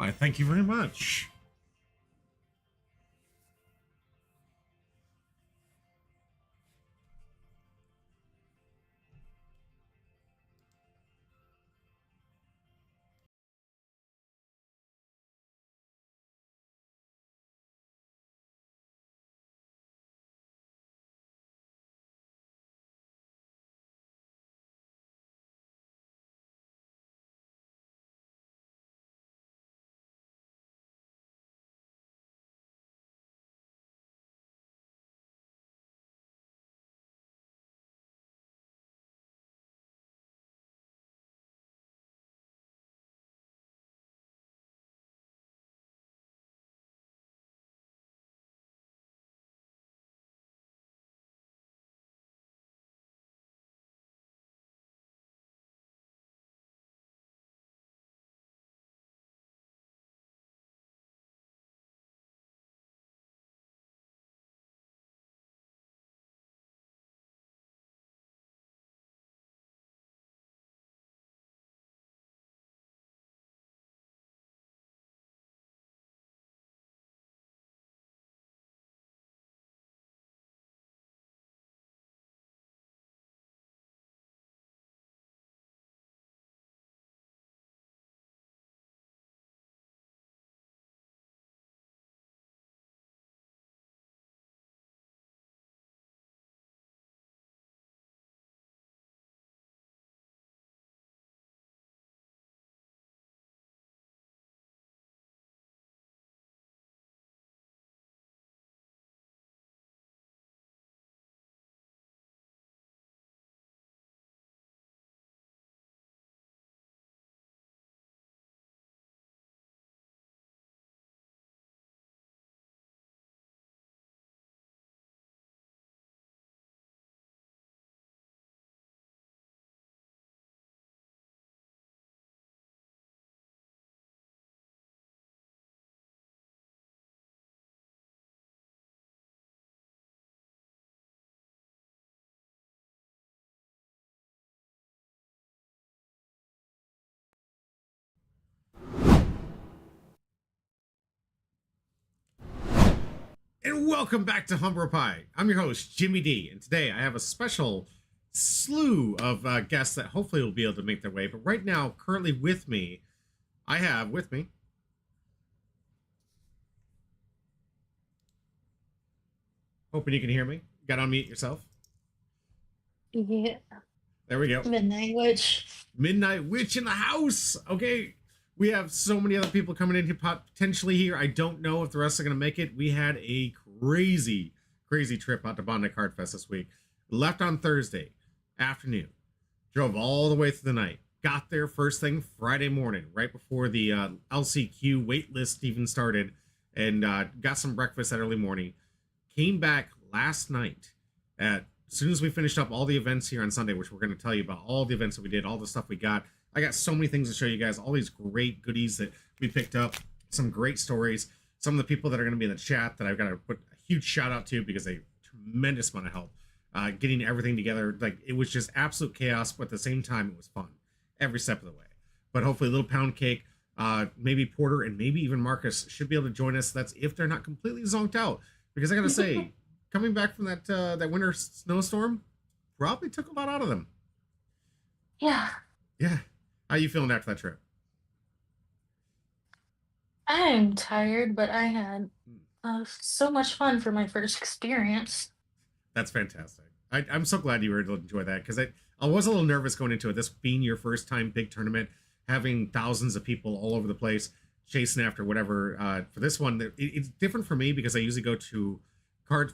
Why, thank you very much. And welcome back to Humber Pie. I'm your host, Jimmy D, and today I have a special slew of guests that hopefully will be able to make their way. But right now, currently with me, I have with me. Hoping you can hear me. You got to unmute yourself. Yeah, There we go. Midnight Witch. Midnight Witch in the house. Okay, we have so many other people coming in here potentially here. I don't know if the rest are going to make it. We had a crazy, crazy trip out to Bandai Card Fest this week. Left on Thursday afternoon, drove all the way through the night. Got there first thing Friday morning, right before the LCQ wait list even started, and got some breakfast that early morning. Came back last night at as soon as we finished up all the events here on Sunday, which we're going to tell you about all the events that we did, all the stuff we got. I got so many things to show you guys, all these great goodies that we picked up, some great stories, some of the people that are going to be in the chat that I've got to put a huge shout out to because they tremendous amount of help getting everything together. Like, it was just absolute chaos, but at the same time, it was fun every step of the way. But hopefully, Little Pound Cake, maybe Porter, and maybe even Marcus should be able to join us. That's if they're not completely zonked out, because I got to say, coming back from that winter snowstorm probably took a lot out of them. Yeah, Yeah. How you feeling after that trip? I'm tired, but I had so much fun for my first experience. That's fantastic. I'm so glad you were able to enjoy that because I was a little nervous going into it. This being your first time big tournament, having thousands of people all over the place chasing after whatever. For this one, it's different for me because I usually go to card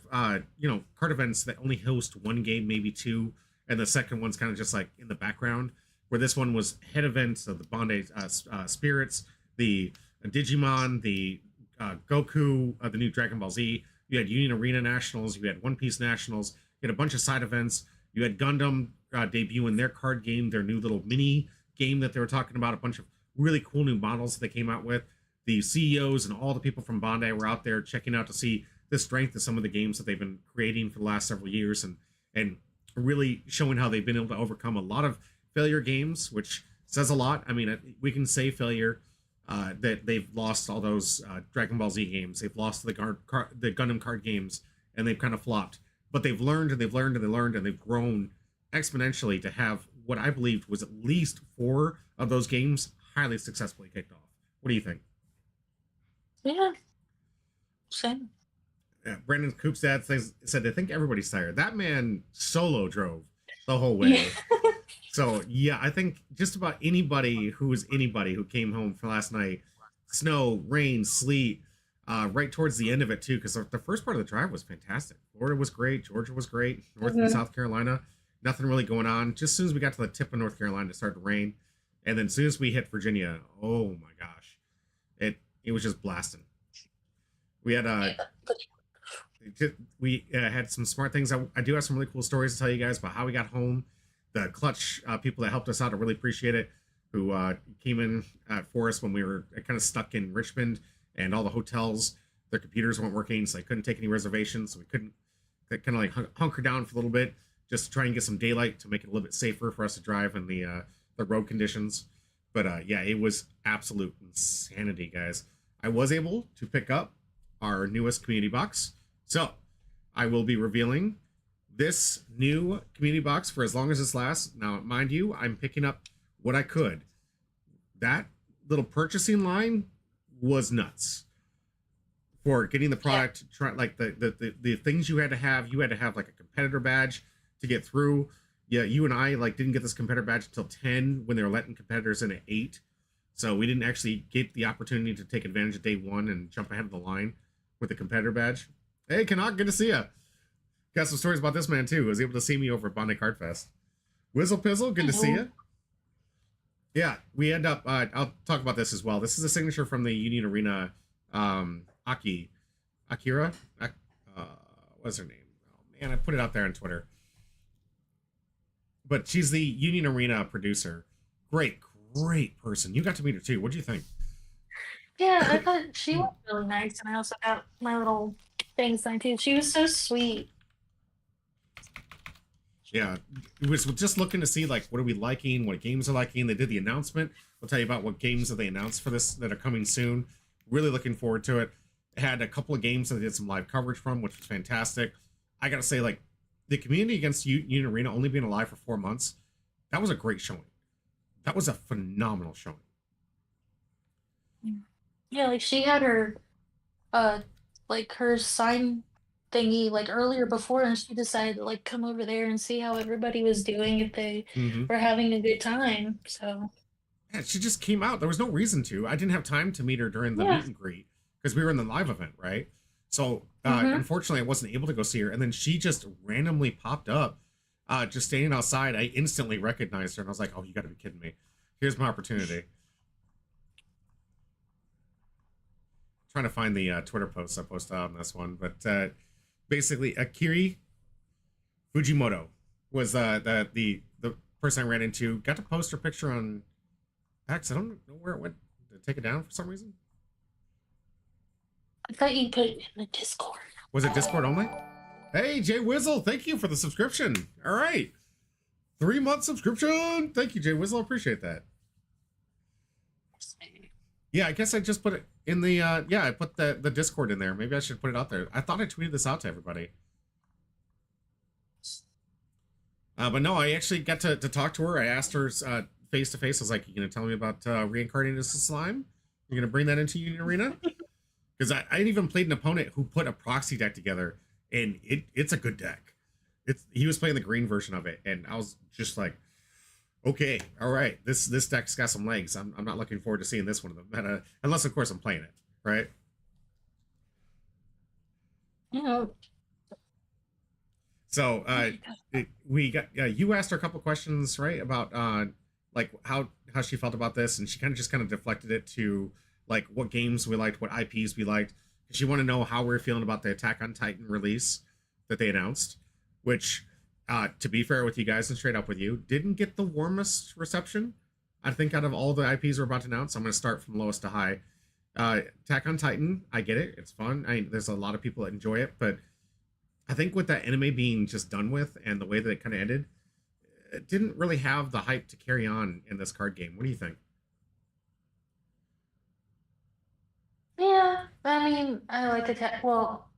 events that only host one game, maybe two, and the second one's kind of just like in the background. Where this one was head events of the Bandai Spirits, the Digimon, the Goku, the new Dragon Ball Z. You had Union Arena Nationals. You had One Piece Nationals. You had a bunch of side events. You had Gundam debuting their card game, their new little mini game that they were talking about. A bunch of really cool new models that they came out with. The CEOs and all the people from Bandai were out there checking out to see the strength of some of the games that they've been creating for the last several years, and really showing how they've been able to overcome a lot of failure games, which says a lot. I mean, we can say failure that they've lost all those Dragon Ball Z games. They've lost the Gundam card games, and they've kind of flopped. But they've learned and they've learned and they learned and they've grown exponentially to have what I believed was at least 4 of those games highly successfully kicked off. What do you think? Yeah, same. Brandon Coop's dad said, I think everybody's tired. That man solo drove the whole Yeah. way. So, yeah, I think just about anybody who came home for last night, snow, rain, sleet, right towards the end of it, too, because the first part of the drive was fantastic. Florida was great. Georgia was great. North and Mhm. South Carolina, nothing really going on. Just as soon as we got to the tip of North Carolina, it started to rain. And then as soon as we hit Virginia, oh my gosh, it was just blasting. We had we had some smart things. I do have some really cool stories to tell you guys about how we got home. The clutch people that helped us out, I really appreciate it. Who came in for us when we were kind of stuck in Richmond, and all the hotels, their computers weren't working, so they couldn't take any reservations. So we couldn't kind of like hunker down for a little bit just to try and get some daylight to make it a little bit safer for us to drive in the road conditions. But yeah, it was absolute insanity, guys. I was able to pick up our newest community box. So I will be revealing this new community box for as long as this lasts. Now, mind you, I'm picking up what I could. That little purchasing line was nuts for getting the product. Try like the things you had to have. You had to have like a competitor badge to get through. Yeah, you and I like didn't get this competitor badge until 10 when they were letting competitors in at 8. So we didn't actually get the opportunity to take advantage of day 1 and jump ahead of the line with the competitor badge. Hey, Canuck, good to see you. Got some stories about this man too. Was able to see me over at Bandai Card Fest. Whizzle Pizzle, good to see you. Yeah, we end up. I'll talk about this as well. This is a signature from the Union Arena. Akira. What's her name? Oh man, I put it out there on Twitter. But she's the Union Arena producer. Great person. You got to meet her too. What do you think? Yeah, I thought she was really nice, and I also got my little thing signed too. She was so sweet. Yeah, it was just looking to see like what are we liking, what games are liking. They did the announcement. We'll tell you about what games that they announced for this that are coming soon. Really looking forward to it. Had a couple of games that they did some live coverage from, which was fantastic. I gotta say, like the community against Union Arena only being alive for 4 months, that was a great showing. That was a phenomenal showing. Yeah, like she had her uh like her sign thingy like earlier before, and she decided to like come over there and see how everybody was doing, if they Mm-hmm. were having a good time. So Yeah, she just came out. There was no reason to. I didn't have time to meet her during the yeah. meet and greet because we were in the live event, right? So Mm-hmm. unfortunately, I wasn't able to go see her. And then she just randomly popped up, just standing outside. I instantly recognized her, and I was like, "Oh, you got to be kidding me! Here's my opportunity." Trying to find the Twitter posts I posted on this one, but basically, Akiri Fujimoto was the person I ran into. Got to post her picture on X. I don't know where it went to take it down for some reason. I thought you put it in the Discord. Was it Discord only? Hey, Jay Wizzle, thank you for the subscription. All right. 3-month subscription. Thank you, Jay Wizzle. Appreciate that. Yeah, I guess I just put it in the yeah, I put the Discord in there. Maybe I should put it out there. I thought I tweeted this out to everybody. But no, I actually got to talk to her. I asked her face to face. I was like, "You gonna tell me about reincarnating as a slime? You're gonna bring that into Union Arena?" Because I even played an opponent who put a proxy deck together, and it's a good deck. He was playing the green version of it, and I was just like, okay, all right, this deck's got some legs. I'm not looking forward to seeing this one in the meta, unless of course I'm playing it, right? Yeah. So we got you asked her a couple questions, right, about like how she felt about this, and she kind of deflected it to like what games we liked, what IPs we liked. She wanted to know how we are feeling about the Attack on Titan release that they announced, which to be fair with you guys and straight up with you, didn't get the warmest reception. I think out of all the IPs we're about to announce, I'm going to start from lowest to high. Attack on Titan, I get it, it's fun. There's a lot of people that enjoy it, but I think with that anime being just done with and the way that it kind of ended, it didn't really have the hype to carry on in this card game. What do you think? Yeah, I mean, I like Attack. Well,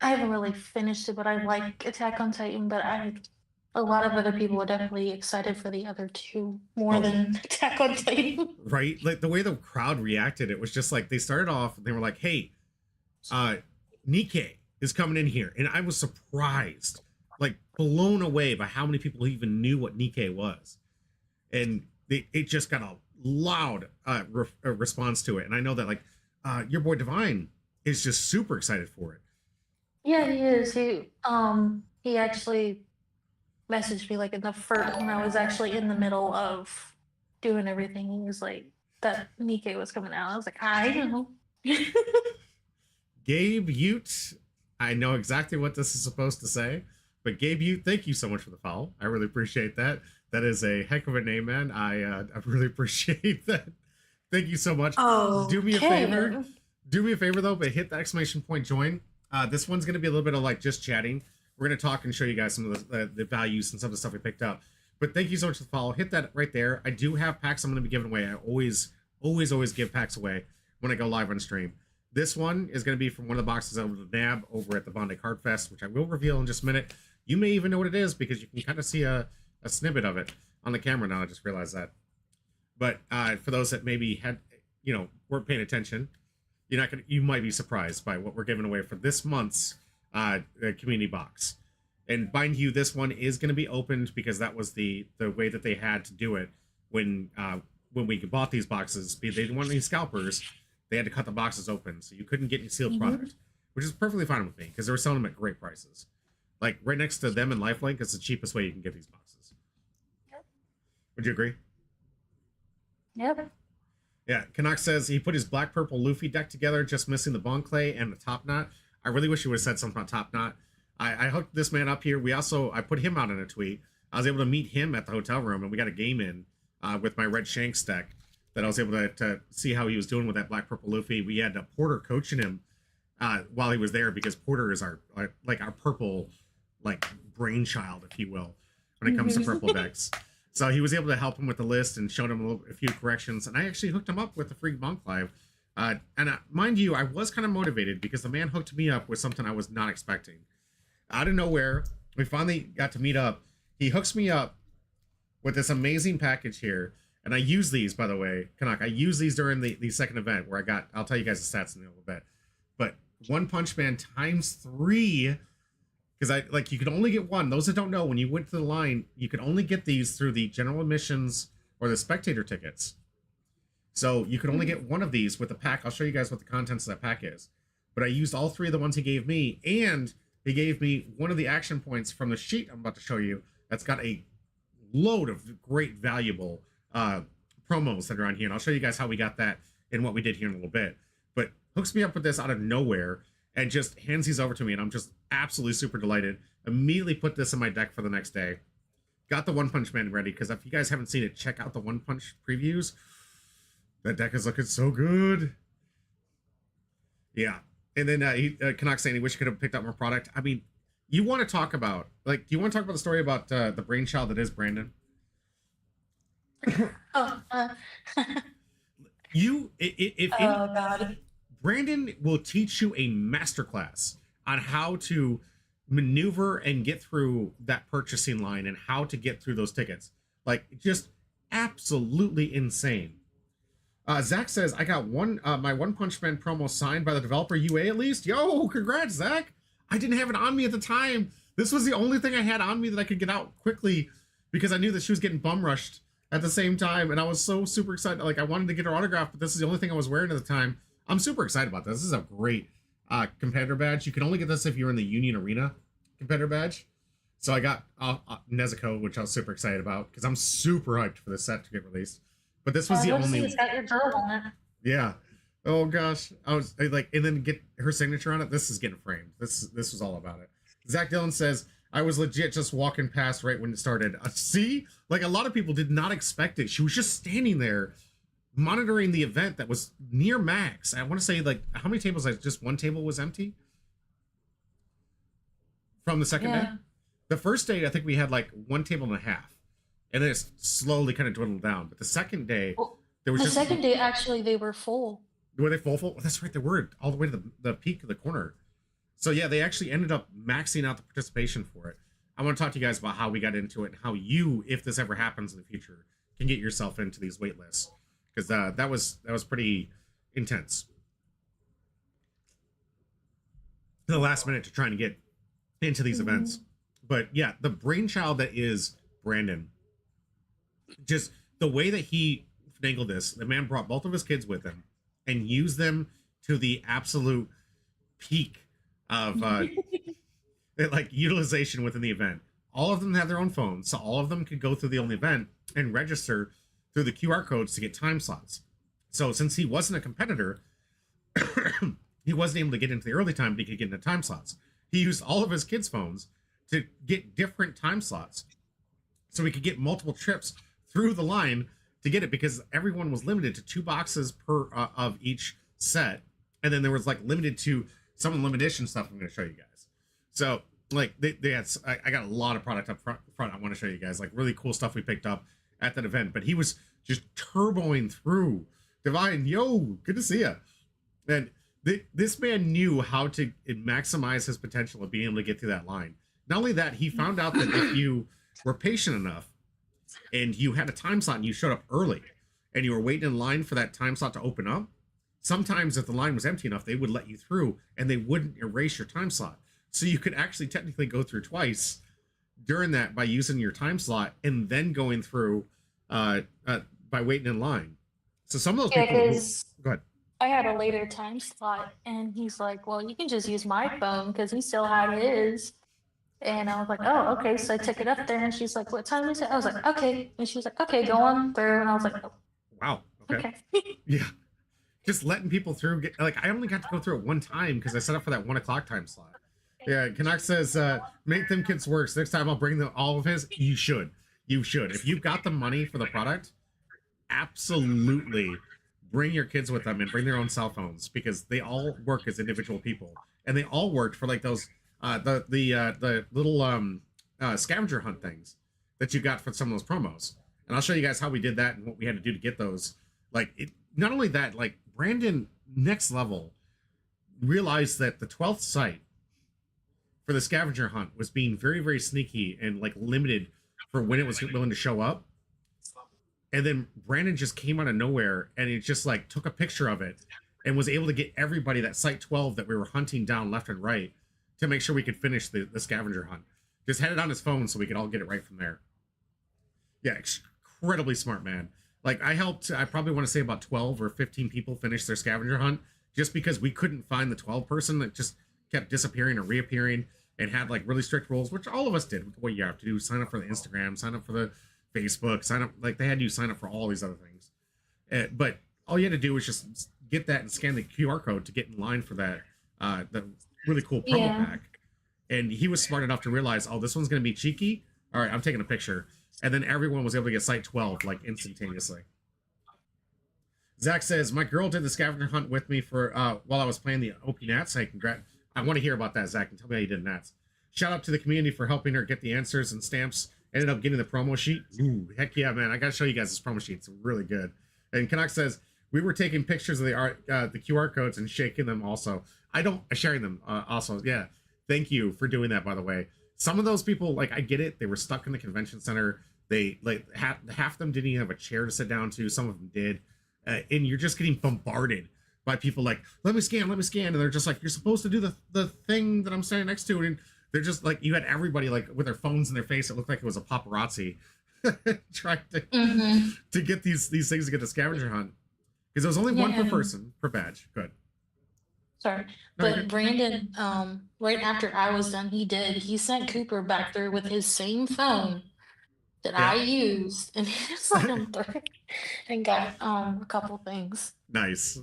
I haven't really finished it, but I like Attack on Titan. But a lot of other people are definitely excited for the other two more Oh, than Attack on Titan. right? Like the way the crowd reacted, it was just like they started off and they were like, "Hey, uh, Nikkei is coming in here," and I was surprised, like blown away by how many people even knew what Nikkei was, and it just got a loud response to it. And I know that like your boy Divine is just super excited for it. Yeah, he is. He actually messaged me like in the first when I was actually in the middle of doing everything. He was like that Nikkei was coming out. I was like, I know. Gabe Ute, I know exactly what this is supposed to say, but Gabe Ute, thank you so much for the follow. I really appreciate that. That is a heck of a name, man. I really appreciate that. Thank you so much. Do me a favor. Okay. Do me a favor though, but hit the exclamation point join. This one's gonna be a little bit of like just chatting. We're gonna talk and show you guys some of the values and some of the stuff we picked up. But thank you so much for the follow. Hit that right there. I do have packs I'm gonna be giving away. I always give packs away when I go live on stream. This one is going to be from one of the boxes I was able to nab over at the Bandai Card Fest, which I will reveal in just a minute. You may even know what it is because you can kind of see a snippet of it on the camera now. I just realized that. But for those that maybe had, weren't paying attention, you might be surprised by what we're giving away for this month's community box. And mind you, this one is going to be opened because that was the way that they had to do it when we bought these boxes. They didn't want any scalpers. They had to cut the boxes open, so you couldn't get any sealed product, which is perfectly fine with me because they were selling them at great prices. Like right next to them and Lifelink, it's the cheapest way you can get these boxes. Would you agree? Yep. Yeah, Canuck says he put his black purple Luffy deck together, just missing the bone clay and the top knot. I really wish you would have said something about top knot. I hooked this man up here. I put him out in a tweet. I was able to meet him at the hotel room, and we got a game in with my Red Shanks deck. That I was able to see how he was doing with that black purple Luffy. We had Porter coaching him while he was there because Porter is our purple brainchild, if you will, when it comes to purple decks. So he was able to help him with the list and showed him a few corrections. And I actually hooked him up with the free Monk Live. Mind you, I was kind of motivated because the man hooked me up with something I was not expecting. Out of nowhere, we finally got to meet up. He hooks me up with this amazing package here. And I use these, by the way, Canuck. I use these during the second event where I'll tell you guys the stats in a little bit. But One Punch Man ×3, because you could only get one. Those that don't know, when you went to the line, you could only get these through the general admissions or the spectator tickets. So you could only get one of these with the pack. I'll show you guys what the contents of that pack is. But I used all three of the ones he gave me, and he gave me one of the action points from the sheet I'm about to show you that's got a load of great, valuable promos that are on here, and I'll show you guys how we got that and what we did here in a little bit. But hooks me up with this out of nowhere and just hands these over to me, and I'm just absolutely super delighted. Immediately put this in my deck for the next day. Got the One Punch Man ready because if you guys haven't seen it, check out the One Punch previews. That deck is looking so good. Yeah, and then Canuck saying he wish he could have picked up more product. I mean, you want to talk about do you want to talk about the story about the brainchild that is Brandon? Oh, God. Brandon will teach you a masterclass on how to maneuver and get through that purchasing line and how to get through those tickets. Just absolutely insane. Zach says, I got my One Punch Man promo signed by the developer UA at least. Yo, congrats, Zach. I didn't have it on me at the time. This was the only thing I had on me that I could get out quickly because I knew that she was getting bum rushed at the same time, and I was so super excited. I wanted to get her autograph, but this is the only thing I was wearing at the time. I'm super excited about this. This is a great competitor badge. You can only get this if you're in the Union Arena competitor badge. So I got Nezuko, which I was super excited about because I'm super hyped for this set to get released. But this was the only. It's got your girl on it. Yeah. Oh gosh, I was and then get her signature on it. This is getting framed. This was all about it. Zach Dillon says, I was legit just walking past right when it started. See? A lot of people did not expect it. She was just standing there monitoring the event that was near max. I want to say, how many tables? Just one table was empty? From the second day? The first day, I think we had, one table and a half. And then it slowly kind of dwindled down. But the second day, there was the just... second day, actually, they were full. Were they full? That's right, they were all the way to the peak of the corner. So yeah, they actually ended up maxing out the participation for it. I want to talk to you guys about how we got into it and how you, if this ever happens in the future, can get yourself into these wait lists, because that was pretty intense. The last minute to trying to get into these events. But yeah, the brainchild that is Brandon, just the way that he finagled this, the man brought both of his kids with him and used them to the absolute peak of like utilization within the event. All of them had their own phones, so all of them could go through the only event and register through the QR codes to get time slots. So since he wasn't a competitor, he wasn't able to get into the early time, but he could get into time slots. He used all of his kids' phones to get different time slots, so he could get multiple trips through the line to get it, because everyone was limited to 2 boxes per of each set, and then there was like limited to some of the limited edition stuff I'm going to show you guys. So like they had, I got a lot of product up front I want to show you guys, like really cool stuff we picked up at that event. But he was just turboing through. Divine, yo, good to see you. And this man knew how to maximize his potential of being able to get through that line. Not only that, he found out that if you were patient enough and you had a time slot and you showed up early and you were waiting in line for that time slot to open up, sometimes if the line was empty enough, they would let you through and they wouldn't erase your time slot. So you could actually technically go through twice during that by using your time slot and then going through by waiting in line. So some of those people... Go ahead. I had a later time slot, and he's like, well, you can just use my phone, because he still had his. And I was like, oh, okay. So I took it up there, and she's like, what time is it? I was like, okay. And she was like, okay, go on through. And I was like, oh. Wow. Okay. Yeah. Just letting people through. Like, I only got to go through it one time because I set up for that 1 o'clock time slot. Yeah, Canuck says, make them kids work. So next time I'll bring them all of his. You should. You should. If you've got the money for the product, absolutely bring your kids with them and bring their own cell phones, because they all work as individual people, and they all worked for like those the little scavenger hunt things that you got for some of those promos. And I'll show you guys how we did that and what we had to do to get those. Like, it, not only that, like Brandon next level realized that the 12th site for the scavenger hunt was being very, very sneaky and like limited for when it was willing to show up. And then Brandon just came out of nowhere and he just like took a picture of it and was able to get everybody that site 12 that we were hunting down left and right to make sure we could finish the scavenger hunt. Just had it on his phone so we could all get it right from there. Yeah, incredibly smart man. Like, I probably want to say about 12 or 15 people finish their scavenger hunt just because we couldn't find the 12 person that just kept disappearing or reappearing and had like really strict rules, which all of us did. What you have to do, sign up for the Instagram, sign up for the Facebook, sign up, like they had you sign up for all these other things. But all you had to do was just get that and scan the QR code to get in line for that the really cool promo pack. And he was smart enough to realize, oh, this one's going to be cheeky. All right, I'm taking a picture. And then everyone was able to get site 12 like instantaneously. Zach says, my girl did the scavenger hunt with me for while I was playing the OP Nats. Hey, congrats. I want to hear about that, Zach, and tell me how you did Nats. Shout out to the community for helping her get the answers and stamps. Ended up getting the promo sheet. Ooh, heck yeah, man. I got to show you guys this promo sheet. It's really good. And Canuck says, we were taking pictures of the QR codes and shaking them also. Sharing them also. Yeah. Thank you for doing that, by the way. Some of those people, like, I get it. They were stuck in the convention center. They, like, half of them didn't even have a chair to sit down to. Some of them did. And you're just getting bombarded by people like, let me scan. And they're just like, you're supposed to do the thing that I'm standing next to. And they're just like, you had everybody like with their phones in their face. It looked like it was a paparazzi trying to get these things to get the scavenger hunt. Because there was only one per person per badge. Good. Sorry. But Brandon, right after I was done, he sent Cooper back there with his same phone that I used, and he just let him through and got a couple things. Nice.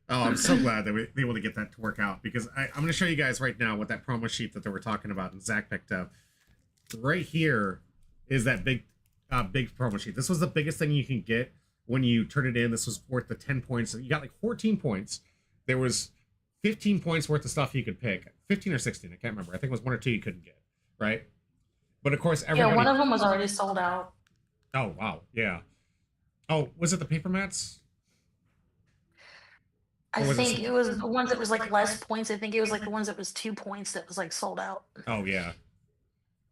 Oh, I'm so glad that we were able to get that to work out, because I'm going to show you guys right now what that promo sheet that they were talking about and Zach picked up. Right here is that big promo sheet. This was the biggest thing you can get when you turn it in. This was worth the 10 points. You got like 14 points. There was 15 points worth of stuff you could pick. 15 or 16, I can't remember. I think it was 1 or 2 you couldn't get, right? But of course, everybody... Yeah, one of them was already sold out. Oh, wow. Yeah. Oh, was it the paper mats? I Or was think it? it was the ones that was like less points. I think it was like the ones that was 2 points that was like sold out. Oh yeah,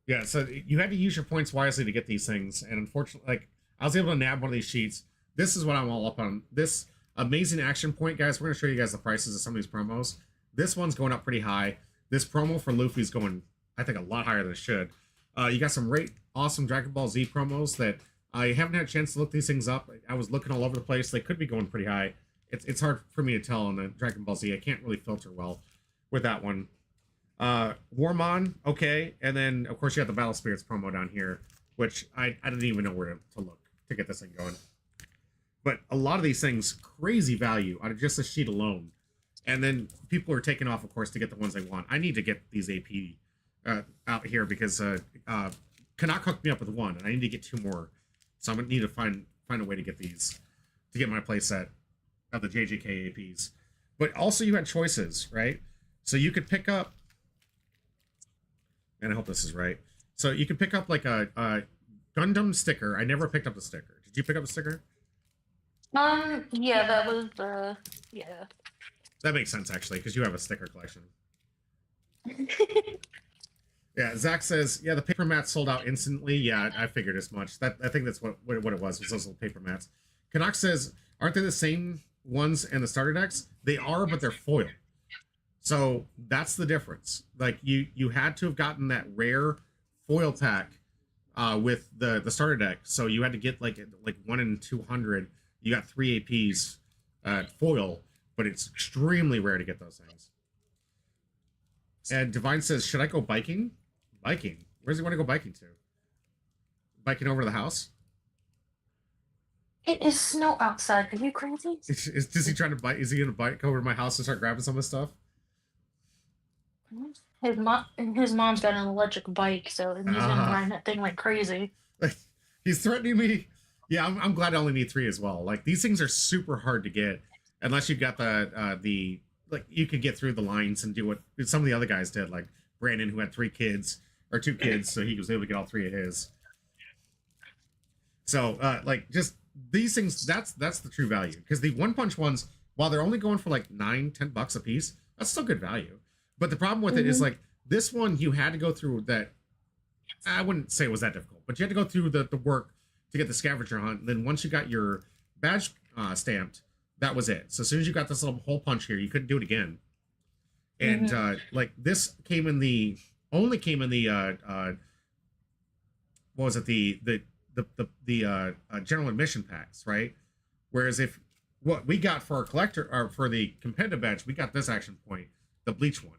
yeah. So you had to use your points wisely to get these things, and unfortunately, like I was able to nab one of these sheets. This is what I'm all up on. This amazing action point, guys. We're gonna show you guys the prices of some of these promos. This one's going up pretty high. This promo for Luffy's going, I think, a lot higher than it should. You got some great, awesome Dragon Ball Z promos that I haven't had a chance to look these things up. I was looking all over the place. They could be going pretty high. It's hard for me to tell on the Dragon Ball Z. I can't really filter well with that one. Warmon, okay. And then, of course, you got the Battle Spirits promo down here, which I didn't even know where to look to get this thing going. But a lot of these things, crazy value out of just a sheet alone. And then people are taking off, of course, to get the ones they want. I need to get these AP out here because Canuck hooked me up with one, and I need to get 2 more. So I'm going to need to find a way to get these, to get my playset of the JJK APs. But also you had choices, right? So you could pick up, and I hope this is right. So you could pick up like a Gundam sticker. I never picked up the sticker. Did you pick up a sticker? Yeah, that was yeah. That makes sense, actually, because you have a sticker collection. Yeah, Zach says, yeah, the paper mats sold out instantly. Yeah, I figured as much. I think that's what it was those little paper mats. Canuck says, aren't they the same ones in the starter decks? They are, but they're foil. So that's the difference. Like, you had to have gotten that rare foil pack with the starter deck. So you had to get like 1 in 200. You got 3 APs foil, but it's extremely rare to get those things. And Divine says, should I go biking? Biking? Where does he want to go biking to? Biking over to the house? It is snow outside. Are you crazy? Is he trying to bike? Is he going to bike over to my house and start grabbing some of the stuff? His mom's got an electric bike, so he's gonna ride that thing like crazy. He's threatening me. Yeah, I'm glad I only need 3 as well. Like, these things are super hard to get unless you've got the like, you could get through the lines and do what some of the other guys did, like Brandon, who had 3 kids or 2 kids, so he was able to get all 3 of his. So like, just these things, that's the true value, because the One Punch ones, while they're only going for like $9-10 a piece, that's still good value. But the problem with it is, like, this one, you had to go through that. I wouldn't say it was that difficult, but you had to go through the work to get the scavenger hunt. And then once you got your badge stamped, that was it. So as soon as you got this little hole punch here, you couldn't do it again. And like, this came in the what was it, the general admission packs, right? Whereas if what we got for our collector, or for the competitive badge, we got this action point, the bleach one.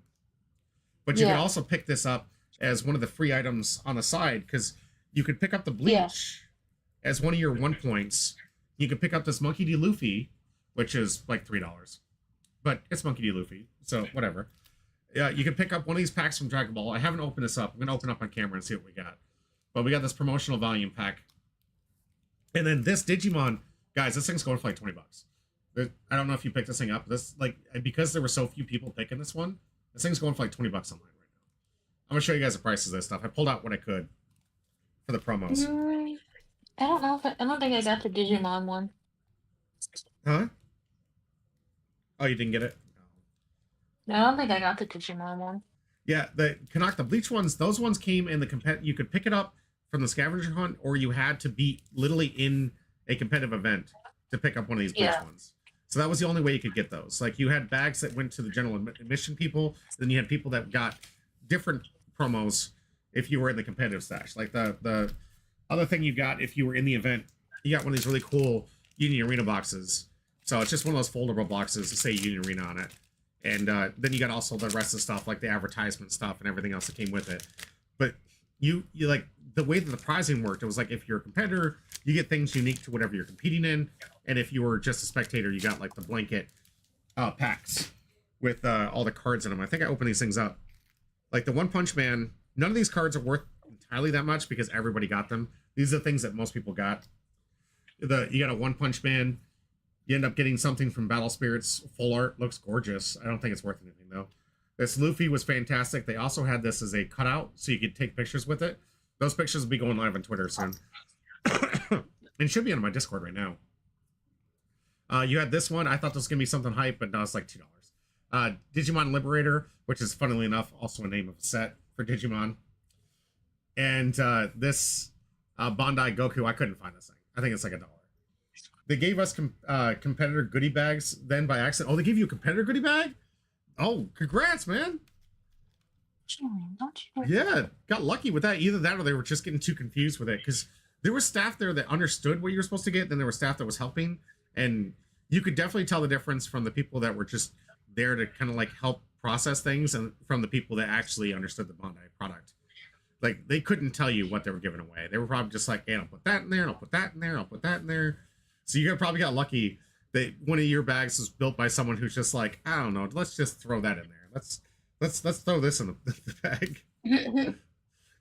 But you could also pick this up as one of the free items on the side, because you could pick up the bleach as one of your 1 points. You could pick up this Monkey D. Luffy, which is like $3, but it's Monkey D. Luffy, so whatever. You can pick up one of these packs from Dragon Ball. I haven't opened this up. I'm gonna open up on camera and see what we got. But we got this promotional volume pack, and then this Digimon, guys. This thing's going for like $20. I don't know if you picked this thing up. This, like, because there were so few people picking this one, this thing's going for like $20 online right now. I'm gonna show you guys the prices of this stuff. I pulled out what I could for the promos. I don't know I don't think I got the Digimon one. Huh? Oh, you didn't get it? No, I don't think I got the Digimon one. Yeah, the Canuck, the bleach ones, those ones came in the you could pick it up from the scavenger hunt, or you had to be literally in a competitive event to pick up one of these bleach ones. So that was the only way you could get those. Like, you had bags that went to the general admission people, then you had people that got different promos if you were in the competitive stash. Like, the other thing you got if you were in the event, you got one of these really cool Union Arena boxes. So it's just one of those foldable boxes to say Union Arena on it. And then you got also the rest of the stuff, like the advertisement stuff and everything else that came with it. But you like, the way that the prizing worked, it was like, if you're a competitor, you get things unique to whatever you're competing in. And if you were just a spectator, you got like the blanket packs with all the cards in them. I think I opened these things up. Like the One Punch Man, none of these cards are worth entirely that much because everybody got them. These are the things that most people got. You got a One Punch Man. You end up getting something from Battle Spirits. Full art, looks gorgeous. I don't think it's worth anything though. This Luffy was fantastic. They also had this as a cutout, so you could take pictures with it. Those pictures will be going live on Twitter soon. It should be on my Discord right now. You had this one. I thought this was gonna be something hype, but no, it's like $2. Digimon Liberator, which is funnily enough also a name of a set for Digimon. And this Bandai Goku, I couldn't find this thing. I think it's like $1. They gave us competitor goodie bags then by accident. Oh, they gave you a competitor goodie bag? Oh, congrats, man. Yeah, got lucky with that. Either that or they were just getting too confused with it, because there was staff there that understood what you were supposed to get, then there was staff that was helping, and you could definitely tell the difference from the people that were just there to kind of like help process things and from the people that actually understood the Bandai product. Like, they couldn't tell you what they were giving away. They were probably just like, hey, I'll put that in there, I'll put that in there, I'll put that in there. So you probably got lucky that one of your bags was built by someone who's just like, I don't know, let's just throw that in there. Let's throw this in the bag.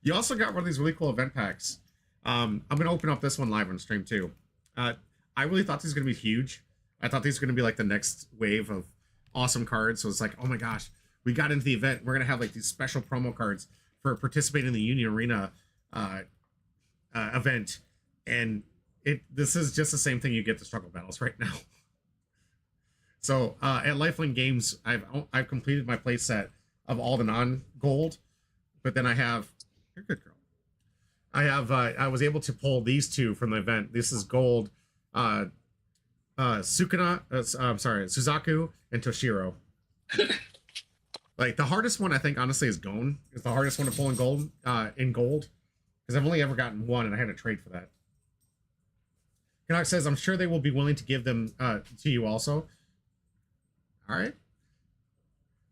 You also got one of these really cool event packs. I'm gonna open up this one live on stream too. I really thought these were gonna be huge. I thought these were gonna be like the next wave of awesome cards. So it's like, oh my gosh, we got into the event. We're gonna have like these special promo cards for participating in the Union Arena event, and this is just the same thing you get the struggle battles right now. So at Lifelink Games, I've completed my play set of all the non-gold, but then I have, you're good girl. I was able to pull these two from the event. This is gold, Suzaku and Toshiro. Like, the hardest one I think honestly is Gon. It's the hardest one to pull in gold, because I've only ever gotten one, and I had to trade for that. Canuck says, I'm sure they will be willing to give them to you also. All right.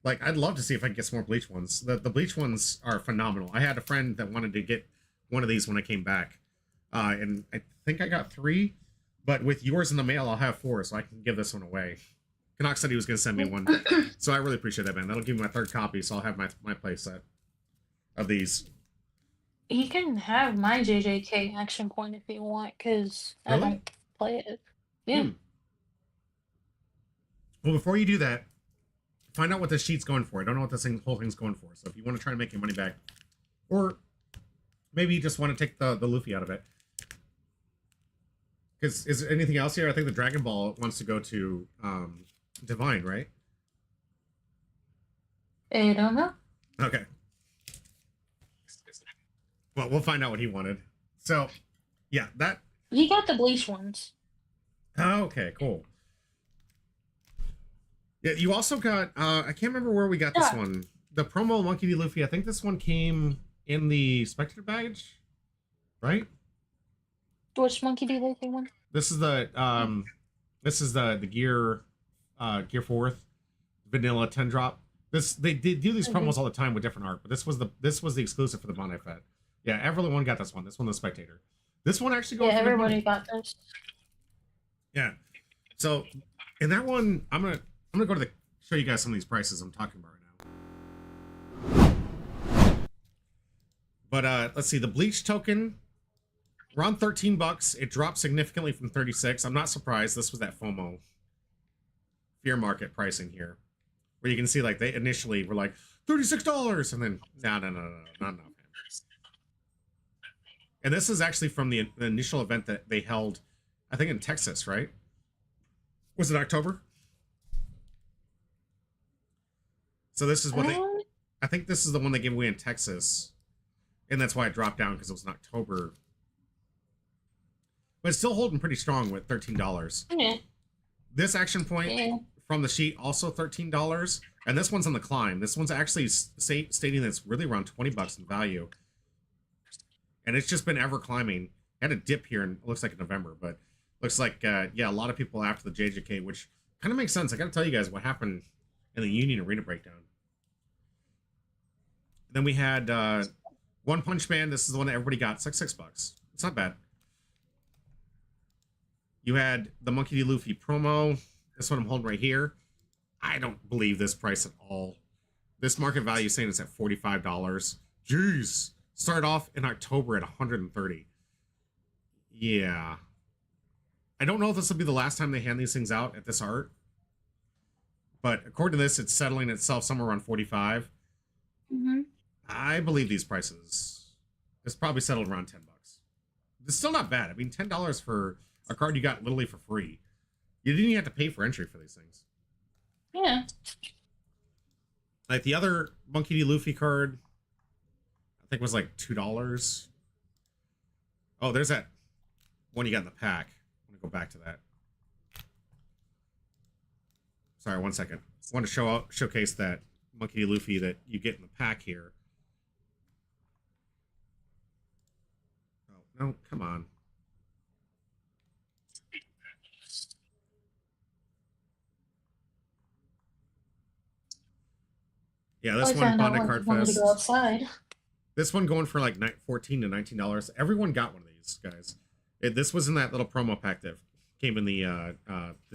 Like, I'd love to see if I can get some more Bleach ones. The Bleach ones are phenomenal. I had a friend that wanted to get one of these when I came back. And I think I got 3. But with yours in the mail, I'll have 4, so I can give this one away. Canuck said he was going to send me one. So I really appreciate that, man. That'll give me my 3rd copy, so I'll have my play set of these. You can have my JJK action point if you want, because I don't play it. Yeah. Well, before you do that, find out what this sheet's going for. I don't know what this whole thing's going for. So if you want to try to make your money back, or maybe you just want to take the Luffy out of it. Because is there anything else here? I think the Dragon Ball wants to go to Divine, right? I don't know. Okay. Well, we'll find out what he wanted. So, yeah, that... You got the Bleach ones. Oh, okay, cool. Yeah, you also got... I can't remember where we got this one. The promo Monkey D. Luffy, I think this one came in the Spectre badge, right? Which Monkey D. Luffy one? This is the Gear 4th vanilla 10 drop. They do these promos all the time with different art, but this was the exclusive for the Bandai Fed. Yeah, everyone got this one. This one, the Spectator. This one actually goes. Yeah, everybody got this. Yeah. So, in that one, I'm gonna go to show you guys some of these prices I'm talking about right now. But let's see, the Bleach token, around $13. It dropped significantly from 36. I'm not surprised. This was that FOMO, fear market pricing here, where you can see like they initially were like $36, and then no, not enough. And this is actually from the initial event that they held, I think in Texas, right? Was it October? So this is what I think this is the one they gave away in Texas. And that's why it dropped down, because it was in October. But it's still holding pretty strong with $13. Yeah. This action point from the sheet, also $13. And this one's on the climb. This one's actually stating that it's really around $20 in value. And it's just been ever climbing. It had a dip here, and it looks like in November, but looks like, yeah, a lot of people after the JJK, which kind of makes sense. I got to tell you guys what happened in the Union Arena breakdown. Then we had One Punch Man. This is the one that everybody got. It's like $6. It's not bad. You had the Monkey D. Luffy promo. This one I'm holding right here. I don't believe this price at all. This market value is saying it's at $45. Jeez. Started off in October at $130. Yeah. I don't know if this will be the last time they hand these things out at this art. But according to this, it's settling itself somewhere around $45. Mm-hmm. I believe these prices. It's probably settled around $10. It's still not bad. I mean, $10 for a card you got literally for free. You didn't even have to pay for entry for these things. Yeah. Like the other Monkey D. Luffy card, I think was like $2. Oh, there's that one you got in the pack. I'm gonna go back to that. Sorry, 1 second. I want to showcase that Monkey D. Luffy that you get in the pack here. Oh no, come on. Yeah, this one Bandai Card Fest. To go outside. This one going for like $14 to $19. Everyone got one of these, guys. This was in that little promo pack that came in the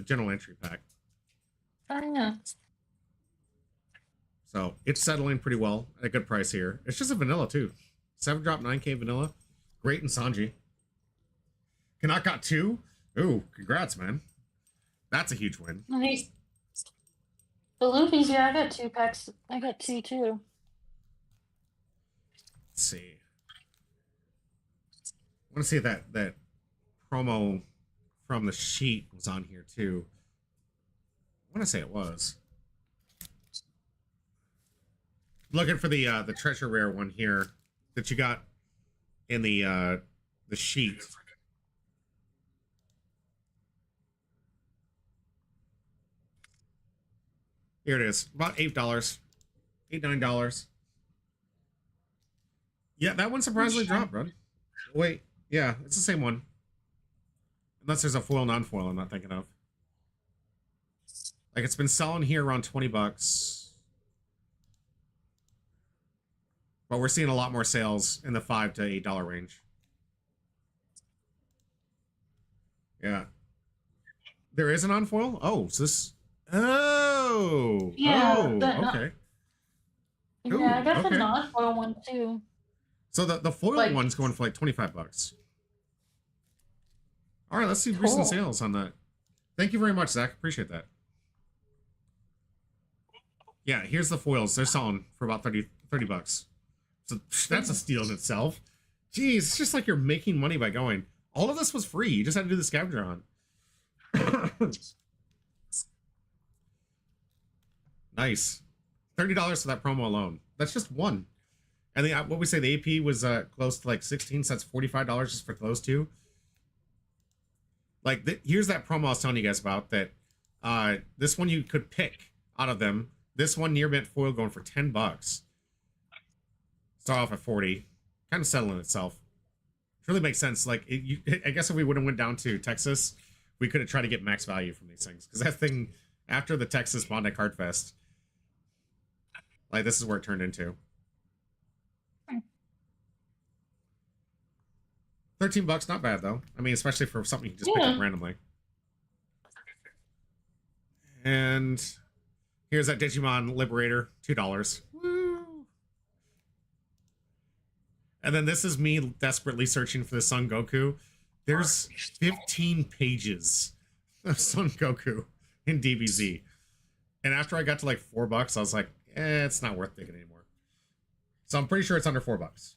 general entry pack. Oh yeah. So it's settling pretty well at a good price here. It's just a vanilla too. 7-drop 9K vanilla. Great in Sanji. Canuck got 2. Ooh, congrats, man. That's a huge win. Nice. The Luffy's, yeah, I got 2 packs. I got 2 too. Let's see. I want to see if that promo from the sheet was on here too. I want to say it was. Looking for the treasure rare one here that you got in the sheet. Here it is. About $8. $8, $9. Yeah, that one surprisingly dropped, bro. Wait, yeah, it's the same one. Unless there's a foil, non-foil I'm not thinking of. Like, it's been selling here around $20. But we're seeing a lot more sales in the $5 to $8 range. Yeah. There is an on-foil? Oh, so this... Oh! Yeah, oh, okay. Yeah, I got okay. the non-foil one too. So the foil one's going for like $25. All right, let's see recent sales on that. Thank you very much, Zach. Appreciate that. Yeah, here's the foils. They're selling for about $30. So that's a steal in itself. Jeez, it's just like you're making money by going. All of this was free. You just had to do the scavenger hunt. Nice. $30 for that promo alone. That's just one. And what we say, the AP was close to like 16, so that's $45 just for those two. Like, here's that promo I was telling you guys about, that this one you could pick out of them. This one near mint foil going for $10. Start off at 40. Kind of settling itself. It really makes sense. Like, I guess if we would have went down to Texas, we could have tried to get max value from these things. Because that thing, after the Texas Bandai Card Fest, like, this is where it turned into. $13, not bad though. I mean, especially for something you can just pick up randomly. And here's that Digimon Liberator, $2. Woo! And then this is me desperately searching for the Son Goku. There's 15 pages of Son Goku in DBZ. And after I got to like $4, I was like, it's not worth digging anymore. So I'm pretty sure it's under $4.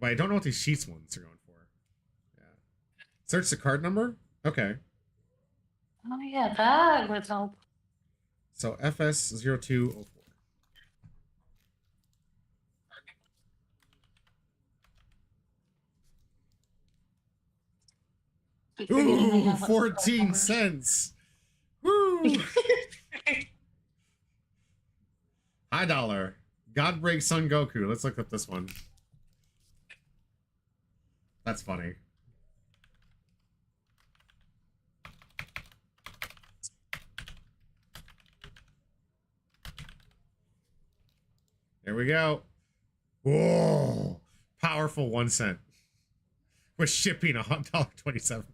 But I don't know what these sheets ones are going for. Yeah. Search the card number? Okay. Oh yeah, that would help. So FS0204. Ooh, 14 cents. Woo! High dollar. God break Son Goku. Let's look up this one. That's funny. There we go. Whoa. Powerful 1 cent. With shipping $1.27.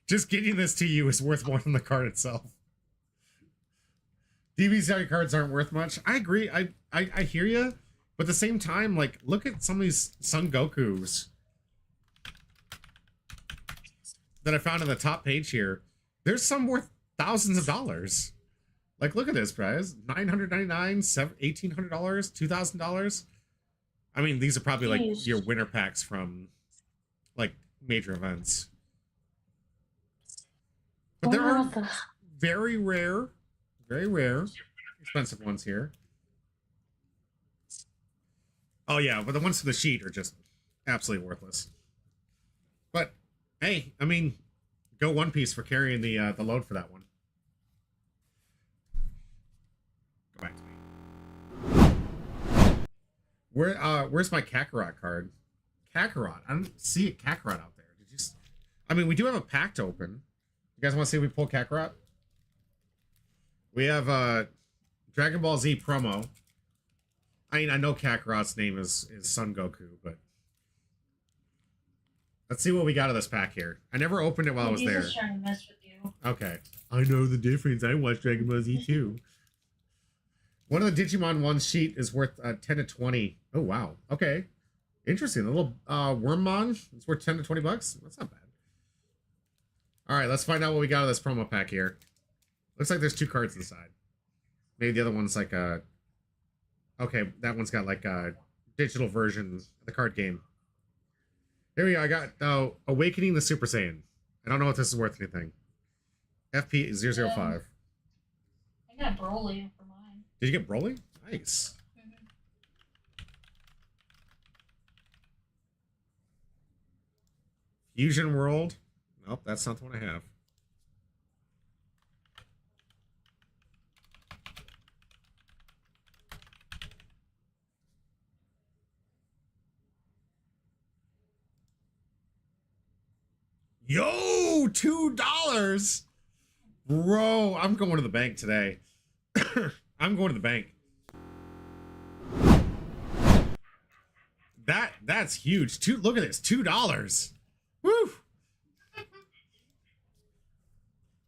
Just getting this to you is worth more than the card itself. DBZ cards aren't worth much. I agree. I hear you. But at the same time, like, look at some of these Son Gokus that I found on the top page here. There's some worth thousands of dollars. Like, look at this price. $999, $1,800, $2,000. I mean, these are probably like your winter packs from like major events. But there Wonder are what the- very rare, expensive ones here. Oh yeah, but the ones for the sheet are just absolutely worthless. But hey, I mean, go One Piece for carrying the load for that one. Go back to me. Where's my Kakarot card? Kakarot. I don't see a Kakarot out there. Did you? I mean, we do have a pack to open. You guys want to see if we pull Kakarot? We have Dragon Ball Z promo. I mean, I know Kakarot's name is Son Goku, but let's see what we got of this pack here. I never opened it while I was there. Just trying to mess with you. Okay. I know the difference. I watched Dragon Ball Z too. One of the Digimon one sheet is worth 10 to 20. Oh, wow. Okay. Interesting. A little Wormmon. It's worth 10 to 20 bucks. That's not bad. All right, let's find out what we got of this promo pack here. Looks like there's 2 cards inside. Maybe the other one's like a... Okay, that one's got like a digital version of the card game. Here we go. I got Awakening the Super Saiyan. I don't know if this is worth anything. FP005. I got Broly for mine. Did you get Broly? Nice. Mm-hmm. Fusion World. Nope, that's not the one I have. Yo, $2. Bro, I'm going to the bank today. I'm going to the bank. That's huge. Look at this, $2. Woo!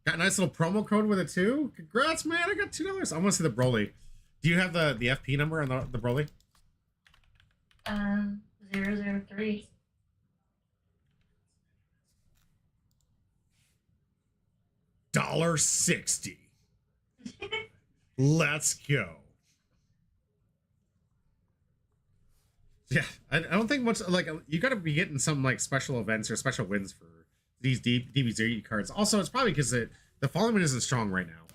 Got a nice little promo code with it too. Congrats, man! I got $2. I want to see the Broly. Do you have the FP number on the Broly? 003. $1.60. Let's go. Yeah, I don't think much, like, you got to be getting some like special events or special wins for these DBZ cards. Also, it's probably because the following isn't strong right now.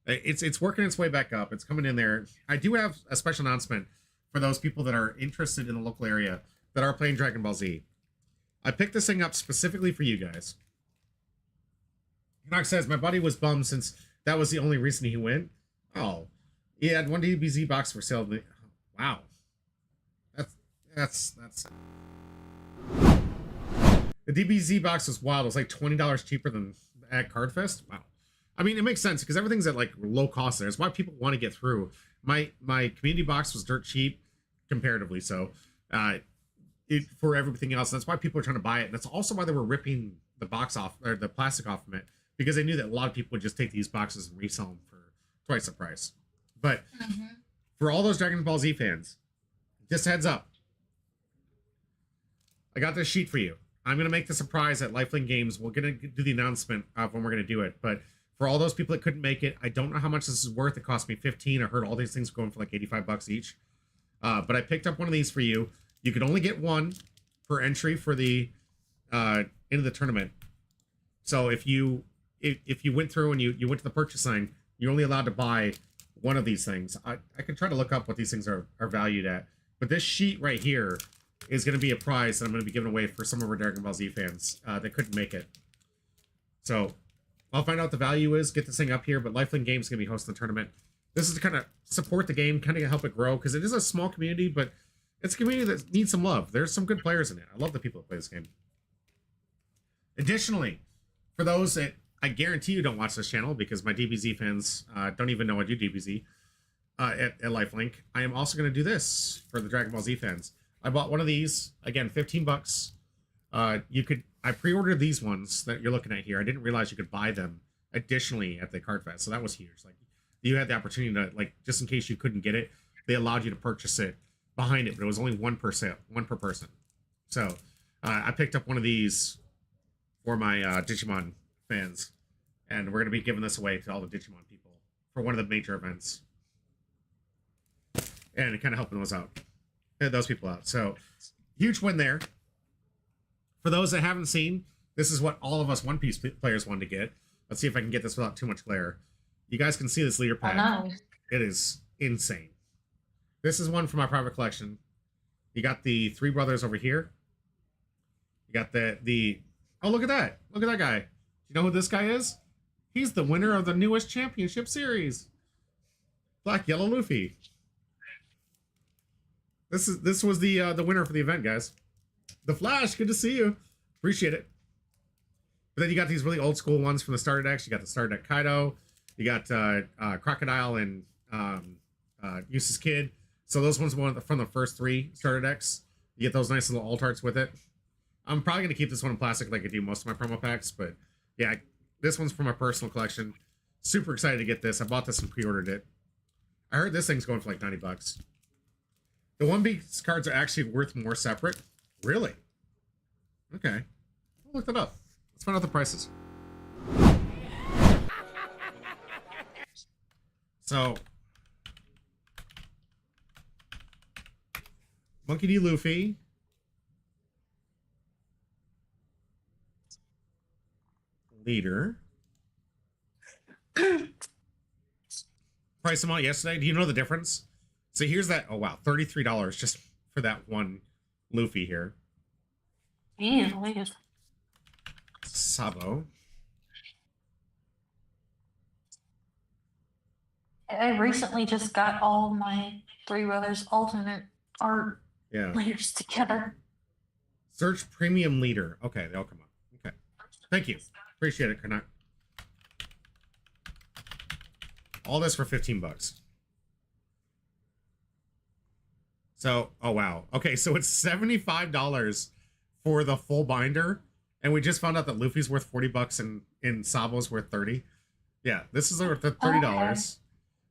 It's working its way back up. It's coming in there. I do have a special announcement for those people that are interested in the local area that are playing Dragon Ball Z. I picked this thing up specifically for you guys. Enoch says, my buddy was bummed since that was the only reason he went. Oh, he had one DBZ box for sale. Wow. That's the DBZ box was wild. It was like $20 cheaper than at Cardfest. Wow. I mean, it makes sense because everything's at like low cost there. It's why people want to get through. My community box was dirt cheap comparatively. So for everything else, that's why people are trying to buy it. And that's also why they were ripping the box off or the plastic off from it, because they knew that a lot of people would just take these boxes and resell them for twice the price. But for all those Dragon Ball Z fans, just heads up. I got this sheet for you. I'm going to make the surprise at Lifelink Games. We're going to do the announcement of when we're going to do it. But for all those people that couldn't make it, I don't know how much this is worth. It cost me $15. I heard all these things going for like $85 each. But I picked up one of these for you. You could only get one per entry for the into the tournament. So if you went through and you went to the purchase sign, you're only allowed to buy one of these things. I could try to look up what these things are valued at. But this sheet right here is going to be a prize that I'm going to be giving away for some of our Dragon Ball Z fans that couldn't make it. So I'll find out what the value is, get this thing up here, but Lifelink Games is going to be hosting the tournament. This is to kind of support the game, kind of help it grow, because it is a small community, but it's a community that needs some love. There's some good players in it. I love the people that play this game. Additionally, for those that I guarantee you don't watch this channel, because my DBZ fans don't even know I do DBZ at Lifelink, I am also going to do this for the Dragon Ball Z fans. I bought one of these, again, 15 bucks. I pre-ordered these ones that you're looking at here. I didn't realize you could buy them additionally at the Card Fest, so that was huge. Like, you had the opportunity to, like, just in case you couldn't get it, they allowed you to purchase it behind it, but it was only one per person. So I picked up one of these for my Digimon fans, and we're going to be giving this away to all the Digimon people for one of the major events, and kind of helping those people out. So huge win there. For those that haven't seen, this is what all of us One Piece players wanted to get. Let's see if I can get this without too much glare. You guys can see this leader I pack. know. It is insane. This is one from my private collection. You got the three brothers over here. You got the oh, look at that. Look at that guy. You know who this guy is? He's the winner of the newest championship series. Black Yellow Luffy. This was the winner for the event, guys. The Flash, good to see you. Appreciate it. But then you got these really old school ones from the starter decks. You got the starter deck Kaido. You got Crocodile and Eustace Kid. So those ones were from the first three starter decks. You get those nice little alt arts with it. I'm probably going to keep this one in plastic like I do most of my promo packs. But yeah, this one's from my personal collection. Super excited to get this. I bought this and pre-ordered it. I heard this thing's going for like 90 bucks. The 1B cards are actually worth more separate. Really? Okay. I'll look that up. Let's find out the prices. So, Monkey D. Luffy. Leader. Price them out yesterday. Do you know the difference? So here's that. Oh, wow. $33 just for that one Luffy here. Yeah, Sabo. I recently just got all my three brothers alternate art layers together. Search premium leader. Okay, they all come up. Okay. Thank you. Appreciate it, Canuck. All this for 15 bucks. So, oh wow. Okay, so it's $75 for the full binder. And we just found out that Luffy's worth 40 bucks and Sabo's worth 30. Yeah, this is worth $30. Okay.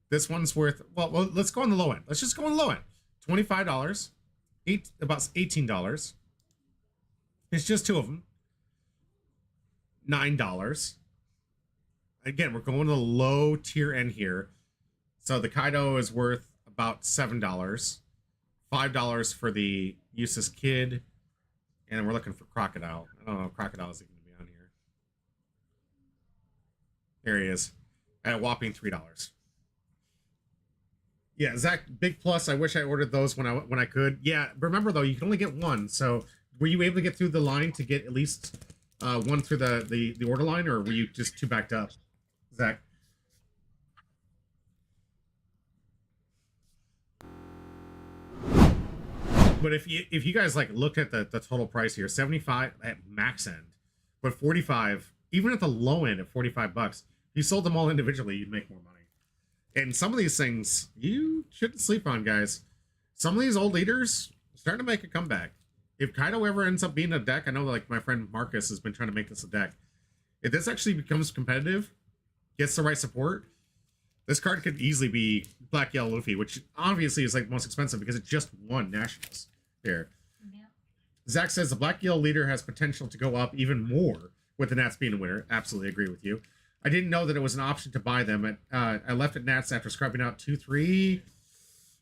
This one's worth, well, let's go on the low end. Let's just go on the low end. $25. About $18. It's just two of them. $9. Again, we're going to the low tier end here. So the Kaido is worth about $7. $5 for the Eustace Kid. And we're looking for Crocodile. I don't know if Crocodile is going to be on here. There he is. At a whopping $3. Yeah, Zach, big plus. I wish I ordered those when I could. Yeah, remember though, you can only get one. So were you able to get through the line to get at least one through the order line, or were you just too backed up, Zach? But if you guys like look at the total price here, 75 at max end, but 45 even at the low end at 45 bucks, if you sold them all individually, you'd make more money. And some of these things you shouldn't sleep on, guys. Some of these old leaders starting to make a comeback. If Kaido ever ends up being a deck, I know like my friend Marcus has been trying to make this a deck. If this actually becomes competitive, gets the right support, this card could easily be Black Yellow Luffy, which obviously is like most expensive because it just won Nationals here. Yeah. Zach says the Black Yellow leader has potential to go up even more with the Nats being a winner. Absolutely agree with you. I didn't know that it was an option to buy them. I left at Nats after scrubbing out 2-3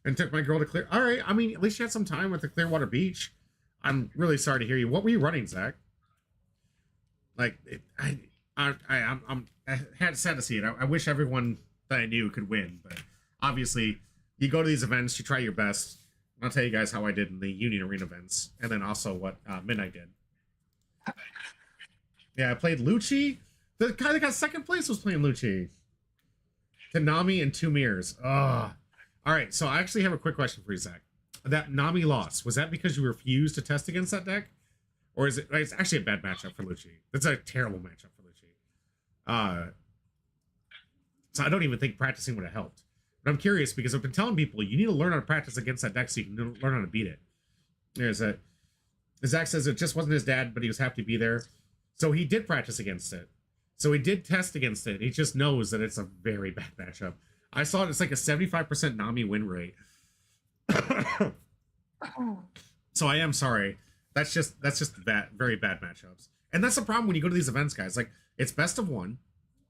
and took my girl to clear. All right. I mean, at least you had some time with the Clearwater Beach. I'm really sorry to hear you. What were you running, Zach? Like, I'm sad to see it. I wish everyone that I knew could win, but obviously you go to these events, you try your best. I'll tell you guys how I did in the Union Arena events, and then also what Midnight did. Yeah, I played Lucci. The guy that got second place was playing Lucci. Tanami and two mirrors. Ugh. All right, so I actually have a quick question for you, Zach. That Nami loss, was that because you refused to test against that deck? Or is it, it's actually a bad matchup for Lucci. It's a terrible matchup for Lucci. So I don't even think practicing would have helped. But I'm curious because I've been telling people you need to learn how to practice against that deck so you can learn how to beat it. There's a Zach says it just wasn't his dad, but he was happy to be there. So he did practice against it. So he did test against it. He just knows that it's a very bad matchup. I saw it. It's like a 75% Nami win rate. So I am sorry. That's just bad, very bad matchups. And that's the problem when you go to these events, guys. Like, it's best of one.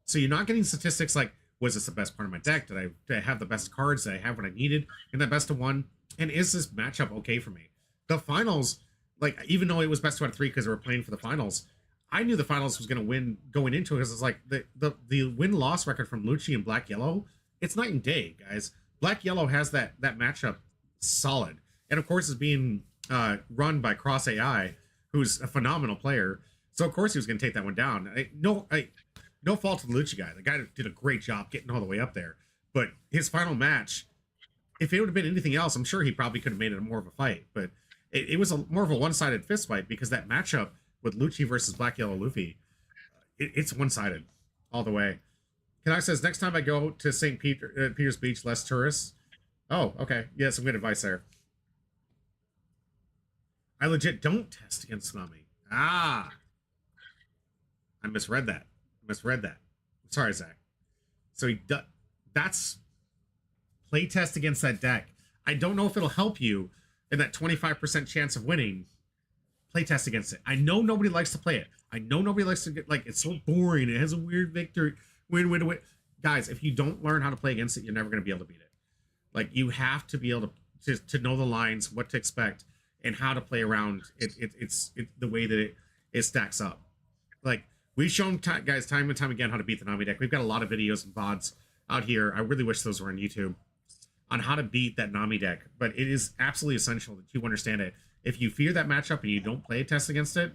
So you're not getting statistics like, was this the best part of my deck? Did I have the best cards? Did I have what I needed in that best of one? And is this matchup okay for me? The finals, like, even though it was best of 3 because we were playing for the finals, I knew the finals was going to win going into it because it's like the win-loss record from Lucci and Black Yellow, it's night and day, guys. Black Yellow has that matchup solid, and of course is being run by Cross AI, who's a phenomenal player. So of course he was going to take that one down. No fault to the Lucci guy. The guy did a great job getting all the way up there. But his final match, if it would have been anything else, I'm sure he probably could have made it more of a fight. But it was more of a one-sided fist fight because that matchup with Lucci versus Black Yellow Luffy, it's one-sided all the way. Canuck says, next time I go to St. Peter's Beach, less tourists. Oh, okay. Yeah, some good advice there. I legit don't test against Tsunami. Ah. I misread that. Sorry, Zach. So that's playtest against that deck. I don't know if it'll help you in that 25% chance of winning. Playtest against it. I know nobody likes to play it. I know nobody likes to get, like, it's so boring. It has a weird victory. Win. Guys, if you don't learn how to play against it, you're never going to be able to beat it. Like, you have to be able to know the lines, what to expect, and how to play around it's the way that it stacks up. Like, we've shown guys time and time again how to beat the Nami deck. We've got a lot of videos and VODs out here. I really wish those were on YouTube on how to beat that Nami deck. But it is absolutely essential that you understand it. If you fear that matchup and you don't play a test against it,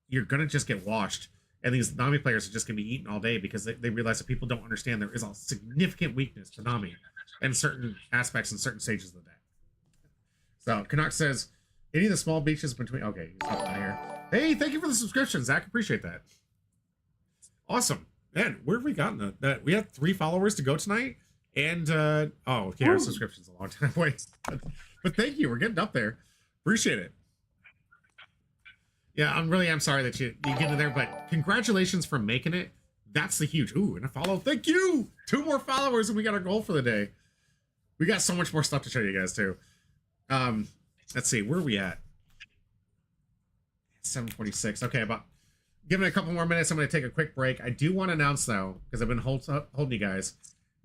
you're going to just get washed. And these Nami players are just going to be eaten all day because they realize that people don't understand there is a significant weakness to Nami in certain aspects and certain stages of the deck. So, Canuck says, any of the small beaches between... Okay, he's not here. Hey, thank you for the subscription, Zach. Appreciate that. Awesome. Man, where have we gotten that? We had 3 followers to go tonight. And, our subscription's a long time away. But thank you. We're getting up there. Appreciate it. Yeah, I'm sorry that you get in there, but congratulations for making it. That's the huge... Ooh, and a follow. Thank you! 2 more followers and we got our goal for the day. We got so much more stuff to show you guys, too. Let's see. Where are we at? 7:26. Okay, give it a couple more minutes. I'm going to take a quick break. I do want to announce, though, because I've been holding you guys.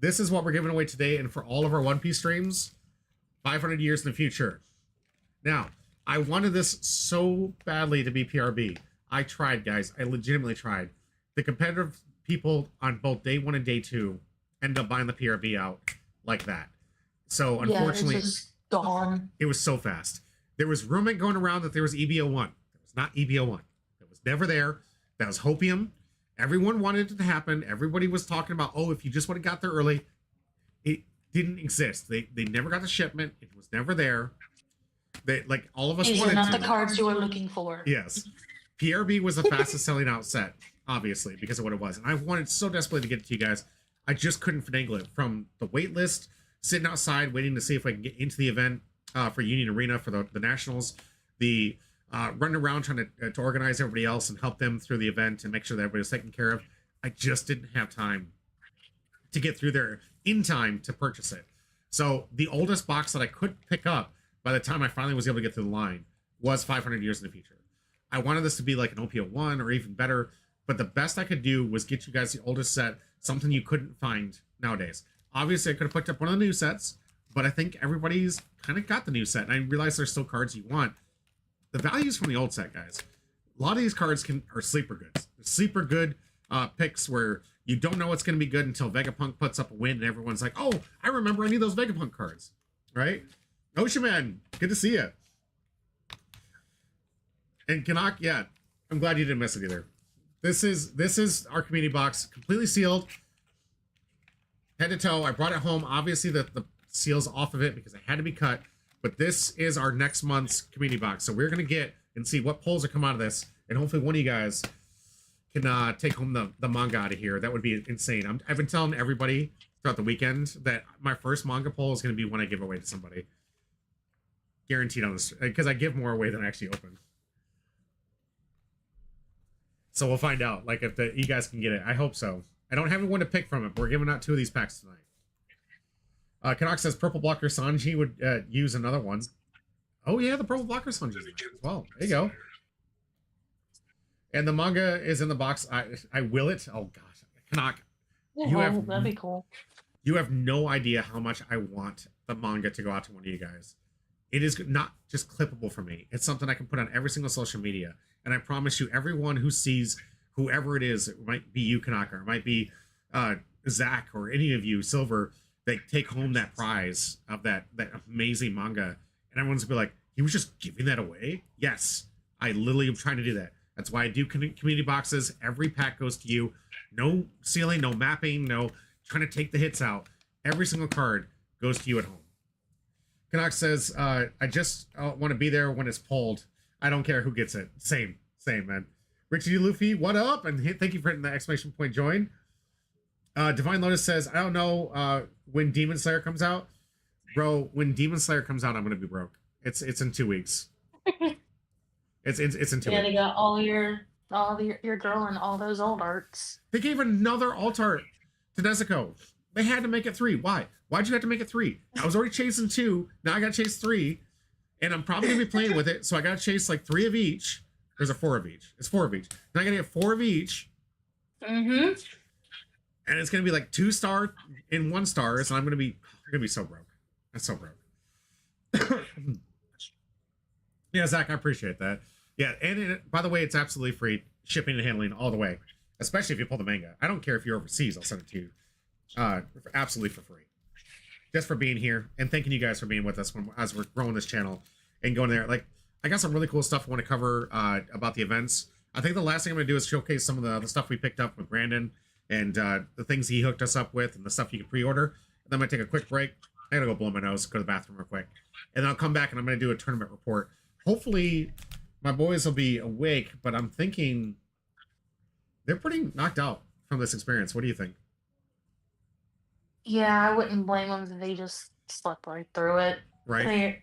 This is what we're giving away today and for all of our One Piece streams. 500 years in the future. Now, I wanted this so badly to be PRB. I tried, guys. I legitimately tried. The competitive people on both day 1 and day 2 ended up buying the PRB out like that. So, unfortunately, it's just gone. It was so fast. There was rumor going around that there was EBO1. It was not EBO1. It was never there. That was hopium. Everyone wanted it to happen. Everybody was talking about, oh, if you just would have got there early. It didn't exist. They never got the shipment. It was never there. Like, all of us These wanted are not to. the cards you were looking for. Yes. PRB was the fastest selling out set, obviously, because of what it was. And I wanted so desperately to get it to you guys. I just couldn't finagle it. From the wait list, sitting outside, waiting to see if I can get into the event for Union Arena for the Nationals, the running around trying to organize everybody else and help them through the event and make sure that everybody was taken care of. I just didn't have time to get through there in time to purchase it. So the oldest box that I could pick up by the time I finally was able to get through the line was 500 years in the future. I wanted this to be like an OPO1 or even better, but the best I could do was get you guys the oldest set, something you couldn't find nowadays. Obviously, I could have picked up one of the new sets, but I think everybody's kind of got the new set, and I realize there's still cards you want. The values from the old set, guys. A lot of these cards are sleeper goods. They're sleeper good picks where you don't know what's going to be good until Vegapunk puts up a win, and everyone's like, oh, I remember I need those Vegapunk cards, right? Ocean Man, good to see you. And Kanak, yeah, I'm glad you didn't miss it either. This is our community box, completely sealed, head to toe. I brought it home. Obviously, the seal's off of it because it had to be cut. But this is our next month's community box. So we're gonna get and see what polls are come out of this, and hopefully one of you guys can take home the manga out of here. That would be insane. I've been telling everybody throughout the weekend that my first manga poll is gonna be one I give away to somebody. Guaranteed on this, because I give more away than I actually open. So we'll find out, like, if you guys can get it. I hope so. I don't have anyone to pick from it, but we're giving out 2 of these packs tonight. Canuck says Purple Blocker Sanji would use another one. Oh yeah, the Purple Blocker Sanji as well. There you go. And the manga is in the box. I will it. Oh gosh, Canuck. Yeah, that'd be cool. You have no idea how much I want the manga to go out to one of you guys. It is not just clippable for me. It's something I can put on every single social media. And I promise you, everyone who sees whoever it is, it might be you, Kanaka, it might be Zach or any of you, Silver, that take home that prize of that amazing manga, and everyone's gonna be like, he was just giving that away. Yes, I literally am trying to do that. That's why I do community boxes. Every pack goes to you. No sealing, no mapping, no trying to take the hits out. Every single card goes to you at home. Canuck says, I just want to be there when it's pulled. I don't care who gets it. Same, man. Richie Luffy, what up? And thank you for hitting the exclamation point join. Divine Lotus says, I don't know when Demon Slayer comes out. Bro, when Demon Slayer comes out, I'm going to be broke. It's in 2 weeks. It's in 2 weeks. Yeah, they got all your girl and all those old arts. They gave another alt art to Nezuko. They had to make it 3. Why? Why'd you have to make it 3? I was already chasing 2. Now I got to chase 3. And I'm probably going to be playing with it. So I got to chase like 3 of each. There's a 4 of each. It's 4 of each. Now I got to get 4 of each. Mm-hmm. And it's going to be like 2 star and 1 stars. And I'm going to be so broke. I'm so broke. Yeah, Zach, I appreciate that. Yeah, and by the way, it's absolutely free shipping and handling all the way, especially if you pull the manga. I don't care if you're overseas, I'll send it to you absolutely for free. Just for being here and thanking you guys for being with us as we're growing this channel and going there. Like, I got some really cool stuff I want to cover about the events. I think the last thing I'm going to do is showcase some of the stuff we picked up with Brandon and the things he hooked us up with and the stuff you can pre-order. And then I'm going to take a quick break. I got to go blow my nose, go to the bathroom real quick. And then I'll come back and I'm going to do a tournament report. Hopefully my boys will be awake, but I'm thinking they're pretty knocked out from this experience. What do you think? Yeah, I wouldn't blame them if they just slept right through it. Right.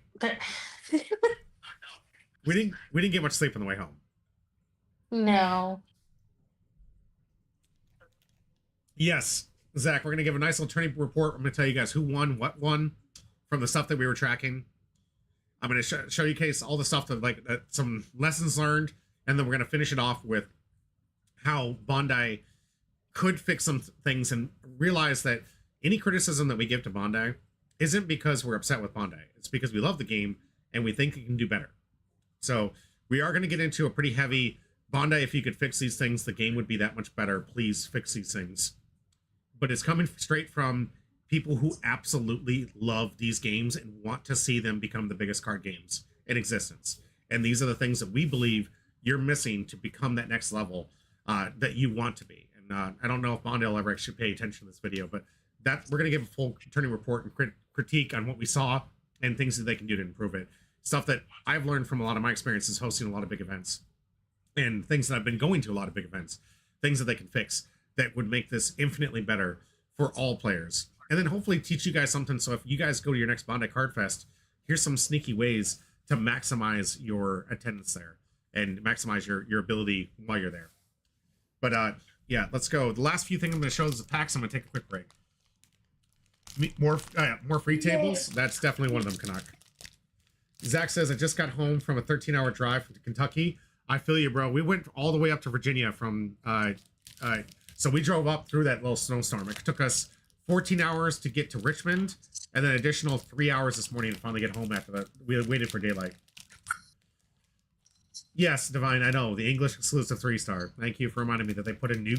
We didn't get much sleep on the way home. No. Yes, Zach, we're gonna give a nice little tourney report. I'm gonna tell you guys who won, what won, from the stuff that we were tracking. I'm gonna show you case all the stuff that some lessons learned, and then we're gonna finish it off with how Bandai could fix some things and realize that any criticism that we give to Bandai isn't because we're upset with Bandai. It's because we love the game and we think it can do better. So we are going to get into a pretty heavy Bandai. If you could fix these things, the game would be that much better. Please fix these things. But it's coming straight from people who absolutely love these games and want to see them become the biggest card games in existence. And these are the things that we believe you're missing to become that next level that you want to be. And I don't know if Bandai will ever actually pay attention to this video, but we're going to give a full turning report and critique on what we saw and things that they can do to improve it. Stuff that I've learned from a lot of my experiences hosting a lot of big events and things that I've been going to a lot of big events, things that they can fix that would make this infinitely better for all players. And then hopefully teach you guys something. So if you guys go to your next Bandai Card Fest, here's some sneaky ways to maximize your attendance there and maximize your ability while you're there. But yeah, let's go. The last few things I'm going to show is the packs. I'm going to take a quick break. More free tables. That's definitely one of them, Canuck. Zach says, I just got home from a 13-hour drive to Kentucky. I feel you, bro. We went all the way up to Virginia from so we drove up through that little snowstorm. It took us 14 hours to get to Richmond, and then an additional 3 hours this morning to finally get home after that. We waited for daylight. Yes, Divine, I know. The English exclusive 3-star. Thank you for reminding me that they put a new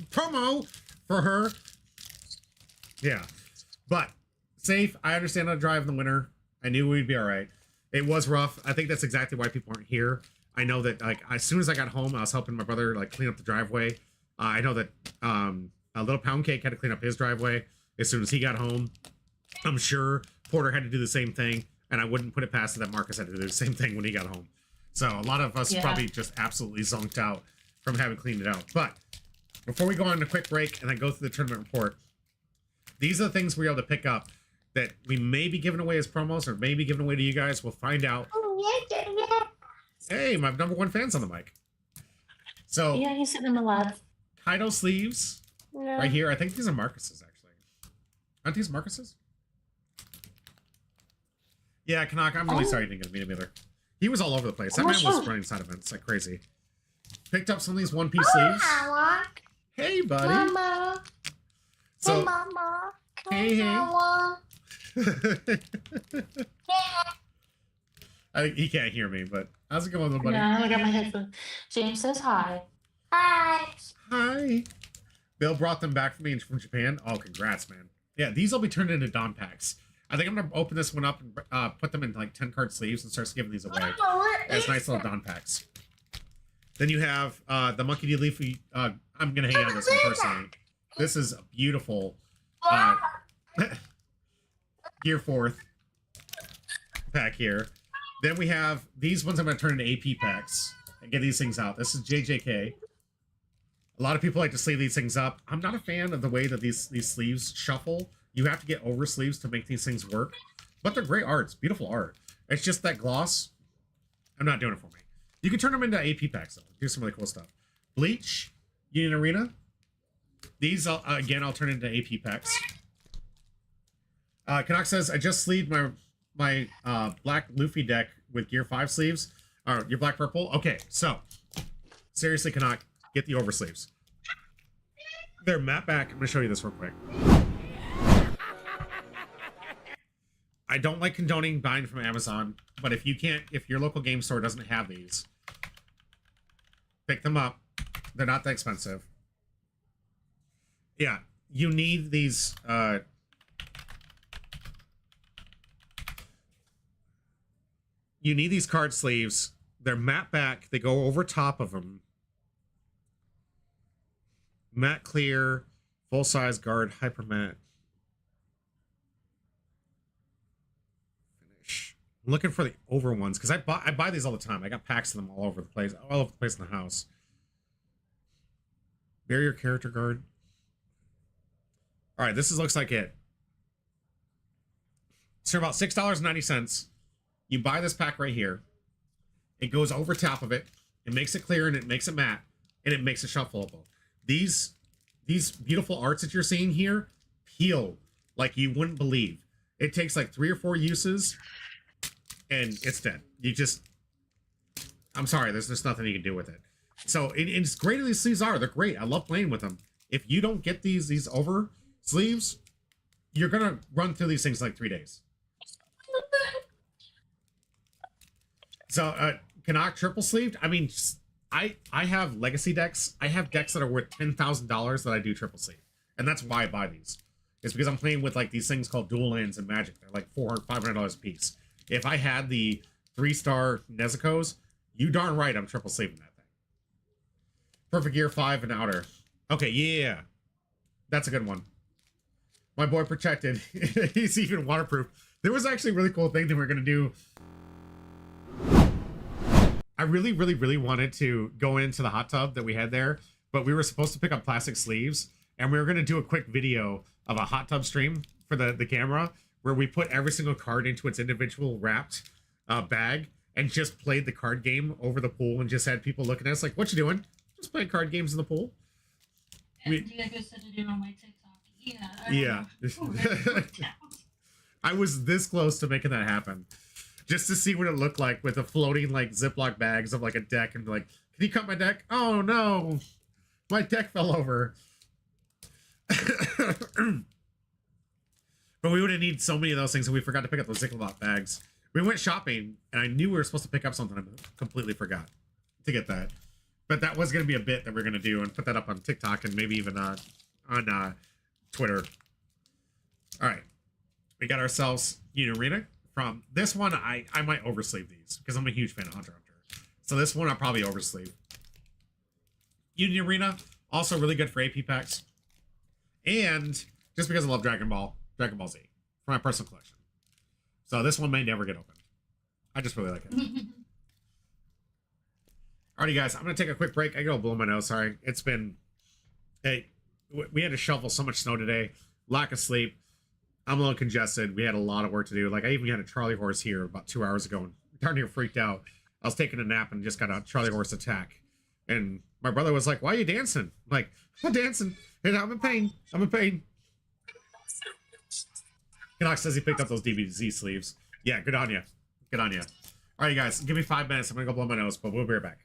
promo for her. Yeah, but safe. I understand how to drive in the winter. I knew we'd be all right. It was rough. I think that's exactly why people aren't here. I know that like as soon as I got home, I was helping my brother like clean up the driveway. I know that a little pound cake had to clean up his driveway as soon as he got home. I'm sure Porter had to do the same thing, and I wouldn't put it past it that Marcus had to do the same thing when he got home. So a lot of us probably just absolutely zonked out from having cleaned it out. But before we go on a quick break and then go through the tournament report, these are the things we're able to pick up that we may be giving away as promos or maybe giving away to you guys. We'll find out. Hey, my #1 fan's on the mic. So yeah, he's sitting in the lab. Kaido sleeves right here. I think these are Marcus's, actually. Aren't these Marcus's? Yeah, Kanak, I'm really sorry you didn't get to meet him either. He was all over the place. That man was running side events like crazy. Picked up some of these one-piece sleeves. Hey, buddy. Mama. So, hey, Mama. Hey. Mama. He can't hear me, but how's it going, little buddy? No, I got my headphones. James says hi. Hi. Bill brought them back for me from Japan. Oh, congrats, man. Yeah, these will be turned into Don packs. I think I'm going to open this one up and put them in like 10 card sleeves and start giving these away as nice little Don packs. Then you have the Monkey D. Leafy. I'm going to hang on this one personally. This is a beautiful Gear 4th pack here. Then we have these ones I'm going to turn into AP packs and get these things out. This is JJK. A lot of people like to sleeve these things up. I'm not a fan of the way that these sleeves shuffle. You have to get over sleeves to make these things work. But they're great arts. Beautiful art. It's just that gloss. I'm not doing it for me. You can turn them into AP packs, though. Do some really cool stuff. Bleach. Union Arena. These, again, I'll turn into AP packs. Canuck says, I just sleeved my black Luffy deck with Gear 5 sleeves. Or your black purple. Okay, so. Seriously, Canuck. Get the oversleeves. They're matte back. I'm going to show you this real quick. I don't like condoning buying from Amazon, but if your local game store doesn't have these, pick them up. They're not that expensive. Yeah, you need these. You need these card sleeves. They're matte back. They go over top of them. Matte clear, full size guard, hyper matte. Finish. I'm looking for the over ones because I buy these all the time. I got packs of them all over the place in the house. Barrier character guard. All right, looks like it. So about $6.90. You buy this pack right here. It goes over top of it. It makes it clear and it makes it matte and it makes it shuffleable. These beautiful arts that you're seeing here peel like you wouldn't believe. It takes like 3 or 4 uses and it's dead. I'm sorry, there's just nothing you can do with it. So it's great as these sleeves are. They're great. I love playing with them. If you don't get these over sleeves, you're gonna run through these things in like 3 days. So Canuck triple sleeved. I mean, I have legacy decks. I have decks that are worth $10,000 that I do triple sleeve, and that's why I buy these. It's because I'm playing with like these things called dual lands and Magic. They're like $400, $500 a piece. If I had the 3-star Nezuko's, you darn right I'm triple sleeving that thing. Perfect Gear 5 and outer. Okay, yeah, that's a good one. My boy Protected. He's even waterproof. There was actually a really cool thing that we are gonna do. I really, really, really wanted to go into the hot tub that we had there, but we were supposed to pick up plastic sleeves, and we were going to do a quick video of a hot tub stream for the camera, where we put every single card into its individual wrapped bag, and just played the card game over the pool, and just had people looking at us like, what you doing? Just playing card games in the pool. Yeah, I just said to do it on my TikTok. Yeah. I was this close to making that happen. Just to see what it looked like with the floating like Ziploc bags of like a deck and like, can you cut my deck? Oh no, my deck fell over. But we would have needed so many of those things and we forgot to pick up those Ziploc bags. We went shopping and I knew we were supposed to pick up something. I completely forgot to get that. But that was going to be a bit that we are going to do and put that up on TikTok and maybe even on Twitter. All right. We got ourselves Union Arena. From this one, I might oversleeve these because I'm a huge fan of Hunter x Hunter. So this one I'll probably oversleeve. Union Arena, also really good for AP packs. And just because I love Dragon Ball Z for my personal collection. So this one may never get opened. I just really like it. Alrighty guys, I'm going to take a quick break. I gotta blow my nose, sorry. It's been, hey, we had to shovel so much snow today. Lack of sleep. I'm a little congested. We had a lot of work to do. Like, I even had a Charlie horse here about 2 hours ago and darn near freaked out. I was taking a nap and just got a Charlie horse attack. And my brother was like, why are you dancing? I'm like, I'm dancing. And I'm in pain. I'm in pain. Canuck says he picked up those DBZ sleeves. Yeah, good on you. Good on you. All right, guys, give me 5 minutes. I'm going to go blow my nose, but we'll be right back.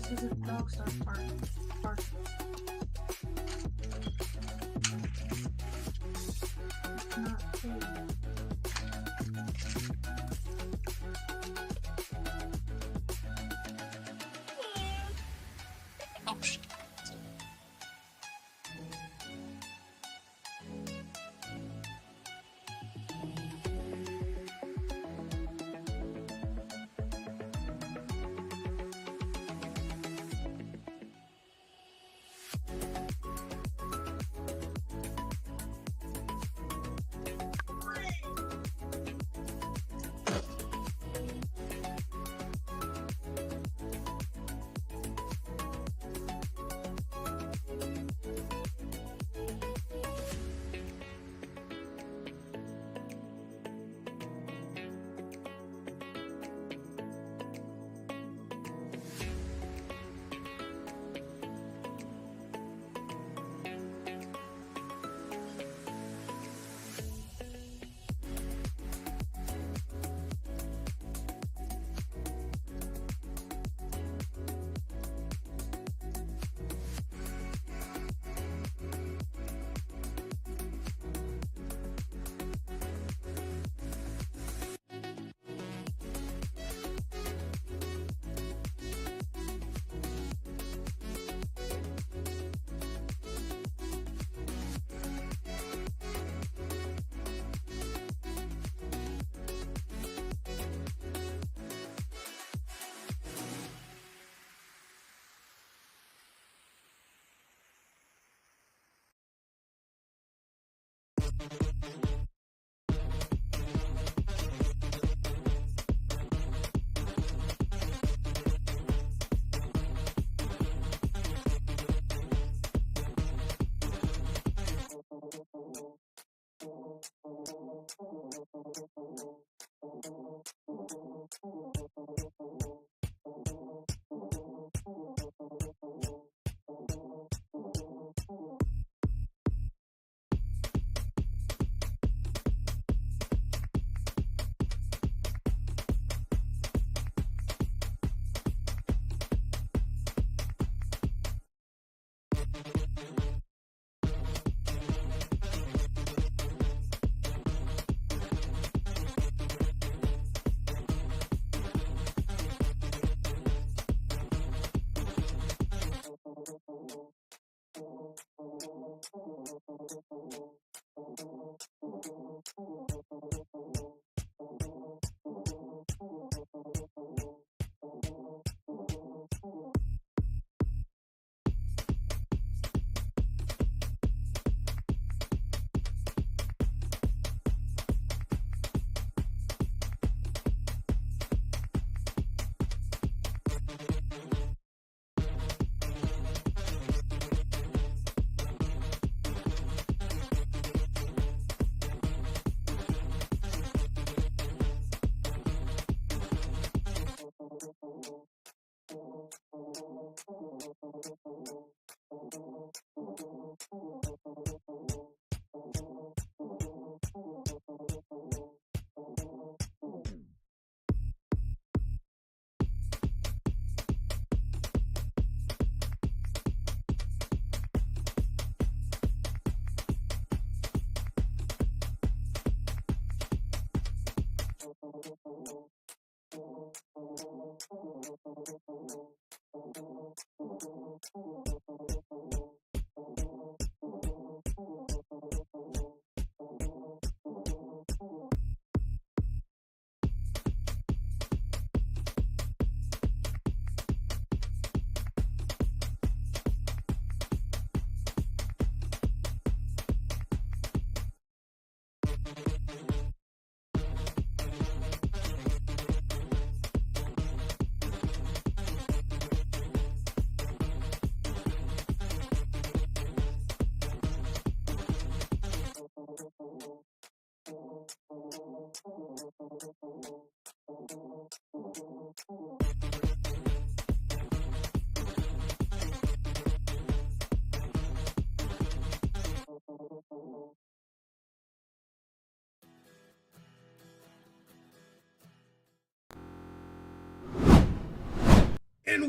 This is a dog start park. It's not safe. Oh shit.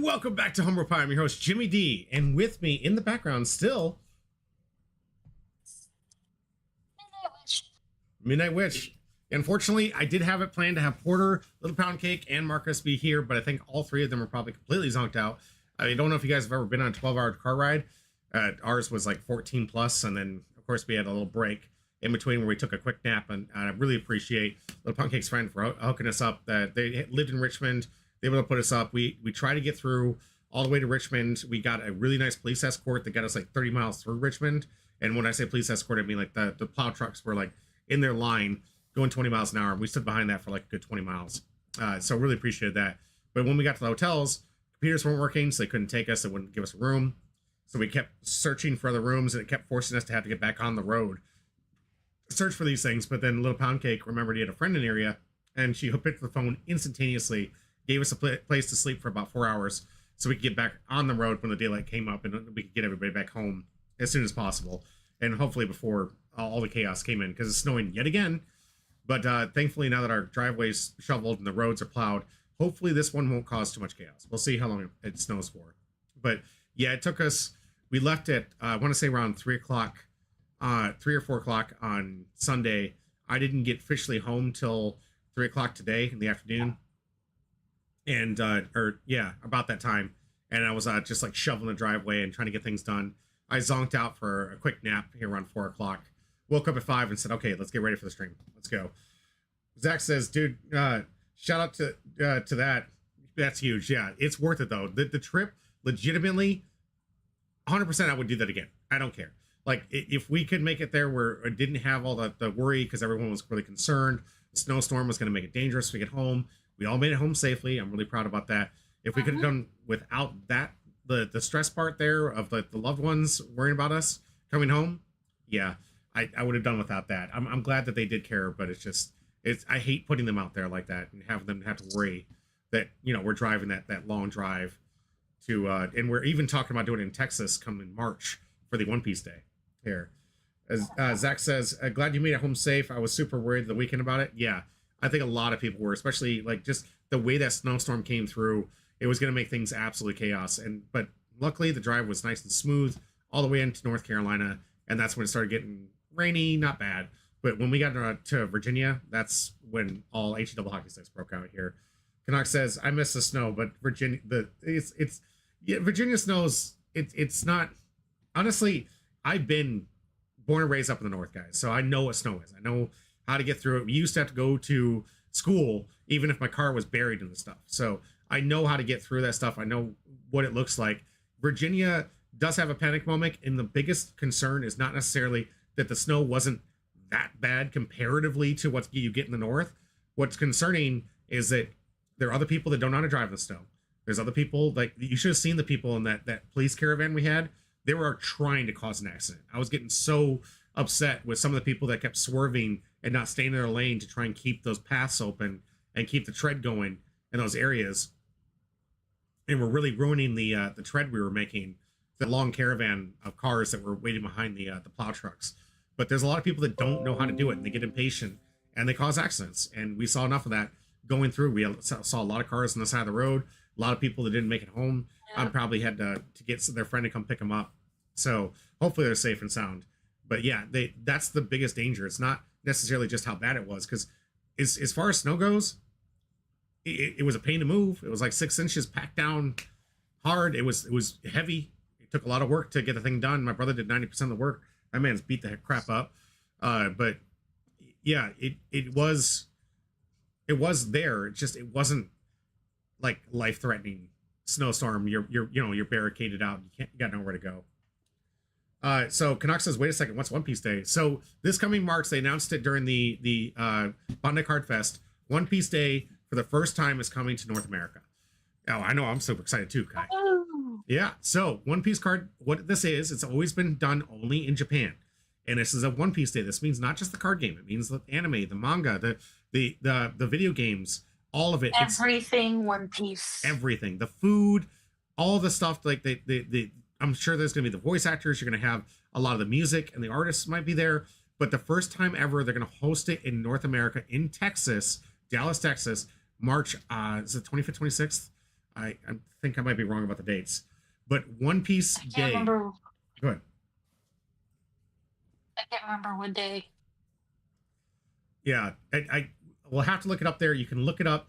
And welcome back to Humble Pie. I'm your host, Jimmy D. And with me in the background still, Midnight Witch. Unfortunately, I did have it planned to have Porter, Little Pound Cake, and Marcus be here, but I think all three of them are probably completely zonked out. I don't know if you guys have ever been on a 12-hour car ride. Ours was like 14 plus, and then, of course, we had a little break in between where we took a quick nap, and I really appreciate Little Pound Cake's friend for hooking us up. They lived in Richmond. They were able to put us up. We tried to get through all the way to Richmond. We got a really nice police escort that got us like 30 miles through Richmond. And when I say police escort, I mean like the plow trucks were like in their line going 20 miles an hour. And we stood behind that for like a good 20 miles. So really appreciated that. But when we got to the hotels, computers weren't working, so they couldn't take us. They wouldn't give us a room. So we kept searching for other rooms, and it kept forcing us to have to get back on the road, search for these things. But then Little Pound Cake remembered he had a friend in the area, and she picked up the phone instantaneously, gave us a place to sleep for about 4 hours so we could get back on the road when the daylight came up, and we could get everybody back home as soon as possible, and hopefully before all the chaos came in, because it's snowing yet again. But thankfully, now that our driveway's shoveled and the roads are plowed, hopefully this one won't cause too much chaos. We'll see how long it snows for. But yeah, it took us, we left at I want to say around 3 o'clock, 3 or 4 o'clock on Sunday. I didn't get officially home till 3 o'clock today in the afternoon, and about that time. And I was just like shoveling the driveway and trying to get things done. I zonked out for a quick nap here around 4 o'clock. Woke up at 5 and said, okay, let's get ready for the stream. Let's go. Zach says, dude, shout out to that. That's huge. Yeah, it's worth it though. The trip, legitimately, 100% I would do that again. I don't care. Like, if we could make it there where it didn't have all the worry, because everyone was really concerned, the snowstorm was going to make it dangerous to get home. We all made it home safely. I'm really proud about that. If we could have done without that, the stress part there of the loved ones worrying about us coming home, yeah, I would have done without that. I'm glad that they did care, but I hate putting them out there like that and having them have to worry that, we're driving that long drive to, and we're even talking about doing it in Texas coming March for the One Piece Day here. As Zach says, glad you made it home safe. I was super worried the weekend about it. Yeah, I think a lot of people were, especially like just the way that snowstorm came through. It was going to make things absolutely chaos. But luckily the drive was nice and smooth all the way into North Carolina. And that's when it started getting rainy, not bad. But when we got to Virginia, that's when all HE double hockey sticks broke out here. Canuck says, I miss the snow, but Virginia, Virginia snows. It's not, honestly, I've been born and raised up in the north, guys, so I know what snow is. I know how to get through it. We used to have to go to school even if my car was buried in the stuff, so I know how to get through that stuff. I know what it looks like. Virginia does have a panic moment, and the biggest concern is not necessarily that the snow wasn't that bad comparatively to what you get in the north. What's concerning is that there are other people that don't know how to drive in the snow. There's other people, like, you should have seen the people in that police caravan we had. They were trying to cause an accident. I was getting so upset with some of the people that kept swerving and not staying in their lane to try and keep those paths open and keep the tread going in those areas. And we're really ruining the tread we were making, the long caravan of cars that were waiting behind the plow trucks. But there's a lot of people that don't know how to do it, and they get impatient and they cause accidents. And we saw enough of that going through. We saw a lot of cars on the side of the road, a lot of people that didn't make it home. Yeah. Probably had to get their friend to come pick them up. So hopefully they're safe and sound. But yeah, that's the biggest danger. It's not necessarily just how bad it was, because as far as snow goes, it was a pain to move. It was like 6 inches packed down hard. It was heavy. It took a lot of work to get the thing done. My brother did 90% of the work. That man's beat the crap up. But yeah, it was there. It wasn't like life-threatening snowstorm. You're barricaded out. You got nowhere to go. So Canuck says, wait a second, what's One Piece Day? So this coming March, they announced it during the Bandai Card Fest. One Piece Day for the first time is coming to North America. Oh, I know, I'm super excited too, Kai. Yeah, so One Piece card, what this is, it's always been done only in Japan. And this is a One Piece Day. This means not just the card game, it means the anime, the manga, the video games, all of it. Everything One Piece. Everything. The food, all the stuff, like I'm sure there's going to be the voice actors. You're going to have a lot of the music, and the artists might be there. But the first time ever, they're going to host it in North America, in Texas, Dallas, Texas, March, is it 25th, 26th? I think I might be wrong about the dates, but One Piece I can't Day. remember. Go ahead. I can't remember what day. Yeah, I will have to look it up there. You can look it up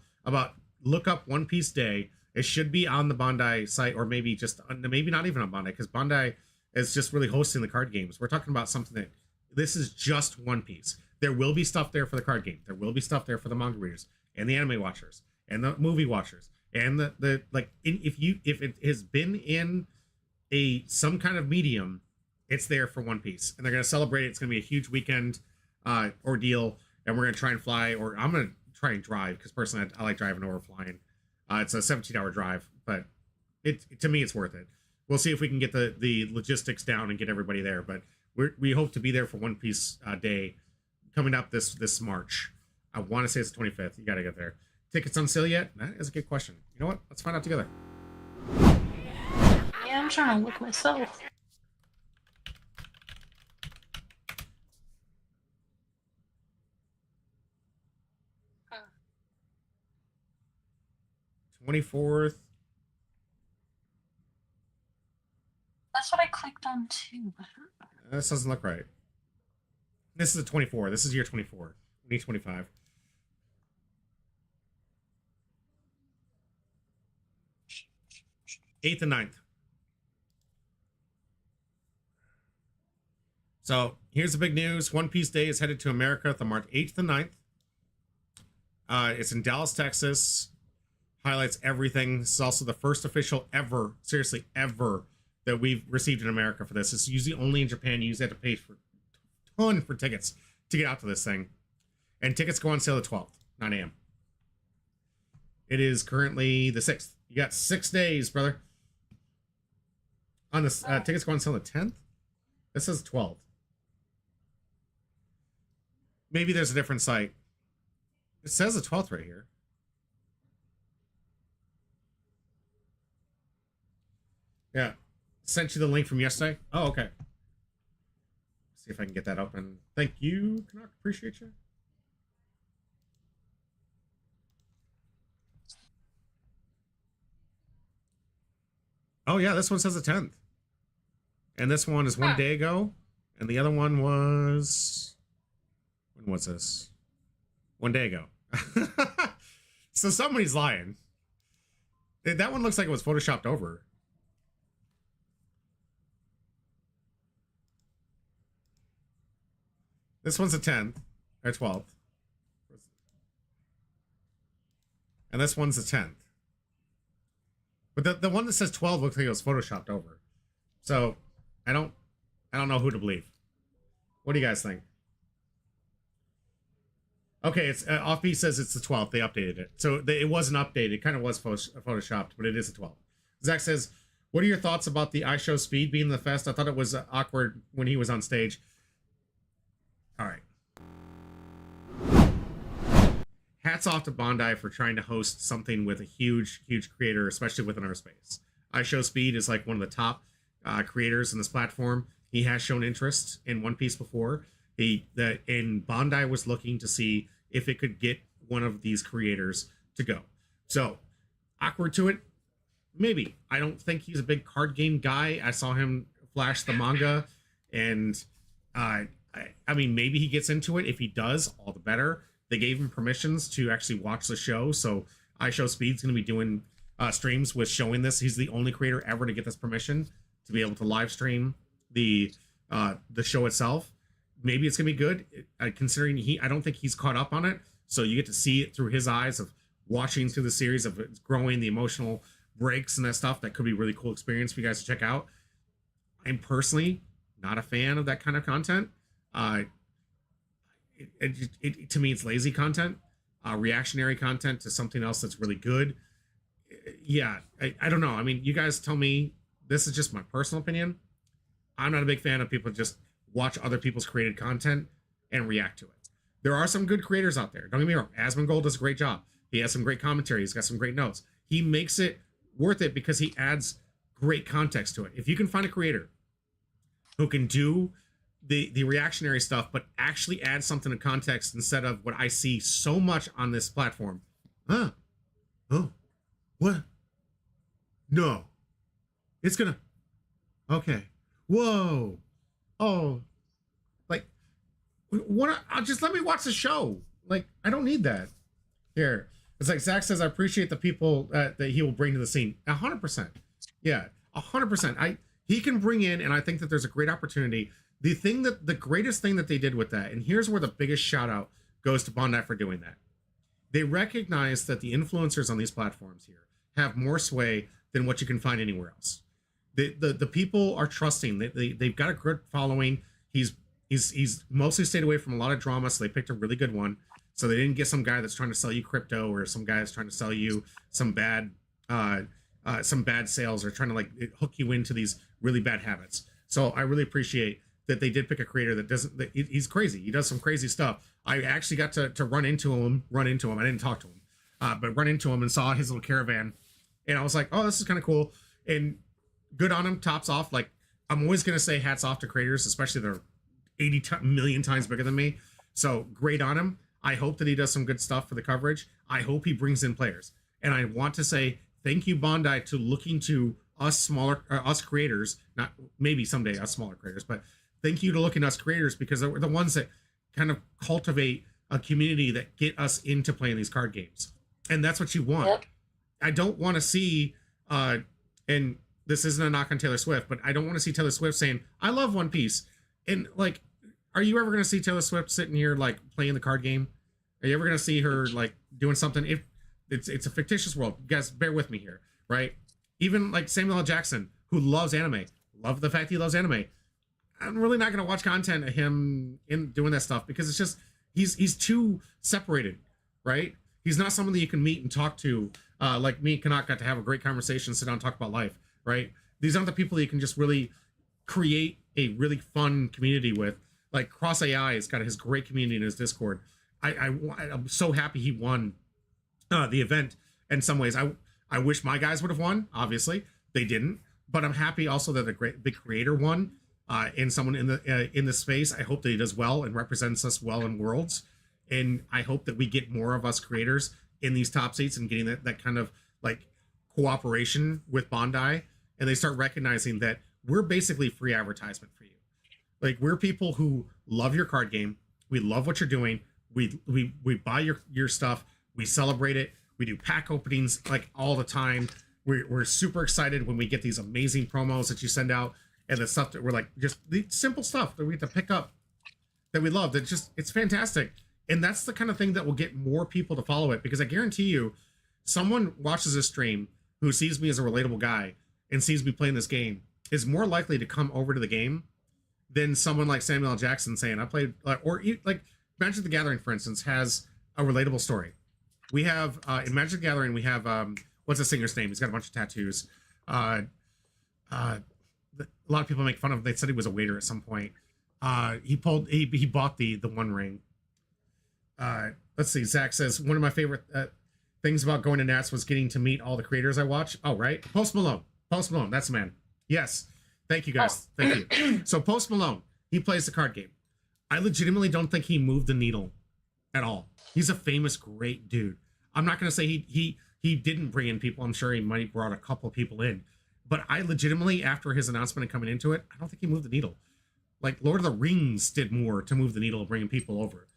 look up One Piece Day. It should be on the Bandai site, or maybe maybe not even on Bandai, because Bandai is just really hosting the card games. We're talking about something that this is just One Piece. There will be stuff there for the card game. There will be stuff there for the manga readers and the anime watchers and the movie watchers and if it has been in some kind of medium, it's there for One Piece, and they're gonna celebrate it. It's gonna be a huge weekend ordeal, and we're gonna try and fly, or I'm gonna try and drive, because personally I like driving over flying. It's a 17-hour drive, but to me it's worth it. We'll see if we can get the logistics down and get everybody there, but we hope to be there for One Piece Day coming up this March. I want to say it's the 25th. You got to get there. Tickets on sale yet? That is a good question. You know what? Let's find out together. Yeah, I'm trying to look myself. Huh. 24th. That's what I clicked on too. This doesn't look right. This is a 24. This is year 24. We need 25. Eighth and 9th. So here's the big news. One Piece Day is headed to America the March 8th and 9th. It's in Dallas, Texas. Highlights everything. This is also the first official ever, seriously, ever, that we've received in America for this. It's usually only in Japan. You usually have to pay for a ton for tickets to get out to this thing. And tickets go on sale the 12th, 9 a.m. It is currently the 6th. You got 6 days, brother. On the tickets go on sale the 10th. This says 12th. Maybe there's a different site. It says the 12th right here. Yeah. Sent you the link from yesterday. Oh, okay. See if I can get that open. Thank you, Canuck. Appreciate you. Oh, yeah, this one says the 10th. And this one is one day ago. And the other one was... When was this? 1 day ago. So somebody's lying. That one looks like it was photoshopped over. This one's the 10th, or 12th. And this one's the 10th. But the one that says 12 looks like it was photoshopped over. So, I don't know who to believe. What do you guys think? Okay, it's Offbeat says it's the 12th. They updated it. So it wasn't updated. It kind of was photoshopped, but it is the 12th. Zach says, what are your thoughts about the iShow Speed being the fest? I thought it was awkward when he was on stage. All right. Hats off to Bandai for trying to host something with a huge creator, especially within our space. iShow Speed is like one of the top creators in this platform. He has shown interest in One Piece before. And Bandai was looking to see if it could get one of these creators to go. So, awkward to it? Maybe. I don't think he's a big card game guy. I saw him flash the manga, and I mean, maybe he gets into it. If he does, all the better. They gave him permissions to actually watch the show, so iShow Speed's going to be doing streams with showing this. He's the only creator ever to get this permission to be able to live stream the show itself. Maybe it's going to be good, considering I don't think he's caught up on it, so you get to see it through his eyes of watching through the series, of it's growing, the emotional breaks and that stuff. That could be a really cool experience for you guys to check out. I'm personally not a fan of that kind of content. To me, it's lazy content, reactionary content to something else that's really good. Yeah, I don't know. I mean, you guys tell me. This is just my personal opinion. I'm not a big fan of people just watch other people's created content and react to it. There are some good creators out there. Don't get me wrong. Asmongold does a great job. He has some great commentary. He's got some great notes. He makes it worth it because he adds great context to it. If you can find a creator who can do the reactionary stuff, but actually add something to context instead of what I see so much on this platform. Oh, what? No, it's gonna. Okay. Whoa. Oh, like, what? I'll just let me watch the show. Like, I don't need that. Here, it's like Zach says. I appreciate the people that he will bring to the scene. 100%. Yeah, 100%. He can bring in, and I think that there's a great opportunity. The greatest thing that they did with that, and here's where the biggest shout out goes to Bandai for doing that. They recognize that the influencers on these platforms here have more sway than what you can find anywhere else. The people are trusting. They've got a good following. He's mostly stayed away from a lot of drama, so they picked a really good one. So they didn't get some guy that's trying to sell you crypto, or some guy that's trying to sell you some bad sales, or trying to like hook you into these really bad habits. So I really appreciate that they did pick a creator that doesn't. He's crazy. He does some crazy stuff. I actually got to run into him. I didn't talk to him, but run into him and saw his little caravan, and I was like, oh, this is kind of cool. And good on him. Tops off. Like, I'm always gonna say hats off to creators, especially they're 80 million times bigger than me. So great on him. I hope that he does some good stuff for the coverage. I hope he brings in players. And I want to say thank you, Bandai, to looking to us us creators, not maybe someday us smaller creators, but thank you to looking at us creators, because they're the ones that kind of cultivate a community that get us into playing these card games. And that's what you want. Yep. I don't want to see, and this isn't a knock on Taylor Swift, but I don't want to see Taylor Swift saying, I love One Piece. And like, are you ever going to see Taylor Swift sitting here like playing the card game? Are you ever going to see her like doing something? If it's a fictitious world, you guys bear with me here, right? Even like Samuel L. Jackson, who loves anime, love the fact he loves anime. I'm really not going to watch content of him in doing that stuff, because it's just he's too separated, right? He's not someone that you can meet and talk to. Like me and Kanak got to have a great conversation, sit down and talk about life, right? These aren't the people that you can just really create a really fun community with. Like Cross AI has got his great community in his Discord. I'm so happy he won the event. In some ways, I wish my guys would have won. Obviously, they didn't. But I'm happy also that the creator won. And someone in the space. I hope that he does well and represents us well in Worlds. And I hope that we get more of us creators in these top seats and getting that kind of like cooperation with Bandai. And they start recognizing that we're basically free advertisement for you. Like, we're people who love your card game. We love what you're doing. We buy your stuff. We celebrate it. We do pack openings like all the time. We're super excited when we get these amazing promos that you send out, and the stuff that we're like, just the simple stuff that we get to pick up that we love. That just, it's fantastic. And that's the kind of thing that will get more people to follow it, because I guarantee you, someone watches this stream who sees me as a relatable guy and sees me playing this game is more likely to come over to the game than someone like Samuel L. Jackson saying, I played, or like Magic the Gathering, for instance, has a relatable story. We have, in Magic the Gathering, we have, what's the singer's name? He's got a bunch of tattoos. A lot of people make fun of him. They said he was a waiter at some point. He bought the One Ring. Let's see. Zach says, one of my favorite things about going to Nats was getting to meet all the creators I watch. Oh, right. Post Malone. That's the man. Yes. Thank you, guys. Oh. Thank you. So Post Malone, he plays the card game. I legitimately don't think he moved the needle at all. He's a famous, great dude. I'm not going to say he didn't bring in people. I'm sure he might have brought a couple of people in. But I legitimately, after his announcement and coming into it, I don't think he moved the needle. Like, Lord of the Rings did more to move the needle of bringing people over.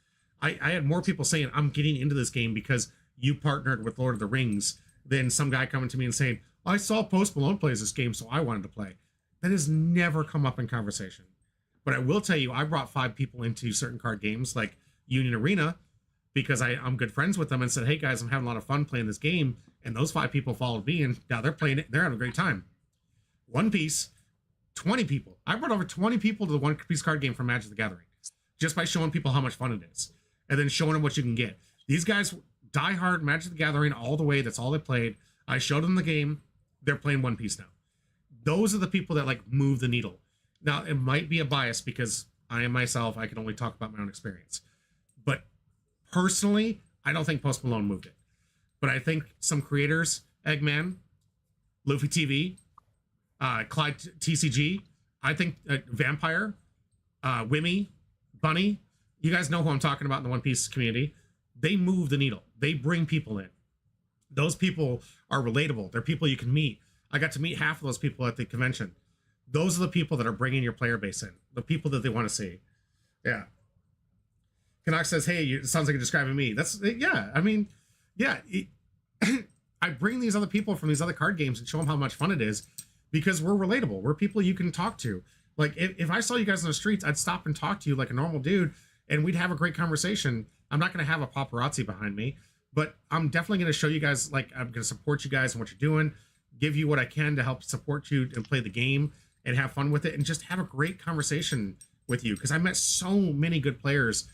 I had more people saying, I'm getting into this game because you partnered with Lord of the Rings, than some guy coming to me and saying, I saw Post Malone plays this game, so I wanted to play. That has never come up in conversation. But I will tell you, I brought 5 people into certain card games like Union Arena because I'm good friends with them and said, hey guys, I'm having a lot of fun playing this game. And those 5 people followed me, and now they're playing it. They're having a great time. One Piece, 20 people. I brought over 20 people to the One Piece card game from Magic the Gathering just by showing people how much fun it is and then showing them what you can get. These guys die hard Magic the Gathering all the way. That's all they played. I showed them the game. They're playing One Piece now. Those are the people that like move the needle. Now, it might be a bias because I am myself. I can only talk about my own experience. But personally, I don't think Post Malone moved it. But I think some creators, Eggman, Luffy TV, Clyde TCG, I think Vampire, Wimmy, Bunny, you guys know who I'm talking about in the One Piece community. They move the needle. They bring people in. Those people are relatable. They're people you can meet. I got to meet half of those people at the convention. Those are the people that are bringing your player base in, the people that they want to see. Yeah. Canuck says, hey, it sounds like you're describing me. That's, yeah, I mean, yeah. I bring these other people from these other card games and show them how much fun it is because we're relatable. We're people you can talk to. Like, if I saw you guys on the streets, I'd stop and talk to you like a normal dude, and we'd have a great conversation. I'm not going to have a paparazzi behind me, but I'm definitely going to show you guys, like, I'm going to support you guys and what you're doing, give you what I can to help support you and play the game and have fun with it and just have a great conversation with you. Because I met so many good players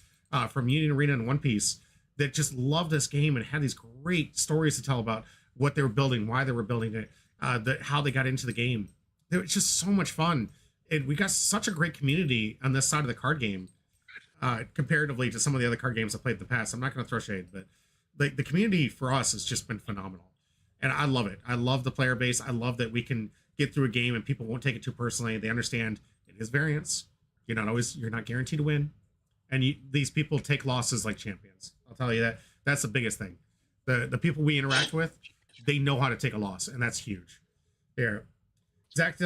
from Union Arena and One Piece that just love this game and had these great stories to tell about what they were building, why they were building it, how they got into the game. It was just so much fun. And we got such a great community on this side of the card game, comparatively to some of the other card games I played in the past. I'm not going to throw shade, but the community for us has just been phenomenal. And I love it. I love the player base. I love that we can get through a game and people won't take it too personally. They understand it is variance. You're not guaranteed to win. And these people take losses like champions. I'll tell you that. That's the biggest thing. The people we interact with, they know how to take a loss, and that's huge. Here, Zach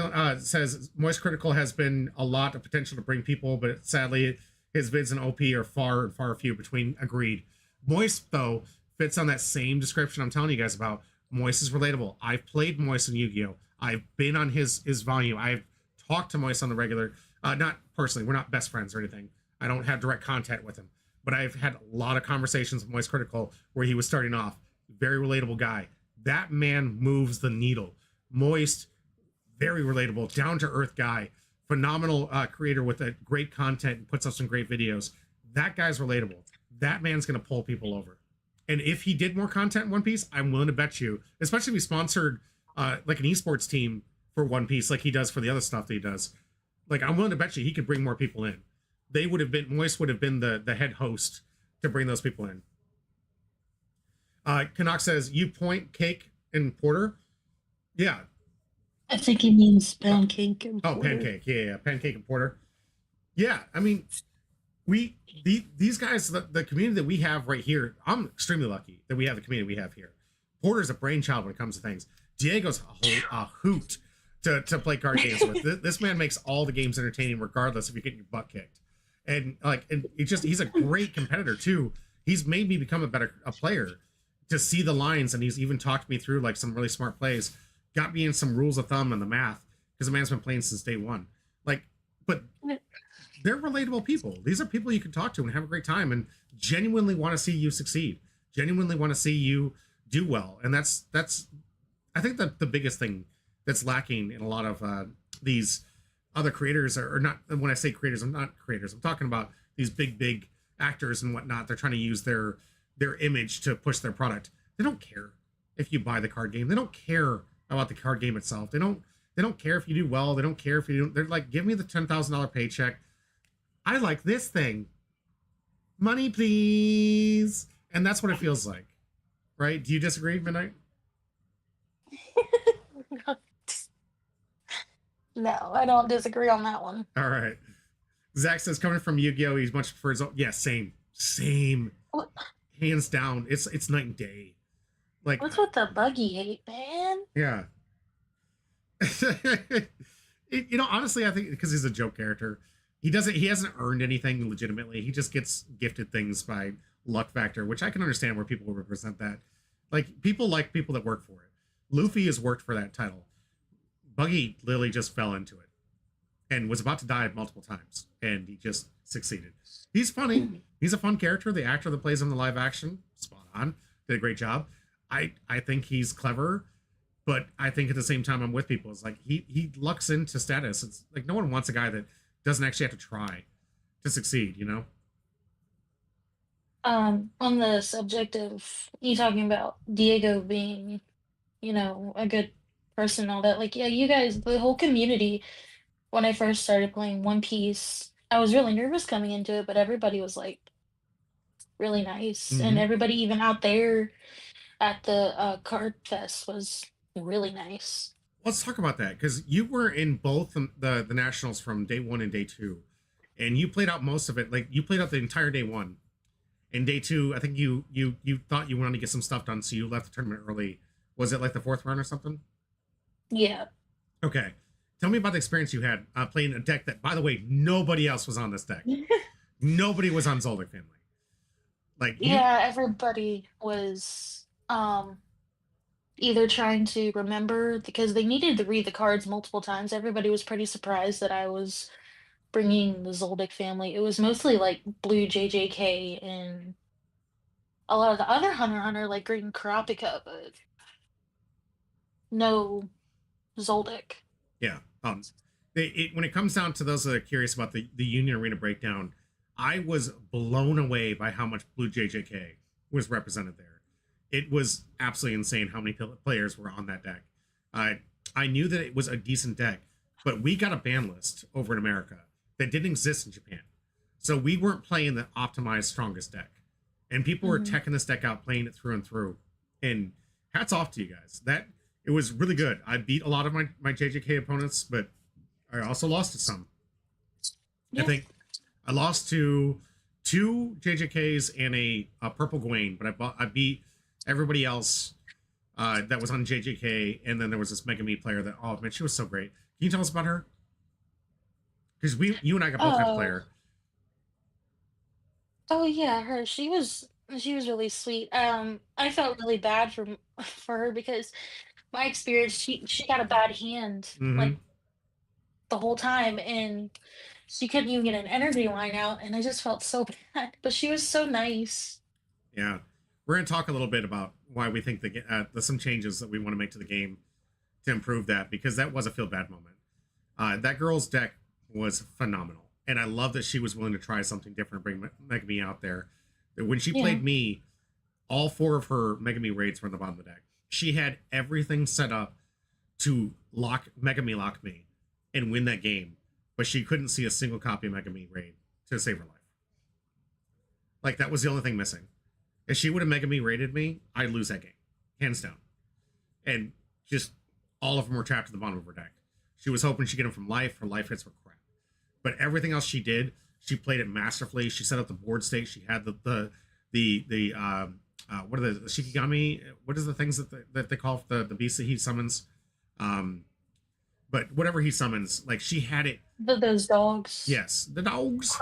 says, Moist Critical has been a lot of potential to bring people, but sadly, his vids and OP are far and far few between. Agreed. Moist, though, fits on that same description I'm telling you guys about. Moist is relatable. I've played Moist in Yu-Gi-Oh! I've been on his volume. I've talked to Moist on the regular. Not personally. We're not best friends or anything. I don't have direct contact with him. But I've had a lot of conversations with Moist Critical where he was starting off. Very relatable guy. That man moves the needle. Moist, very relatable, down-to-earth guy. Phenomenal creator with a great content and puts up some great videos. That guy's relatable. That man's going to pull people over. And if he did more content in One Piece, I'm willing to bet you, especially if he sponsored like an esports team for One Piece, like he does for the other stuff that he does, like I'm willing to bet you he could bring more people in. Moist would have been the head host to bring those people in. Canuck says, you point cake and porter? Yeah. I think he means pancake and porter. Oh, pancake. Yeah. Pancake and porter. Yeah. I mean, these guys, the community that we have right here, I'm extremely lucky that we have the community we have here. Porter's a brainchild when it comes to things. Diego's a hoot to play card games with. This man makes all the games entertaining, regardless if you're getting your butt kicked. And he's a great competitor too. He's made me become a player to see the lines, and he's even talked me through like some really smart plays, got me in some rules of thumb and the math, because the man's been playing since day one. Like, but they're relatable people. These are people you can talk to and have a great time and genuinely want to see you succeed, genuinely want to see you do well. And that's I think the biggest thing that's lacking in a lot of these other creators are not. When I say creators, I'm not creators. I'm talking about these big actors and whatnot. They're trying to use their image to push their product. They don't care if you buy the card game. They don't care about the card game itself. They don't care if you do well. They don't care if you don't. They're like, give me the $10,000 paycheck. I like this thing. Money, please. And that's what it feels like. Right? Do you disagree, Midnight? No, I don't disagree on that one. All right. Zach says, coming from Yu-Gi-Oh, he's much for his own. Yeah, same. What? Hands down. It's night and day. Like, What's with the buggy ape, man? yeah. Honestly, I think because he's a joke character, he hasn't earned anything legitimately. He just gets gifted things by luck factor, which I can understand where people will represent that. Like people that work for it. Luffy has worked for that title. Buggy literally just fell into it and was about to die multiple times, and he just succeeded. He's funny. He's a fun character. The actor that plays him in the live action, spot on, did a great job. I think he's clever, but I think at the same time I'm with people. It's like he lucks into status. It's like no one wants a guy that doesn't actually have to try to succeed, you know? On the subject of you talking about Diego being, a good person and all that, like, yeah, you guys, the whole community, when I first started playing One Piece, I was really nervous coming into it, but everybody was like really nice. Mhm. And everybody even out there at the card fest was really nice. Let's talk about that, because you were in both the nationals from day one and day two, and you played out most of it. Like you played out the entire day one. And day two, I think you thought you wanted to get some stuff done, so you left the tournament early. Was it like the fourth round or something? Yeah. Okay. Tell me about the experience you had playing a deck that, by the way, nobody else was on this deck. Nobody was on Zoldyck Family. Like you, Yeah, everybody was either trying to remember because they needed to read the cards multiple times. Everybody was pretty surprised that I was bringing the Zoldyck family. It was mostly like blue JJK and a lot of the other Hunter x Hunter like green Karapika, but no Zoldyck. yeah. When it comes down to those that are curious about the Union Arena breakdown, I was blown away by how much blue JJK was represented there. It was absolutely insane how many players were on that deck. I knew that it was a decent deck, but we got a ban list over in America that didn't exist in Japan. So we weren't playing the optimized strongest deck. And people were teching this deck out, playing it through and through. And hats off to you guys. It was really good. I beat a lot of my JJK opponents, but I also lost to some. Yeah. I think I lost to 2 JJKs and a purple Gawain, but I beat everybody else that was on JJK, and then there was this Mega Me player that, oh man, she was so great. Can you tell us about her? Because you and I got both that player. Oh yeah, her. She was really sweet. I felt really bad for for her because my experience, she got a bad hand Mm-hmm. like the whole time, and she couldn't even get an energy line out, and I just felt so bad. But she was so nice. Yeah, we're gonna talk a little bit about why we think there's some changes that we want to make to the game to improve that, because that was a feel bad moment. That girl's deck was phenomenal, and I love that she was willing to try something different, bring Megami out there. When she Yeah. played me, all 4 of her Megami raids were on the bottom of the deck. She had everything set up to Megami lock me and win that game, but she couldn't see a single copy of Megami raid to save her life. Like, that was the only thing missing. If she would have Megami raided me, I'd lose that game, hands down. And just all of them were trapped at the bottom of her deck. She was hoping she'd get them from life. Her life hits were crap. But everything else she did, she played it masterfully. She set up the board state. She had the what are the Shikigami? What is the things that they call the beasts that he summons? But whatever he summons, like, she had it. Those dogs. Yes, the dogs.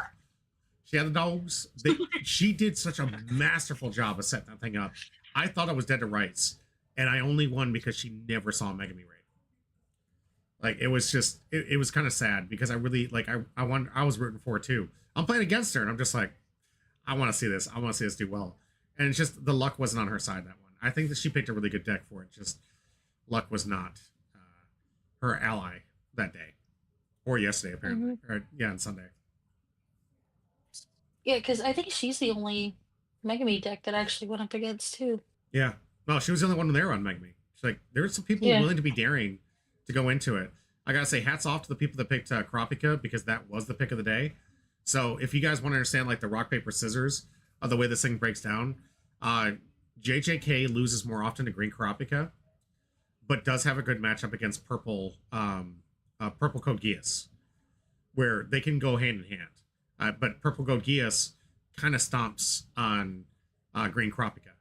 She had the dogs. She did such a masterful job of setting that thing up. I thought I was dead to rights, and I only won because she never saw Megami raid. Like, it was just, it was kind of sad, because I really, like, I was rooting for her too. I'm playing against her, and I'm just like, I want to see this. I want to see us do well. And it's just, the luck wasn't on her side that one. I think that she picked a really good deck for it. Just, luck was not her ally that day. Or yesterday, apparently. Or, yeah, on Sunday. Yeah, because I think she's the only Megami deck that I actually went up against too. Yeah. No, she was the only one there on Megami. She's like, there's some people Yeah. willing to be daring to go into it. I gotta say, hats off to the people that picked Karapika, because that was the pick of the day. So if you guys want to understand, like, the rock, paper, scissors of the way this thing breaks down, JJK loses more often to green Karapika, but does have a good matchup against purple Code Geass, where they can go hand in hand. But purple Code Geass kind of stomps on green Karapika.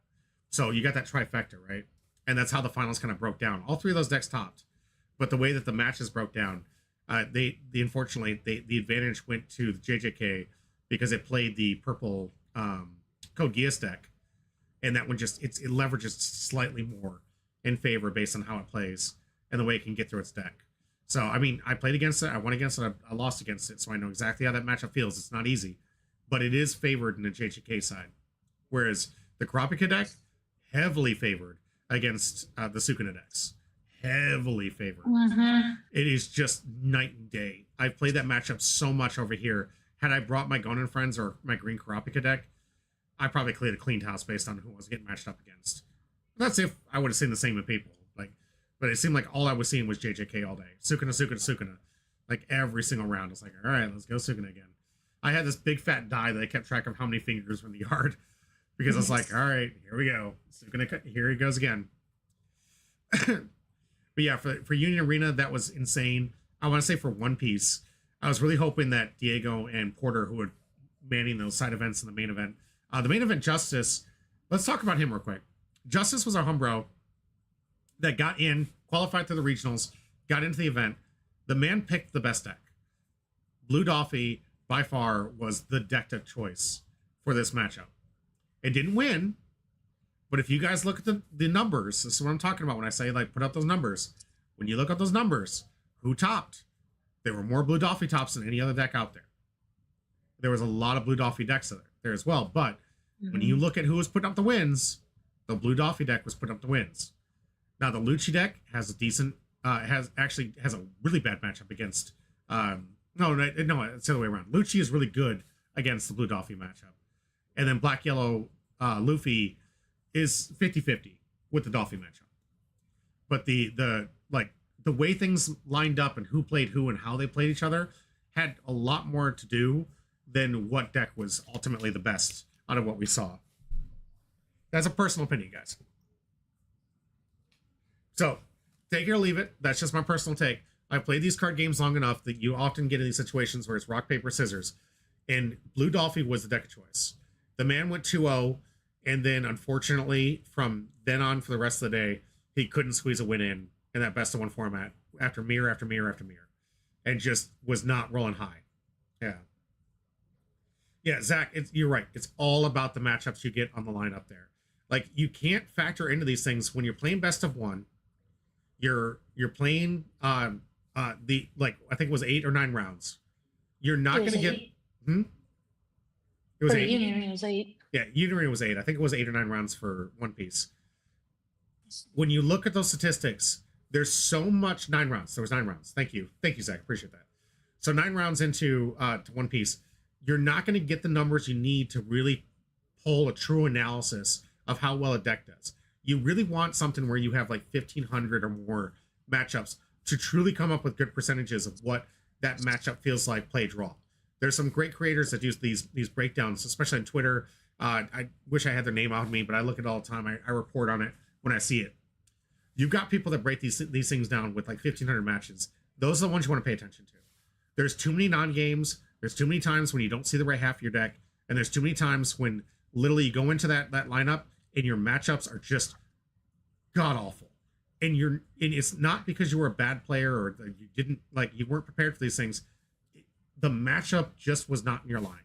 So you got that trifecta, right? And that's how the finals kind of broke down. All 3 of those decks topped. But the way that the matches broke down, unfortunately the advantage went to the JJK because it played the purple Code Geass deck, and that one just it leverages slightly more in favor based on how it plays and the way it can get through its deck. So I mean, I played against it, I won against it, I lost against it, so I know exactly how that matchup feels. It's not easy, but it is favored in the JJK side, whereas the Karapika deck heavily favored against the Sukuna decks. Heavily favored. It is just night and day. I've played that matchup so much over here. Had I brought my Gonin friends or my green Karapika deck, I probably cleaned house based on who I was getting matched up against. That's if I would have seen the same with people. Like, but it seemed like all I was seeing was JJK all day. Sukuna. Like, every single round. I was like, all right, let's go Sukuna again. I had this big fat die that I kept track of how many fingers were in the yard, because I was like, all right, here we go. Sukuna, here he goes again. But yeah, for Union Arena, that was insane. I want to say for One Piece, I was really hoping that Diego and Porter, who were manning those side events in the main event, Justice, let's talk about him real quick. Justice was our homebro. that got in, qualified through the regionals, got into the event. The man picked the best deck. Blue Doffy, by far, was the deck of choice for this matchup. It didn't win, but if you guys look at the numbers, this is what I'm talking about when I say, like, put up those numbers. When you look at those numbers, who topped? There were more Blue Doffy tops than any other deck out there. There was a lot of Blue Doffy decks there as well, but when you look at who was putting up the wins, the Blue Doffy deck was putting up the wins. Now, the Lucci deck has a decent, has a really bad matchup against, no, it's the other way around. Lucci is really good against the Blue Doffy matchup. And then Black Yellow Luffy is 50-50 with the Doffy matchup. But the way things lined up and who played who and how they played each other had a lot more to do than what deck was ultimately the best out of what we saw. That's a personal opinion, guys. So, take it or leave it. That's just my personal take. I've played these card games long enough that you often get in these situations where it's rock, paper, scissors. And Blue Doffy was the deck of choice. The man went 2-0, and then, unfortunately, from then on for the rest of the day, he couldn't squeeze a win in that best of one format after mirror after mirror after mirror. And just was not rolling high. Yeah. Yeah, Zach, you're right. It's all about the matchups you get on the lineup there. Like, you can't factor into these things when you're playing best of one. You're playing I think it was 8 or 9 rounds. You're not going to get. It was For 8. Union, it was 8. Yeah, Union was 8. I think it was 8 or 9 rounds for One Piece. When you look at those statistics, there's so much 9 rounds. There was 9 rounds. Thank you, Zach. Appreciate that. So 9 rounds into to One Piece. You're not going to get the numbers you need to really pull a true analysis of how well a deck does. You really want something where you have like 1,500 or more matchups to truly come up with good percentages of what that matchup feels like played raw. There's some great creators that use these breakdowns, especially on Twitter. I wish I had their name out of me, but I look at it all the time. I report on it when I see it. You've got people that break these things down with like 1,500 matches. Those are the ones you want to pay attention to. There's too many non-games. There's too many times when you don't see the right half of your deck, and there's too many times when literally you go into that lineup and your matchups are just god awful. And it's not because you were a bad player or you weren't prepared for these things. The matchup just was not in your line.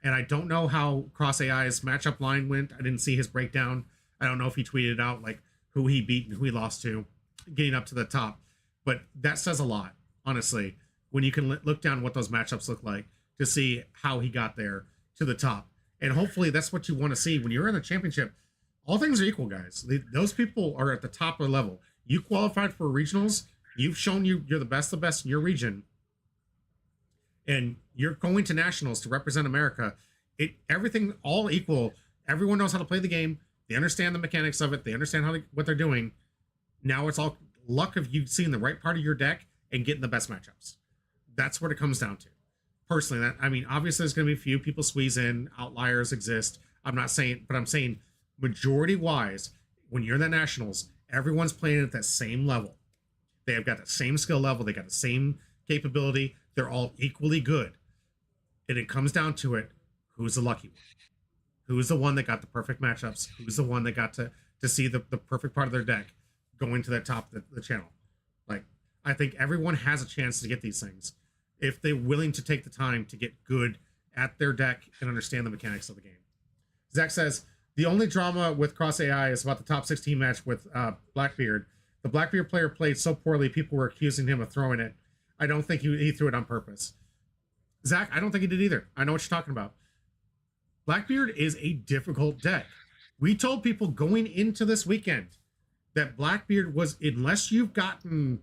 And I don't know how Cross AI's matchup line went. I didn't see his breakdown. I don't know if he tweeted out like who he beat and who he lost to getting up to the top. But that says a lot, honestly, when you can look down what those matchups look like to see how he got there to the top. And hopefully that's what you want to see when you're in the championship. All things are equal, guys. Those people are at the top of their level. You qualified for regionals. You've shown you're the best of the best in your region. And you're going to nationals to represent America. Everything all equal. Everyone knows how to play the game. They understand the mechanics of it. They understand what they're doing. Now it's all luck of you seeing the right part of your deck and getting the best matchups. That's what it comes down to. Personally, obviously there's going to be a few people squeeze in. Outliers exist. I'm not saying, but I'm saying majority-wise, when you're in the nationals, everyone's playing at that same level. They have got the same skill level. They got the same capability. They're all equally good. And it comes down to it, who's the lucky one? Who's the one that got the perfect matchups? Who's the one that got to see the perfect part of their deck going to the top of the channel? Like, I think everyone has a chance to get these things if they're willing to take the time to get good at their deck and understand the mechanics of the game. Zach says, the only drama with Cross AI is about the top 16 match with Blackbeard. The Blackbeard player played so poorly, people were accusing him of throwing it. I don't think he threw it on purpose. Zach, I don't think he did either. I know what you're talking about. Blackbeard is a difficult deck. We told people going into this weekend that Blackbeard was, unless you've gotten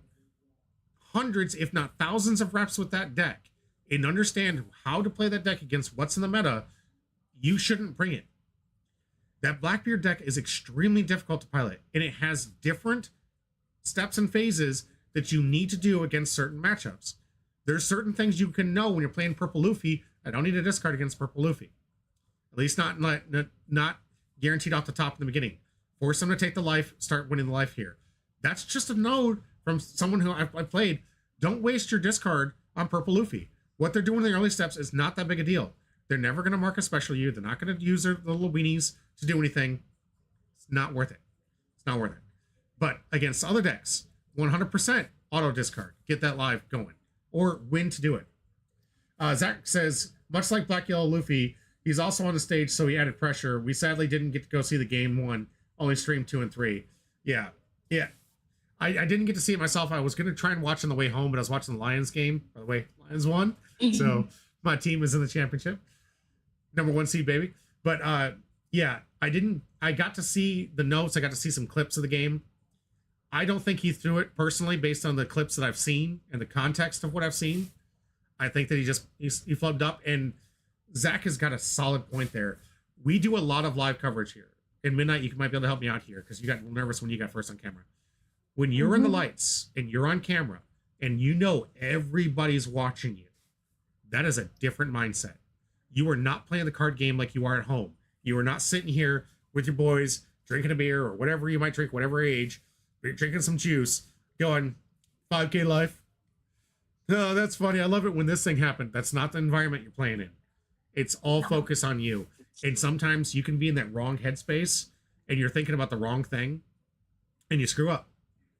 hundreds, if not thousands of reps with that deck and understand how to play that deck against what's in the meta, you shouldn't bring it. That Blackbeard deck is extremely difficult to pilot, and it has different steps and phases that you need to do against certain matchups. There's certain things you can know when you're playing Purple Luffy. I don't need a discard against Purple Luffy. At least not guaranteed off the top in the beginning. Force them to take the life, start winning the life here. That's just a note from someone who I've played. Don't waste your discard on Purple Luffy. What they're doing in the early steps is not that big a deal. They're never going to mark a special you. They're not going to use their little weenies to do anything. It's not worth it. It's not worth it. But against other decks, 100% auto discard. Get that live going. Or win to do it. Zach says, much like Black Yellow Luffy, he's also on the stage, so he added pressure. We sadly didn't get to go see the game 1, only stream 2 and 3. Yeah. I didn't get to see it myself. I was going to try and watch on the way home, but I was watching the Lions game. By the way, Lions won. So my team is in the championship. Number 1 seed, baby. But yeah, I got to see the notes. I got to see some clips of the game. I don't think he threw it personally based on the clips that I've seen and the context of what I've seen. I think that he flubbed up, and Zach has got a solid point there. We do a lot of live coverage here. In Midnight, you might be able to help me out here because you got nervous when you got first on camera. When you're in the lights and you're on camera and you know everybody's watching you, that is a different mindset. You are not playing the card game like you are at home. You are not sitting here with your boys, drinking a beer or whatever you might drink, whatever age, drinking some juice, going 5K life. Oh, that's funny. I love it when this thing happened. That's not the environment you're playing in. It's all focus on you. And sometimes you can be in that wrong headspace and you're thinking about the wrong thing and you screw up.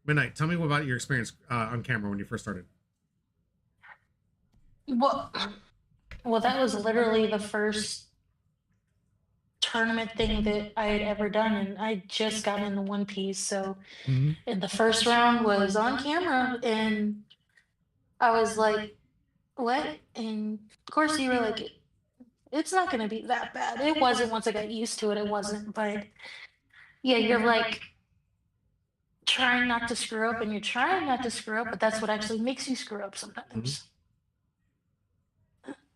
Midnight, tell me about your experience on camera when you first started. Well, that was literally the first tournament thing that I had ever done, and I just got into One Piece. So, and the first round was on camera, and I was like, "What?" And of course, you were like, "It's not going to be that bad." It wasn't. Once I got used to it, it wasn't. But yeah, you're like trying not to screw up, and you're trying not to screw up, but that's what actually makes you screw up sometimes.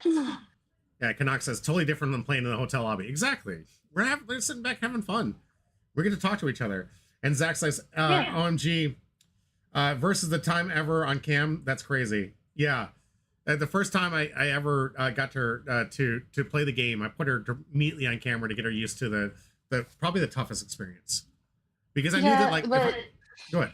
Yeah, Canuck says totally different than playing in the hotel lobby. Exactly. We're sitting back having fun. We're going to talk to each other. And Zach says, OMG, versus the time ever on cam. That's crazy. Yeah. The first time I ever got her to play the game, I put her immediately on camera to get her used to the probably the toughest experience. Because I knew that, like, go ahead.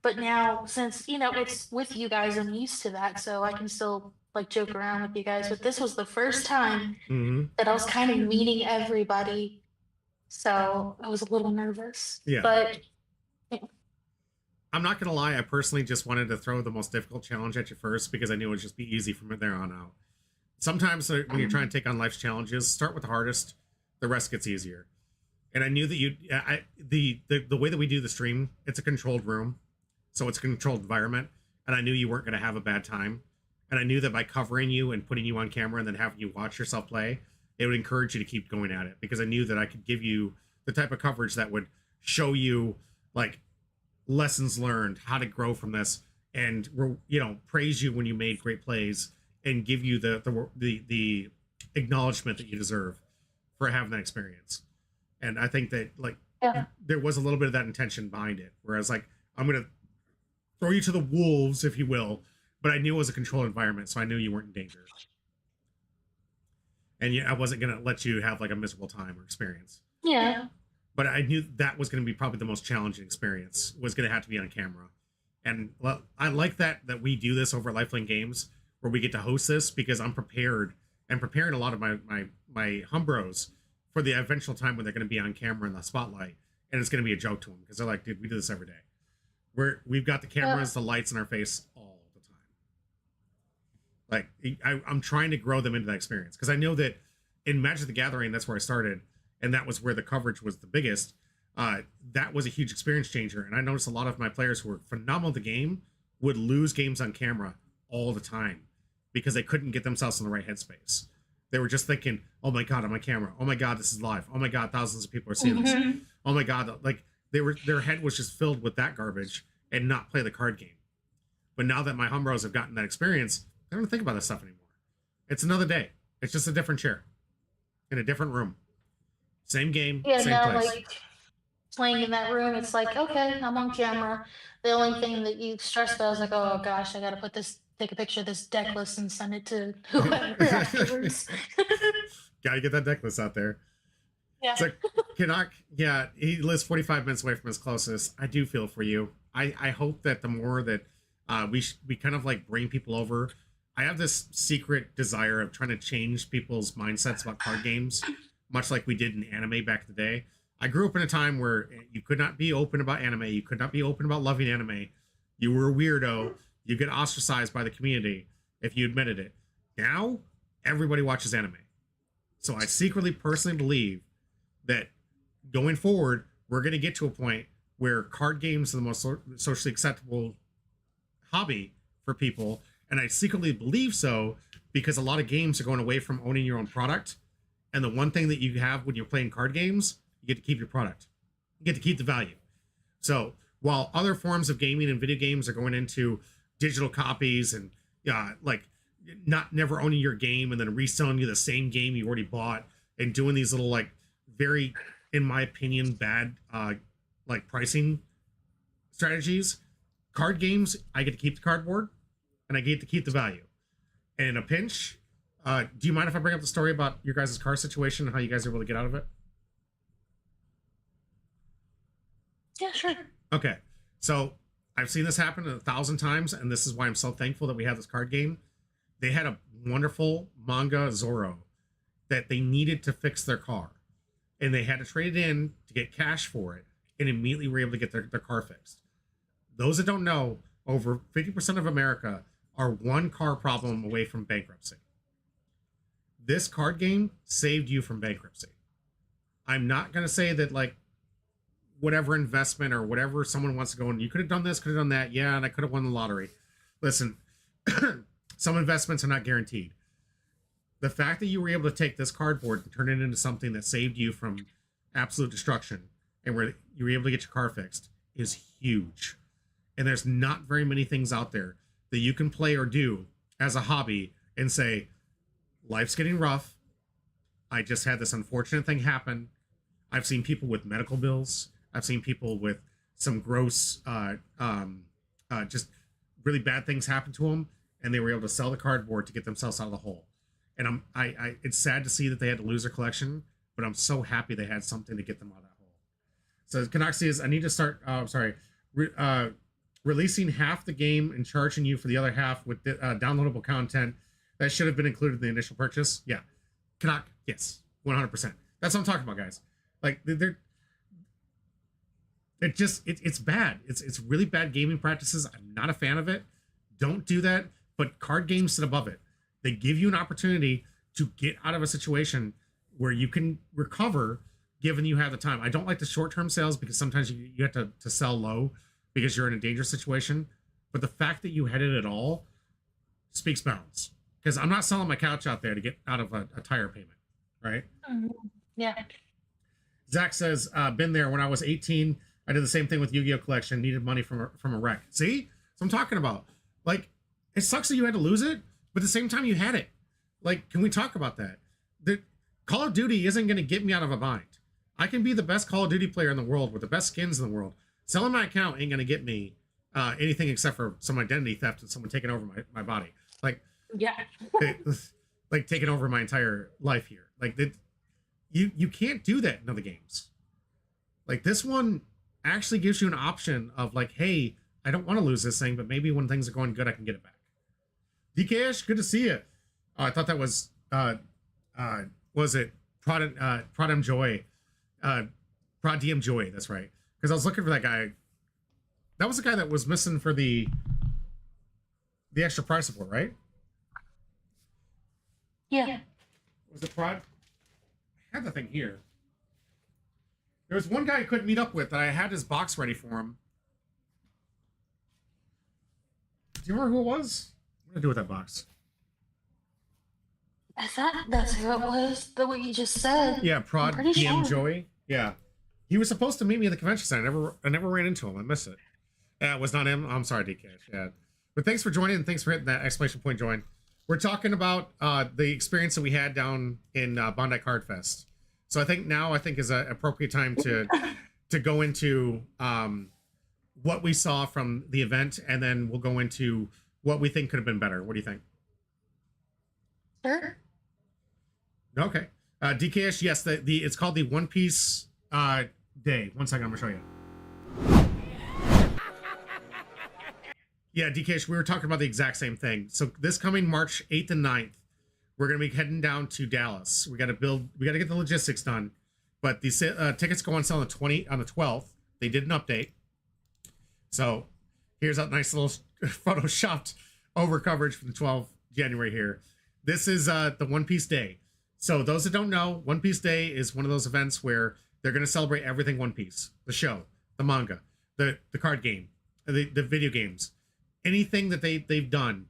But now, since, it's with you guys, I'm used to that, so I can still, like, joke around with you guys. But this was the first time that I was kind of meeting everybody, so I was a little nervous. Yeah. But I'm not going to lie, I personally just wanted to throw the most difficult challenge at you first because I knew it would just be easy from there on out. Sometimes when you're trying to take on life's challenges, start with the hardest, the rest gets easier. And I knew that the way that we do the stream, it's a controlled room. So it's a controlled environment. And I knew you weren't going to have a bad time. And I knew that by covering you and putting you on camera and then having you watch yourself play, it would encourage you to keep going at it. Because I knew that I could give you the type of coverage that would show you, like, lessons learned, how to grow from this, and, praise you when you made great plays and give you the acknowledgement that you deserve for having that experience. And I think that, like, there was a little bit of that intention behind it. Whereas, like, I'm going to throw you to the wolves, if you will, but I knew it was a controlled environment, so I knew you weren't in danger. And I wasn't going to let you have, like, a miserable time or experience. Yeah. But I knew that was going to be probably the most challenging experience, was going to have to be on camera. And I like that we do this over Lifeline Games, where we get to host this, because I'm prepared and preparing a lot of my humbros for the eventual time when they're going to be on camera in the spotlight, and it's going to be a joke to them because they're like, dude, we do this every day. We've got the cameras, the lights in our face all the time. Like, I'm trying to grow them into that experience, because I know that in Magic the Gathering, that's where I started, and that was where the coverage was the biggest. That was a huge experience changer, and I noticed a lot of my players who were phenomenal at the game would lose games on camera all the time because they couldn't get themselves in the right headspace. They were just thinking, oh my God, I'm on camera. Oh my God, this is live. Oh my God, thousands of people are seeing this. Oh my God. Like, their head was just filled with that garbage and not play the card game. But now that my humbros have gotten that experience, I don't think about this stuff anymore. It's another day. It's just a different chair in a different room. Same game, same now, place. like, playing in that room, it's like, okay, I'm on camera. The only thing that you stress about is like, oh gosh, I got to take a picture of this deck list and send it to whoever afterwards. Gotta get that deck list out there. Yeah. It's like, Canuck, yeah, he lives 45 minutes away from his closest. I do feel for you. I hope that the more that we kind of like bring people over. I have this secret desire of trying to change people's mindsets about card games, much like we did in anime back in the day. I grew up in a time where you could not be open about anime. You could not be open about loving anime. You were a weirdo. You get ostracized by the community if you admitted it. Now, everybody watches anime. So I secretly, personally believe that going forward, we're going to get to a point where card games are the most socially acceptable hobby for people. And I secretly believe so because a lot of games are going away from owning your own product. And the one thing that you have when you're playing card games, you get to keep your product. You get to keep the value. So while other forms of gaming and video games are going into digital copies and like never owning your game and then reselling you the same game you already bought and doing these little like very, in my opinion, bad like pricing strategies, card games, I get to keep the cardboard and I get to keep the value. And in a pinch, do you mind if I bring up the story about your guys' car situation and how you guys are able to get out of it? Yeah, sure. Okay, so I've seen this happen 1,000 times, and this is why I'm so thankful that we have this card game. They had a wonderful manga Zorro that they needed to fix their car, and they had to trade it in to get cash for it, and immediately were able to get their car fixed. Those that don't know, over 50% of America are one car problem away from bankruptcy. This card game saved you from bankruptcy. I'm not going to say that like whatever investment or whatever someone wants to go and you could have done this, could have done that. Yeah, and I could have won the lottery. Listen, some investments are not guaranteed. The fact that you were able to take this cardboard and turn it into something that saved you from absolute destruction and where you were able to get your car fixed is huge. And there's not very many things out there that you can play or do as a hobby and say, life's getting rough. I just had this unfortunate thing happen. I've seen people with medical bills. I've seen people with some gross, just really bad things happen to them, and they were able to sell the cardboard to get themselves out of the hole. And it's sad to see that they had to lose their collection, but I'm so happy they had something to get them out of that hole. So Canuck says, I need to start. Releasing half the game and charging you for the other half with downloadable content that should have been included in the initial purchase. Yeah, Canuck, yes, 100%. That's what I'm talking about, guys. Like it's bad. It's really bad gaming practices. I'm not a fan of it. Don't do that. But card games sit above it. They give you an opportunity to get out of a situation where you can recover given you have the time. I don't like the short-term sales because sometimes you have to sell low because you're in a dangerous situation. But the fact that you had it at all speaks bounds. Because I'm not selling my couch out there to get out of a tire payment, right? Yeah. Zach says, been there when I was 18. I did the same thing with Yu-Gi-Oh! Collection. Needed money from a wreck. See? That's what I'm talking about. Like, it sucks that you had to lose it, but at the same time you had it. Like, can we talk about that? The Call of Duty isn't going to get me out of a bind. I can be the best Call of Duty player in the world with the best skins in the world. Selling my account ain't going to get me anything except for some identity theft and someone taking over my body. Like, yeah. like taking over my entire life here. Like, you can't do that in other games. Like, this one actually gives you an option of like, hey, I don't want to lose this thing, but maybe when things are going good, I can get it back. DKish, good to see you. I thought that was it Prodm Joy, Prod DM Joy. That's right. Because I was looking for that guy. That was the guy that was missing for the extra price support, right? Yeah. Was it Prod? I had the thing here. There was one guy I couldn't meet up with that I had his box ready for him. Do you remember who it was? What did I do with that box? I thought that's who it was, the way you just said. Yeah, Prod pretty DM sure. Joey. Yeah. He was supposed to meet me at the convention center. I never ran into him. I missed it. It was not him. I'm sorry, DK. Yeah. But thanks for joining and thanks for hitting that exclamation point join. We're talking about the experience that we had down in Bandai Card Fest. So I think is an appropriate time to go into what we saw from the event, and then we'll go into what we think could have been better. What do you think? Sure. Okay. DKish, yes, it's called the One Piece Day. 1 second, I'm gonna show you. Yeah, DKish, we were talking about the exact same thing. So this coming March 8th and 9th, we're gonna be heading down to Dallas. We gotta get the logistics done. But these tickets go on sale on the 12th. They did an update. So here's a nice little photoshopped over coverage from the 12th January here. This is the One Piece Day. So those that don't know, One Piece Day is one of those events where they're going to celebrate everything One Piece, the show, the manga, the card game, the video games, anything that they've done,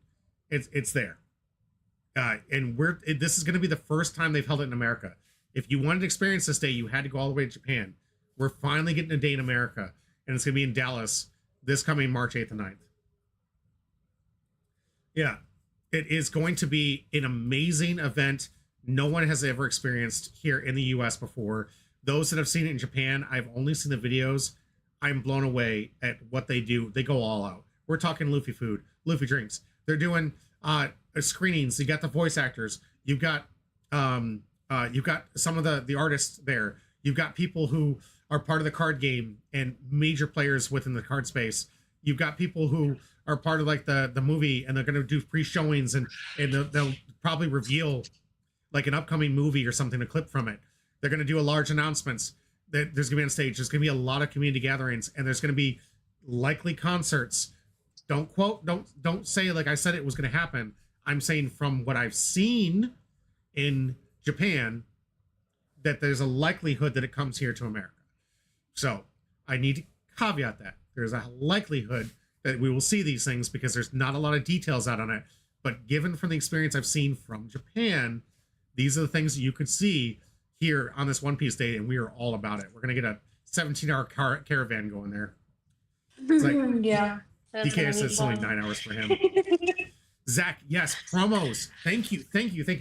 it's there. And this is going to be the first time they've held it in America. If you wanted to experience this day, you had to go all the way to Japan. We're finally getting a day in America, and it's going to be in Dallas this coming March 8th and 9th. Yeah, it is going to be an amazing event. No one has ever experienced here in the US before. Those that have seen it in Japan, I've only seen the videos. I'm blown away at what they do. They go all out. We're talking Luffy food, Luffy drinks. They're doing screenings. You got the voice actors. You've got some of the artists there. You've got people who are part of the card game and major players within the card space. You've got people who are part of like the movie, and they're going to do pre-showings, and they'll probably reveal like an upcoming movie or something, a clip from it. They're going to do a large announcements that there's going to be on stage. There's going to be a lot of community gatherings, and there's going to be likely concerts. Don't say like I said it was going to happen. I'm saying from what I've seen in Japan that there's a likelihood that it comes here to America. So I need to caveat that. There's a likelihood that we will see these things because there's not a lot of details out on it. But given from the experience I've seen from Japan, these are the things that you could see here on this One Piece Day, and we are all about it. We're going to get a 17-hour caravan going there. It's like, yeah. DK says it's only 9 hours for him. Zach, yes, promos. Thank you,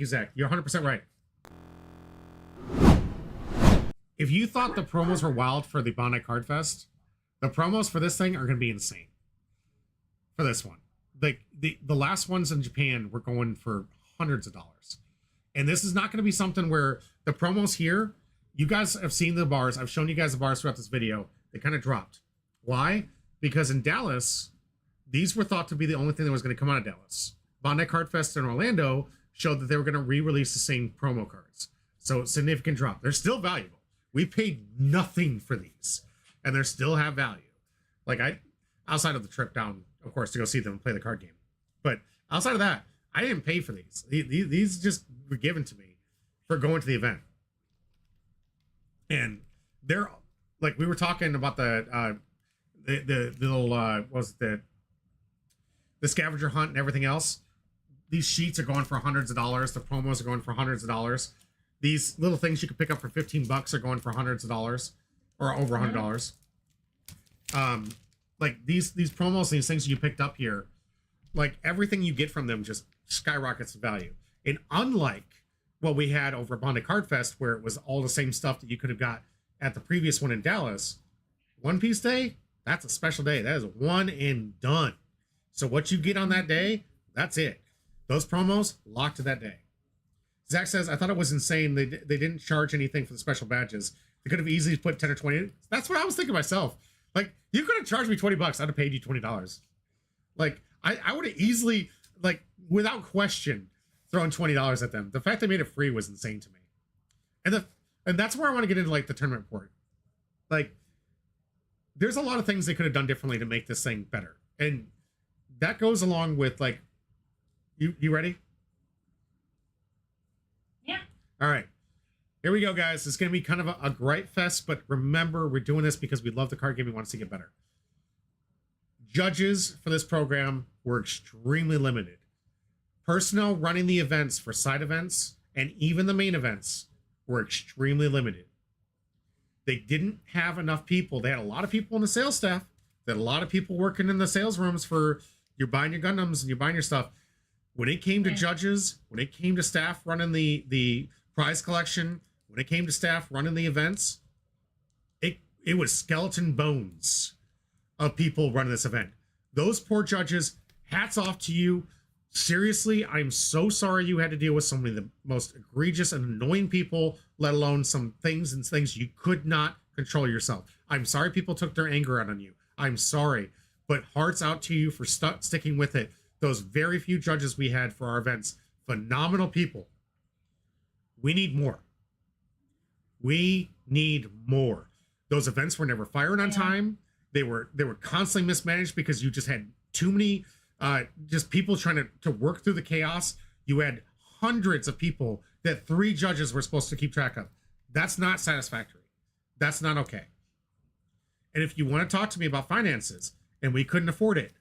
Zach. You're 100% right. If you thought the promos were wild for the Bandai Card Fest, the promos for this thing are going to be insane. For this one, like the last ones in Japan were going for hundreds of dollars, and this is not going to be something where the promos here. You guys have seen the bars. I've shown you guys the bars throughout this video. They kind of dropped. Why? Because in Dallas, these were thought to be the only thing that was going to come out of Dallas. Bandai Card Fest in Orlando showed that they were going to re-release the same promo cards. So significant drop. They're still valuable. We paid nothing for these, and they still have value. Like outside of the trip down, of course, to go see them and play the card game. But outside of that, I didn't pay for these. These just were given to me for going to the event. And they're like, we were talking about the little the scavenger hunt and everything else. These sheets are going for hundreds of dollars. The promos are going for hundreds of dollars. These little things you could pick up for $15 are going for hundreds of dollars, or over $100. Like these promos, these things you picked up here, like everything you get from them just skyrockets in value. And unlike what we had over at Bandai Card Fest, where it was all the same stuff that you could have got at the previous one in Dallas, One Piece Day, that's a special day. That is one and done. So what you get on that day, that's it. Those promos locked to that day. Zach says, I thought it was insane. They didn't charge anything for the special badges. They could have easily put 10 or 20. That's what I was thinking myself. Like, you could have charged me $20. I'd have paid you $20. Like, I would have easily, like, without question, thrown $20 at them. The fact they made it free was insane to me. And that's where I want to get into, like, the tournament report. Like, there's a lot of things they could have done differently to make this thing better. And that goes along with, like, you ready? Yeah. All right. Here we go, guys. It's going to be kind of a gripe fest, but remember, we're doing this because we love the card game. We want to see it better. Judges for this program were extremely limited. Personnel running the events for side events and even the main events were extremely limited. They didn't have enough people. They had a lot of people in the sales staff. They had a lot of people working in the sales rooms for you're buying your Gundams and you're buying your stuff. When it came to judges, when it came to staff running the prize collection, when it came to staff running the events, it was skeleton bones of people running this event. Those poor judges, hats off to you. Seriously, I'm so sorry you had to deal with so many of the most egregious and annoying people, let alone some things you could not control yourself. I'm sorry people took their anger out on you. I'm sorry, but hearts out to you for sticking with it. Those very few judges we had for our events, phenomenal people. We need more. We need more. Those events were never fired on time. They were constantly mismanaged because you just had too many just people trying to work through the chaos. You had hundreds of people that 3 judges were supposed to keep track of. That's not satisfactory. That's not okay. And if you want to talk to me about finances and we couldn't afford it,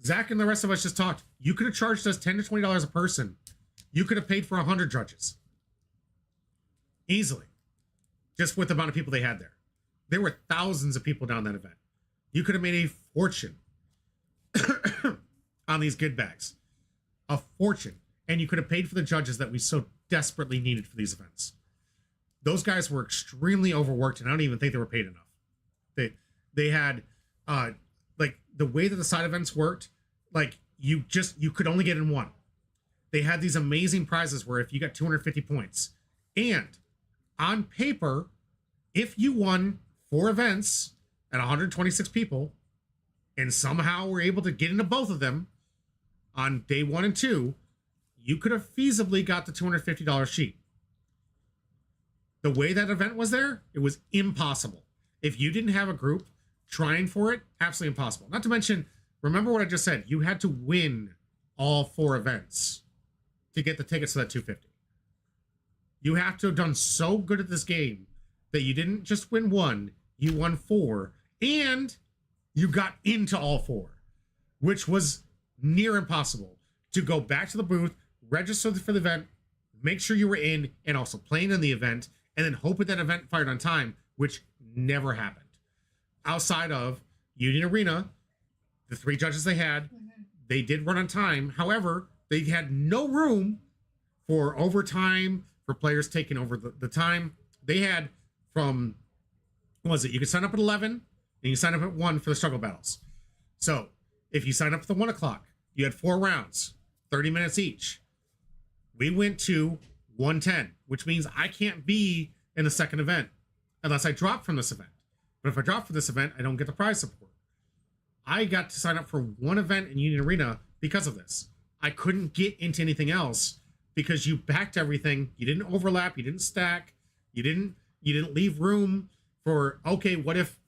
Zach and the rest of us just talked. You could have charged us $10 to $20 a person. You could have paid for 100 judges. Easily. Just with the amount of people they had there. There were thousands of people down that event. You could have made a fortune on these good bags. A fortune. And you could have paid for the judges that we so desperately needed for these events. Those guys were extremely overworked, and I don't even think they were paid enough. They had like the way that the side events worked, like you could only get in one. They had these amazing prizes where if you got 250 points, and on paper, if you won 4 events at 126 people, and somehow were able to get into both of them on day 1 and 2, you could have feasibly got the $250 sheet. The way that event was there, it was impossible. If you didn't have a group trying for it, absolutely impossible. Not to mention, remember what I just said, you had to win all 4 events to get the tickets to that 250. You have to have done so good at this game that you didn't just win 1, you won 4, and you got into all 4, which was near impossible. To go back to the booth, register for the event, make sure you were in, and also playing in the event, and then hope that event fired on time, which never happened. Outside of Union Arena, the 3 judges they had, they did run on time. However, they had no room for overtime, for players taking over the time. They had from, what was it? You could sign up at 11, and you sign up at 1 for the struggle battles. So if you sign up at the 1 o'clock, you had 4 rounds, 30 minutes each. We went to 110, which means I can't be in the second event unless I drop from this event. But if I drop from this event, I don't get the prize support. I got to sign up for 1 event in Union Arena because of this. I couldn't get into anything else because you backed everything. You didn't overlap. You didn't stack. You didn't leave room for, okay, what if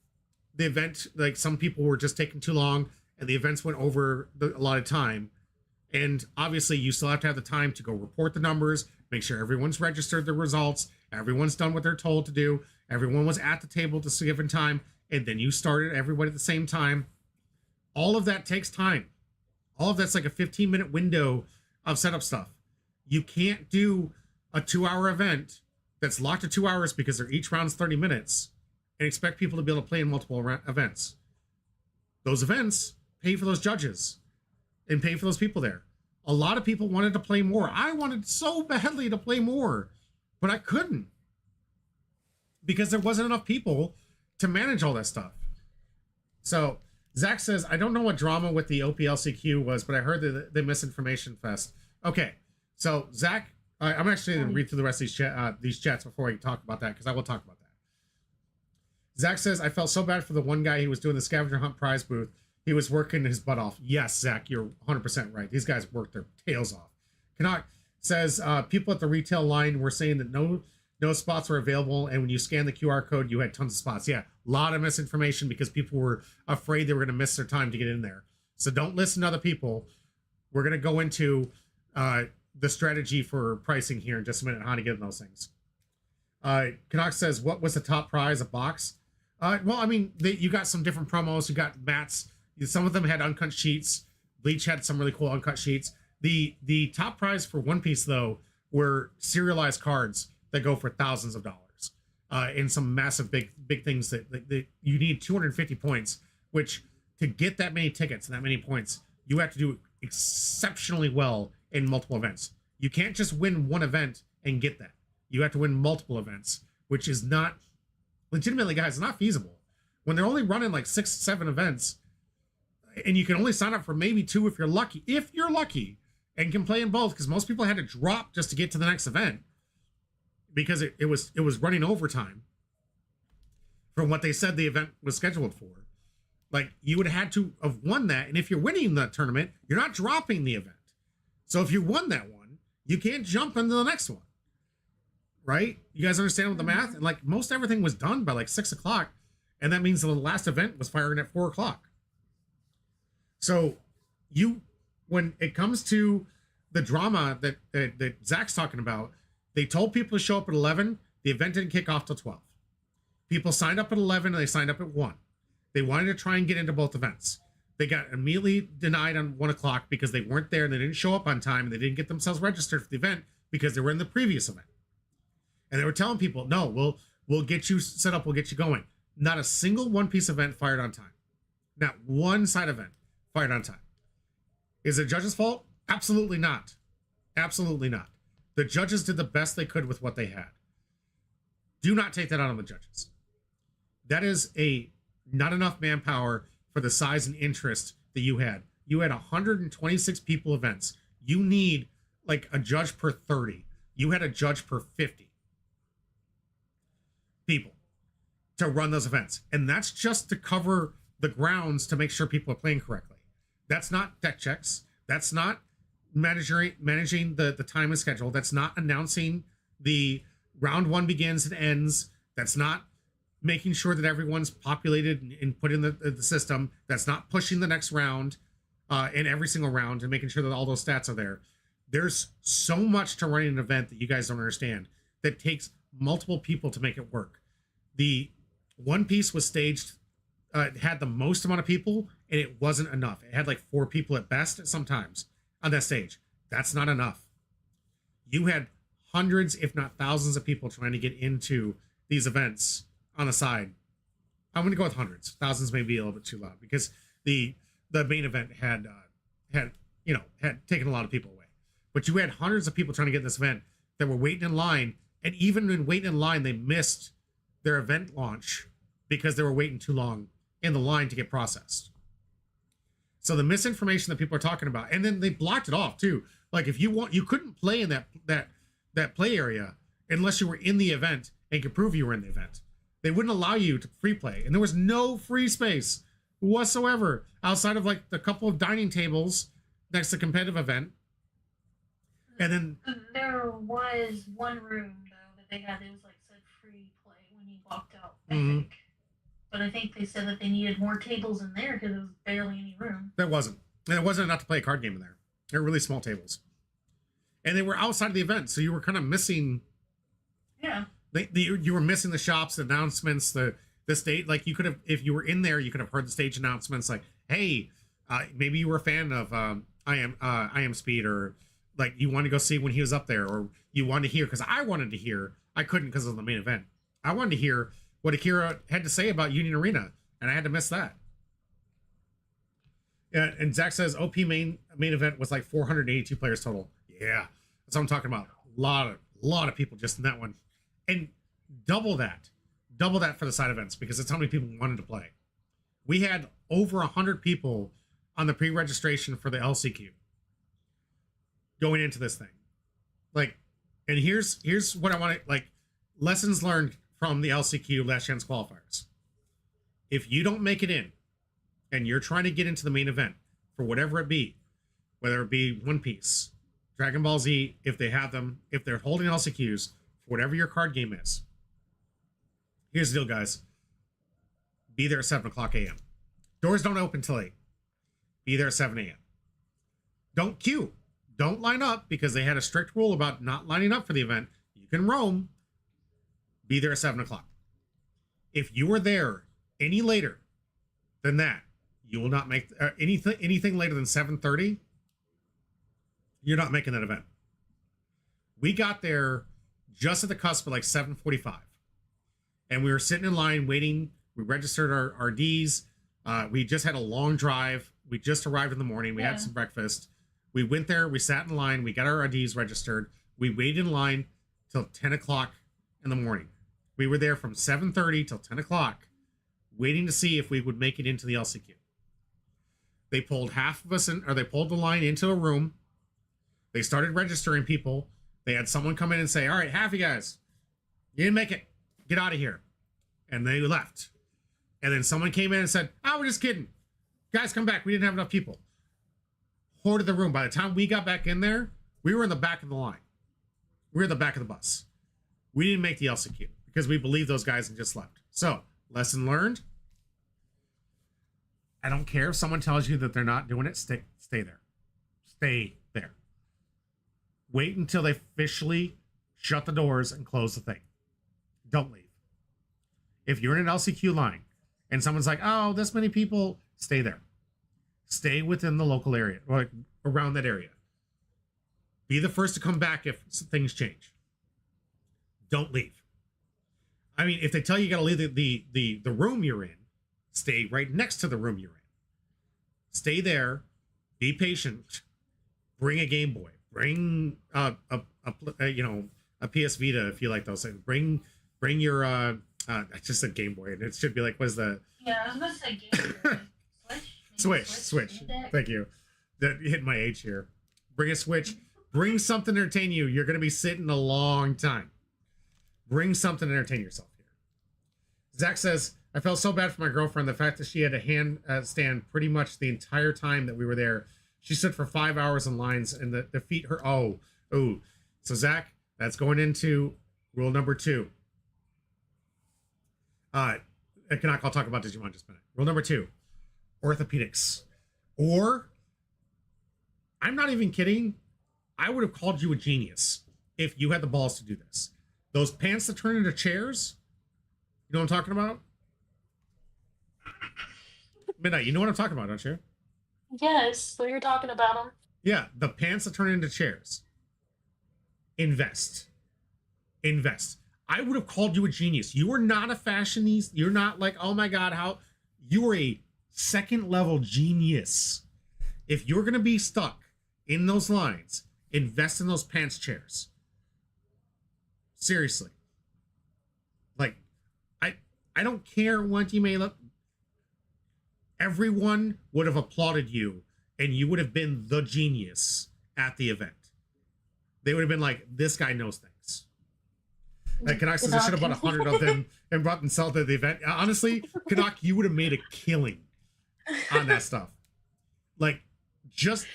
the event, like some people were just taking too long and the events went over a lot of time. And obviously you still have to have the time to go report the numbers, make sure everyone's registered the results, everyone's done what they're told to do, everyone was at the table at a given time, and then you started everybody at the same time. All of that takes time. All of that's like a 15-minute window of setup stuff. You can't do a 2-hour event that's locked to 2 hours because they're each round's 30 minutes and expect people to be able to play in multiple events. Those events pay for those judges and pay for those people there. A lot of people wanted to play more. I wanted so badly to play more, but I couldn't because there wasn't enough people to manage all that stuff. So Zach says, I don't know what drama with the OPLCQ was, but I heard the misinformation fest. Okay, so Zach, I'm actually going to read through the rest of these chats before I talk about that, because I will talk about that. Zach says, I felt so bad for the one guy who was doing the scavenger hunt prize booth. He was working his butt off. Yes, Zach, you're 100% right. These guys worked their tails off. Canuck says, people at the retail line were saying that no spots were available, and when you scan the QR code, you had tons of spots. Yeah, a lot of misinformation because people were afraid they were going to miss their time to get in there. So don't listen to other people. We're going to go into the strategy for pricing here in just a minute, how to get in those things. Canuck says, what was the top prize? A box? Well, I mean, you got some different promos. You got mats. Some of them had uncut sheets. Bleach had some really cool uncut sheets. The top prize for One Piece, though, were serialized cards that go for thousands of dollars, and some massive big things that you need 250 points, which to get that many tickets and that many points, you have to do exceptionally well in multiple events. You can't just win one event and get that. You have to win multiple events, which is not legitimately, guys, not feasible. When they're only running like 6-7 events, and you can only sign up for maybe 2 if you're lucky, and can play in both, because most people had to drop just to get to the next event because it was running overtime from what they said the event was scheduled for. Like, you would have had to have won that, and if you're winning the tournament, you're not dropping the event. So if you won that one, you can't jump into the next one. right? You guys understand with the math? And like most everything was done by like 6 o'clock. And that means the last event was firing at 4 o'clock. So when it comes to the drama that Zach's talking about, they told people to show up at 11. The event didn't kick off till 12. People signed up at 11 and they signed up at 1. They wanted to try and get into both events. They got immediately denied on 1 o'clock because they weren't there and they didn't show up on time and they didn't get themselves registered for the event because they were in the previous event. And they were telling people, no, we'll get you set up, we'll get you going. Not a single One Piece event fired on time. Not one side event fired on time. Is it judges' fault? Absolutely not. Absolutely not. The judges did the best they could with what they had. Do not take that out on the judges. That is not enough manpower for the size and interest that you had. You had 126 people events. You need like a judge per 30. You had a judge per 50 people to run those events. And that's just to cover the grounds to make sure people are playing correctly. That's not deck checks. That's not managing the time and schedule. That's not announcing the round 1 begins and ends. That's not making sure that everyone's populated and put in the system. That's not pushing the next round in every single round and making sure that all those stats are there. There's so much to running an event that you guys don't understand that takes multiple people to make it work. The One Piece was staged, had the most amount of people, and it wasn't enough. It had like 4 people at best sometimes on that stage. That's not enough. You had hundreds, if not thousands of people trying to get into these events on the side. I'm going to go with hundreds. Thousands may be a little bit too loud because the main event had taken a lot of people away. But you had hundreds of people trying to get in this event that were waiting in line, and even when waiting in line, they missed their event launch because they were waiting too long in the line to get processed. So the misinformation that people are talking about, and then they blocked it off too. Like if you couldn't play in that play area unless you were in the event and could prove you were in the event. They wouldn't allow you to free play, and there was no free space whatsoever outside of like the couple of dining tables next to the competitive event. And then there was one room though that they had. It was like said free play when you walked out. I Mhm. think, but I think they said that they needed more tables in there because there was barely any room. there wasn't. And it wasn't enough to play a card game in there. They were really small tables. And they were outside of the event, so you were kind of missing. Yeah. You were missing the shops, the announcements, the stage. Like you could have, if you were in there, you could have heard the stage announcements. Like, hey, maybe you were a fan of I am Speed, or like you wanted to go see when he was up there, or you wanted to hear because I wanted to hear. I couldn't because of the main event. I wanted to hear what Akira had to say about Union Arena, and I had to miss that. And Zach says OP main event was like 482 players total. Yeah, that's what I'm talking about. A lot of people just in that one. And double that for the side events because that's how many people wanted to play. We had over 100 people on the pre-registration for the LCQ going into this thing. Like, and here's what I want to, like, lessons learned from the LCQ last chance qualifiers. If you don't make it in and you're trying to get into the main event for whatever it be, whether it be One Piece, Dragon Ball Z, if they have them, if they're holding LCQs, whatever your card game is. Here's the deal, guys. Be there at 7 o'clock a.m. Doors don't open till 8. Be there at 7 a.m. Don't queue. Don't line up because they had a strict rule about not lining up for the event. You can roam. Be there at 7 o'clock. If you are there any later than that, you will not make anything later than 7:30. You're not making that event. We got there just at the cusp of like 7:45, and we were sitting in line waiting. We registered our Ds. We just had a long drive. We just arrived in the morning. We had some breakfast. We went there. We sat in line. We got our Ds registered. We waited in line till 10 o'clock in the morning. We were there from 7:30 till 10 o'clock, waiting to see if we would make it into the LCQ. They pulled half of us in, or they pulled the line into a room. They started registering people. They had someone come in and say, all right, half you guys, you didn't make it. Get out of here. And they left. And then someone came in and said, oh, we're just kidding. Guys, come back. We didn't have enough people. Hoarded the room. By the time we got back in there, we were in the back of the line. We were in the back of the bus. We didn't make the LCQ because we believed those guys and just left. So, lesson learned. I don't care if someone tells you that they're not doing it. Stay there. Stay there. Wait until they officially shut the doors and close the thing. Don't leave. If you're in an LCQ line and someone's like, oh, this many people, stay there. Stay within the local area, or around that area. Be the first to come back if things change. Don't leave. I mean, if they tell you got to leave the room you're in, stay right next to the room you're in. Stay there. Be patient. Bring a Game Boy. Bring a PS Vita if you like those things. Bring your I just said Game Boy, and it should be like, what's the? Yeah, I was gonna say Game Boy. Switch. Thank you. That hit my age here. Bring a Switch. Bring something to entertain you. You're going to be sitting a long time. Bring something to entertain yourself here. Zach says, I felt so bad for my girlfriend. The fact that she had a hand stand pretty much the entire time that we were there. She stood for 5 hours in lines and the feet hurt. Oh. So Zach, that's going into rule number 2. I'll talk about Digimon in just a minute. Rule number 2, orthopedics. Or, I'm not even kidding, I would have called you a genius if you had the balls to do this. Those pants that turn into chairs, you know what I'm talking about? Midnight, you know what I'm talking about, don't you? Yes, so you're talking about them. Yeah, the pants that turn into chairs. Invest. I would have called you a genius. You are not a fashionista. You're not like, oh my God, how... You are a second level genius. If you're going to be stuck in those lines, invest in those pants chairs. Seriously. Like, I don't care what you may look. Everyone would have applauded you, and you would have been the genius at the event. They would have been like, this guy knows things. Like, Canuck says, I should have bought 100 of them and brought them sell to the event. Honestly, Canuck, you would have made a killing on that stuff. Like, just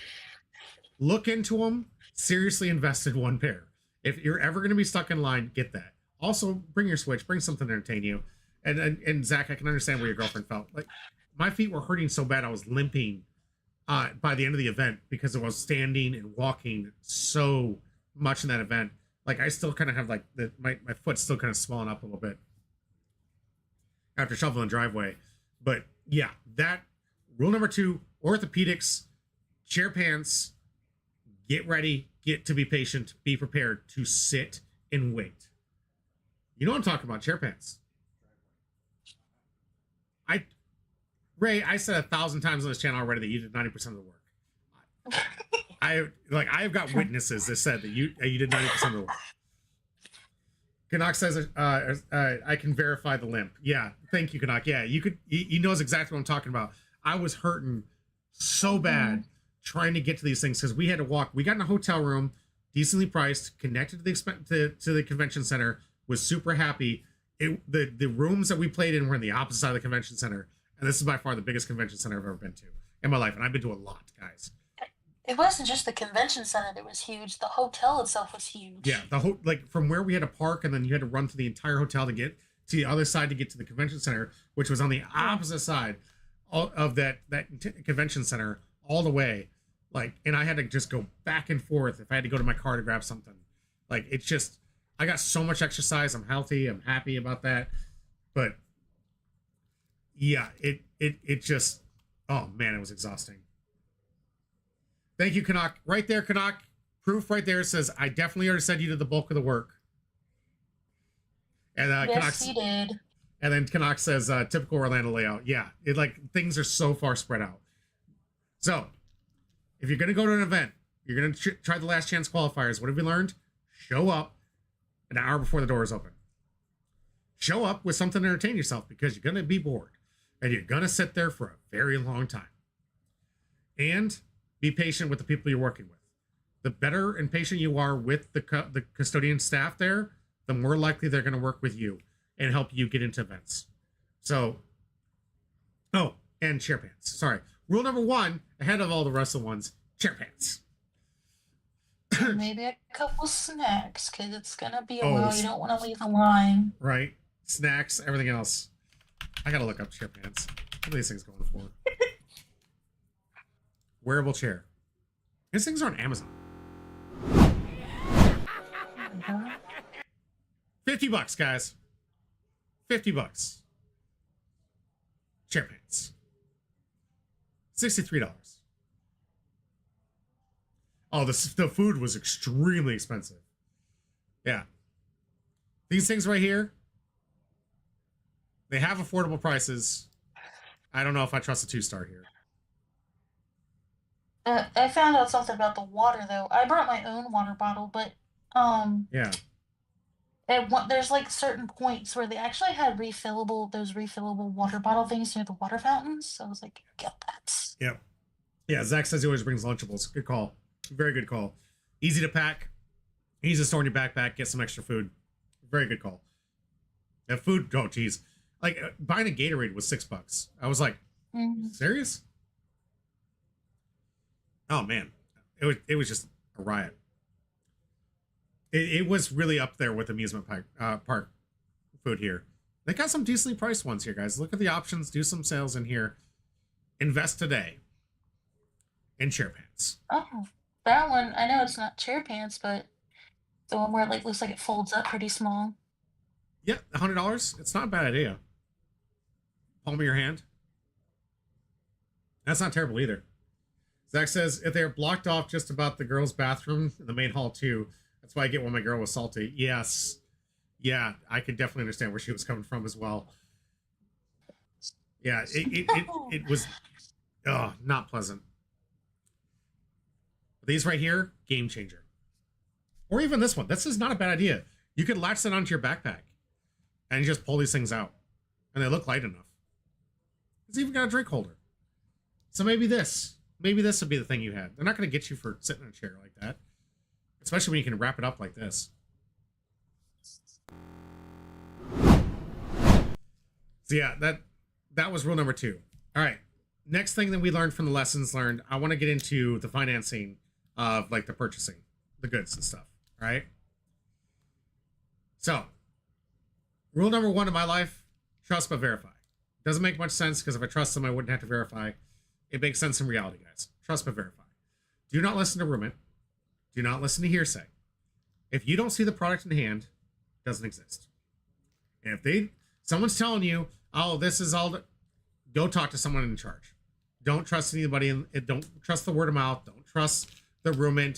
look into them. Seriously invest in one pair. If you're ever going to be stuck in line, get that. Also, bring your Switch. Bring something to entertain you. And Zach, I can understand where your girlfriend felt. Like, my feet were hurting so bad I was limping by the end of the event because I was standing and walking so much in that event. Like, I still kind of have, like, my foot's still kind of swelling up a little bit after shoveling the driveway. But, yeah, that, rule number 2, orthopedics, chair pants, get ready, get to be patient, be prepared to sit and wait. You know what I'm talking about, chair pants. Ray, I said 1,000 times on this channel already that you did 90% of the work. I've got witnesses that said that you did 90% of the work. Canuck says, I can verify the limp. Yeah, thank you, Canuck. Yeah, he knows exactly what I'm talking about. I was hurting so bad trying to get to these things because we had to walk. We got in a hotel room, decently priced, connected to the convention center, was super happy. The rooms that we played in were in the opposite side of the convention center. And this is by far the biggest convention center I've ever been to in my life. And I've been to a lot, guys. It wasn't just the convention center that was huge. The hotel itself was huge. Yeah, from where we had to park, and then you had to run to the entire hotel to get to the other side to get to the convention center, which was on the opposite side of that convention center all the way. Like, and I had to just go back and forth if I had to go to my car to grab something. Like, it's just, I got so much exercise. I'm healthy. I'm happy about that. But yeah, it just, oh man, it was exhausting. Thank you, Canuck. Right there, Canuck. Proof right there says, I definitely already said you did the bulk of the work. And yes, he did. And then Canuck says, typical Orlando layout. Yeah, things are so far spread out. So, if you're going to go to an event, you're going to try the last chance qualifiers. What have you learned? Show up an hour before the doors open. Show up with something to entertain yourself because you're going to be bored. And you're going to sit there for a very long time. And be patient with the people you're working with. The better and patient you are with the custodian staff there, the more likely they're going to work with you and help you get into events. So, and chair pants. Sorry. Rule number 1, ahead of all the rest of the ones, chair pants. And maybe a couple snacks, because it's gonna be a Oh, while. You don't want to leave the line. right. Snacks, everything else. I gotta look up chair pants. What are these things going for? Wearable chair. These things are on Amazon. $50, guys. $50. Chair pants. $63. Oh, the food was extremely expensive. Yeah. These things right here, they have affordable prices. I don't know if I trust a 2-star here. I found out something about the water though. I brought my own water bottle, but Yeah. there's like certain points where they actually had refillable water bottle things near the water fountains. So I was like, get that. Yep. Yeah, Zach says he always brings Lunchables. Good call. Very good call. Easy to pack. Easy to store in your backpack. Get some extra food. Very good call. That food, oh geez. Like buying a Gatorade was $6. I was like, serious? Oh man. It was just a riot. It was really up there with amusement park food here. They got some decently priced ones here, guys. Look at the options. Do some sales in here. Invest today in chair pants. Oh, that one. I know it's not chair pants, but the one where it like looks like it folds up pretty small. Yeah, $100. It's not a bad idea. Palm of your hand. That's not terrible either. Zach says if they're blocked off just about the girls' bathroom in the main hall too, that's why I get when my girl was salty. Yes. Yeah, I could definitely understand where she was coming from as well. Yeah, it was not pleasant. But these right here, game changer. Or even this one. This is not a bad idea. You could latch that onto your backpack and just pull these things out. And they look light enough. It's even got a drink holder. So maybe this would be the thing you had. They're not going to get you for sitting in a chair like that. Especially when you can wrap it up like this. So yeah, that was rule number 2. All right. Next thing that we learned from the lessons learned, I want to get into the financing of like the purchasing, the goods and stuff. All right. So rule number 1 in my life, trust but verify. Doesn't make much sense because if I trust them, I wouldn't have to verify. It makes sense in reality, guys. Trust but verify. Do not listen to rumor. Do not listen to hearsay. If you don't see the product in hand, it doesn't exist. And if someone's telling you, oh, this is all, go talk to someone in charge. Don't trust anybody. Don't trust the word of mouth. Don't trust the rumor.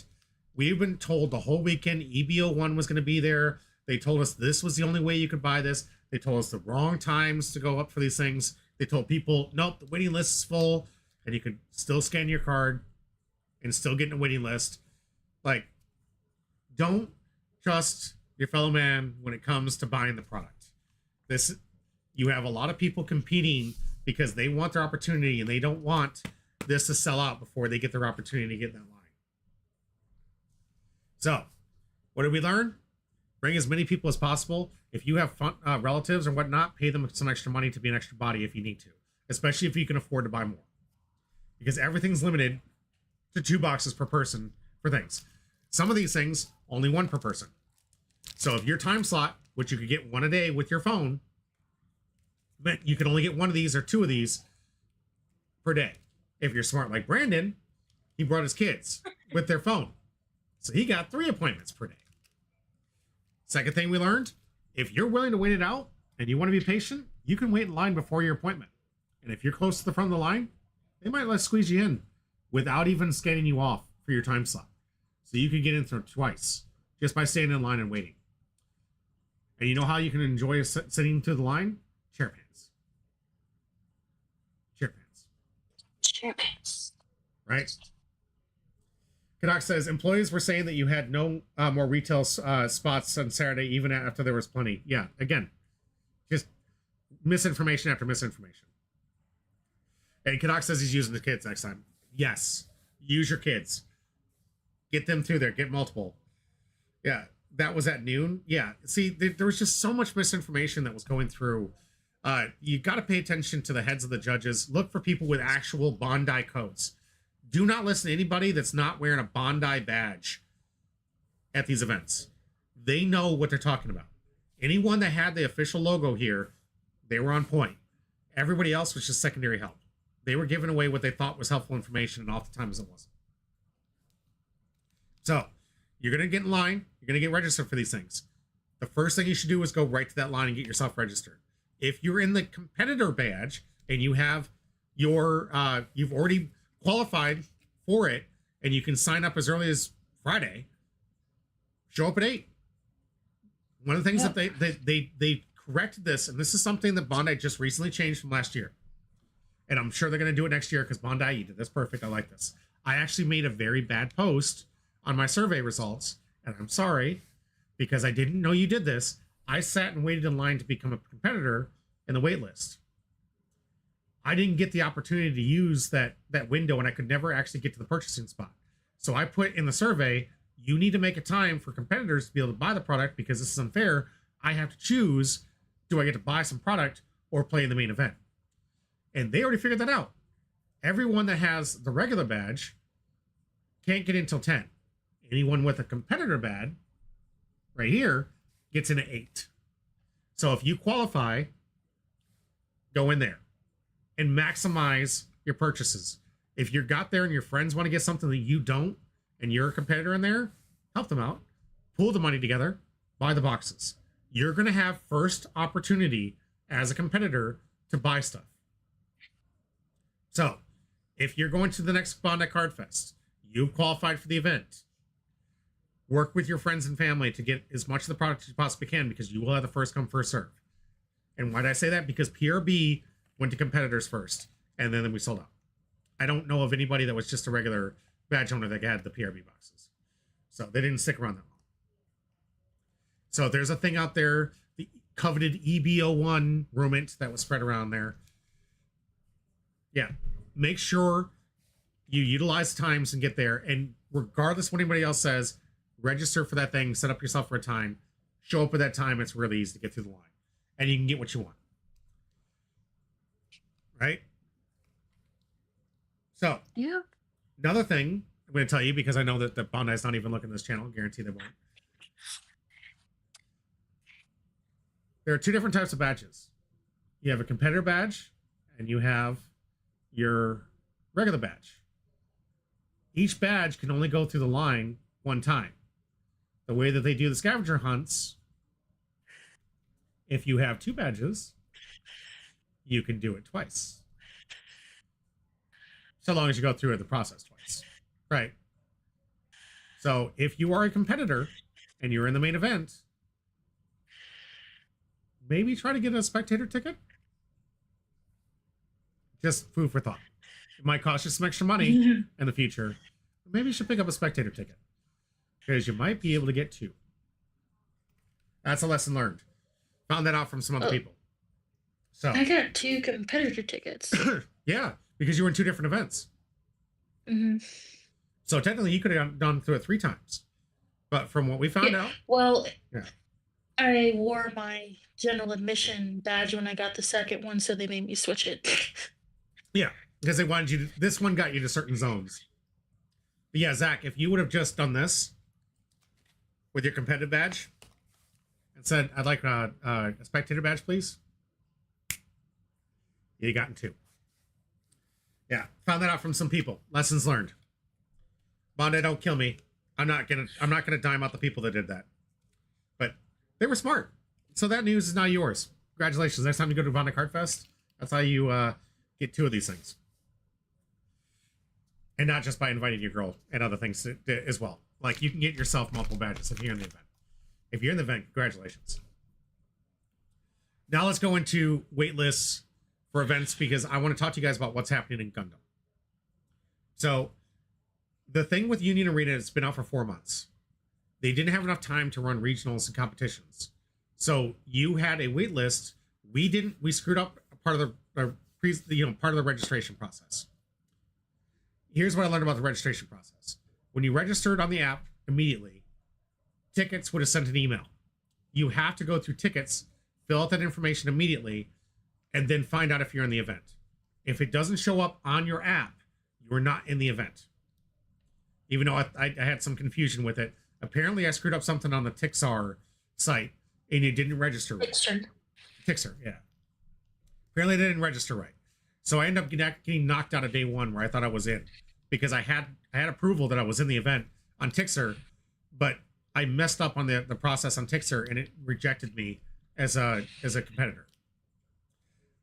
We've been told the whole weekend EBO1 was going to be there. They told us this was the only way you could buy this. They told us the wrong times to go up for these things. They told people, nope, the waiting list is full, and you could still scan your card and still get in a waiting list. Like, don't trust your fellow man when it comes to buying the product. You have a lot of people competing because they want their opportunity and they don't want this to sell out before they get their opportunity to get in that line. So, what did we learn? Bring as many people as possible. If you have relatives or whatnot, pay them some extra money to be an extra body if you need to, especially if you can afford to buy more. Because everything's limited to 2 boxes per person for things. Some of these things, only 1 per person. So if your time slot, which you could get 1 a day with your phone, but you can only get 1 of these or 2 of these per day. If you're smart like Brandon, he brought his kids with their phone. So he got 3 appointments per day. Second thing we learned, if you're willing to wait it out and you want to be patient, you can wait in line before your appointment. And if you're close to the front of the line, they might let squeeze you in without even scanning you off for your time slot. So you can get in there twice just by staying in line and waiting. And you know how you can enjoy sitting through the line? Chair pants. Chair pants. Chair pants. Right? Kadak says, employees were saying that you had no more retail spots on Saturday, even after there was plenty. Yeah, again, just misinformation after misinformation. And Kadak says he's using the kids next time. Yes, use your kids. Get them through there. Get multiple. Yeah, that was at noon. Yeah, see, there was just so much misinformation that was going through. You got to pay attention to the heads of the judges. Look for people with actual Bandai codes. Do not listen to anybody that's not wearing a Bandai badge. at these events. They know what they're talking about. Anyone that had the official logo here, they were on point. Everybody else was just secondary help. They were giving away what they thought was helpful information, and oftentimes it wasn't. So, you're going to get in line. You're going to get registered for these things. The first thing you should do is go right to that line and get yourself registered. If you're in the competitor badge and you have your, you've already qualified for it and you can sign up as early as Friday, show up at 8. One of the things that they corrected this, and this is something that Bandai just recently changed from last year. And I'm sure they're going to do it next year because Bandai, you did this perfect. I like this. I actually made a very bad post on my survey results, and I'm sorry because I didn't know you did this. I sat and waited in line to become a competitor in the wait list. I didn't get the opportunity to use that window, and I could never actually get to the purchasing spot. So I put in the survey, you need to make a time for competitors to be able to buy the product because this is unfair. I have to choose, do I get to buy some product or play in the main event? And they already figured that out. Everyone that has the regular badge can't get in till 10. Anyone with a competitor badge, right here, gets in at 8. So if you qualify, go in there and maximize your purchases. If you got there and your friends want to get something that you don't, and you're a competitor in there, help them out. Pool the money together, buy the boxes. You're going to have first opportunity as a competitor to buy stuff. So, if you're going to the next Bandai Card Fest, you've qualified for the event. Work with your friends and family to get as much of the product as you possibly can because you will have the first come, first serve. And why did I say that? Because PRB went to competitors first, and then we sold out. I don't know of anybody that was just a regular badge owner that had the PRB boxes. So they didn't stick around that long. So there's a thing out there, the coveted EB01 rumant that was spread around there. Yeah, make sure you utilize times and get there. And regardless of what anybody else says, register for that thing, set up yourself for a time, show up at that time. It's really easy to get through the line. And you can get what you want. Right? So, yeah. Another thing I'm going to tell you, because I know that Bandai's not even looking at this channel, guarantee they won't. There are 2 different types of badges. You have a competitor badge, and you have your regular badge. Each badge can only go through the line one time. The way that they do the scavenger hunts, if you have 2 badges, you can do it twice. So long as you go through the process twice. Right. So if you are a competitor and you're in the main event, maybe try to get a spectator ticket. Just food for thought. It might cost you some extra money in the future. Maybe you should pick up a spectator ticket because you might be able to get 2. That's a lesson learned. Found that out from some other people. So I got 2 competitor tickets. Yeah, because you were in 2 different events. Mm-hmm. So technically you could have done through it 3 times. But from what we found out. Well, yeah. I wore my general admission badge when I got the second one, so they made me switch it. Yeah, because they wanted you to, this one got you to certain zones. But yeah, Zach, if you would have just done this with your competitive badge and said, I'd like a spectator badge, please. You got in 2. Yeah, found that out from some people. Lessons learned. Bandai, don't kill me. I'm not gonna dime out the people that did that. But they were smart. So that news is now yours. Congratulations. Next time you go to Bandai Card Fest, that's how you get 2 of these things. And not just by inviting your girl and other things as well. Like you can get yourself multiple badges if you're in the event. If you're in the event, congratulations. Now let's go into wait lists for events because I want to talk to you guys about what's happening in Gundam. So the thing with Union Arena, it's been out for 4 months. They didn't have enough time to run regionals and competitions. So you had a wait list. We screwed up part of part of the registration process. Here's what I learned about the registration process. When you registered on the app immediately, tickets would have sent an email. You have to go through tickets, fill out that information immediately, and then find out if you're in the event. If it doesn't show up on your app, you're not in the event. Even though I had some confusion with it, Apparently, I screwed up something on the Tixar site, and it didn't register right. Tixar, yeah. Apparently, they didn't register right. So I ended up getting knocked out of day one where I thought I was in, because I had approval that I was in the event on Tixar, but I messed up on the process on Tixar, and it rejected me as a competitor.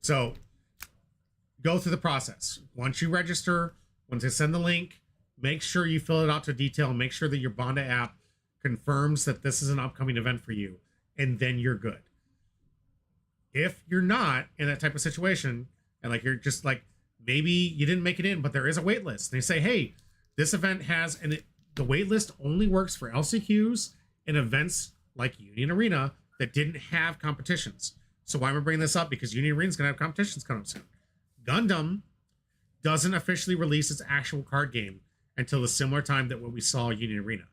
So go through the process. Once you register, once they send the link, make sure you fill it out to detail, and make sure that your Bandai app confirms that this is an upcoming event for you, and then you're good. If you're not in that type of situation, and like you're just like, maybe you didn't make it in, but there is a wait list. They say, hey, this event has, and the wait list only works for LCQs and events like Union Arena that didn't have competitions. So why am I bringing this up? Because Union Arena is going to have competitions coming up soon. Gundam doesn't officially release its actual card game until the similar time that what we saw Union Arena.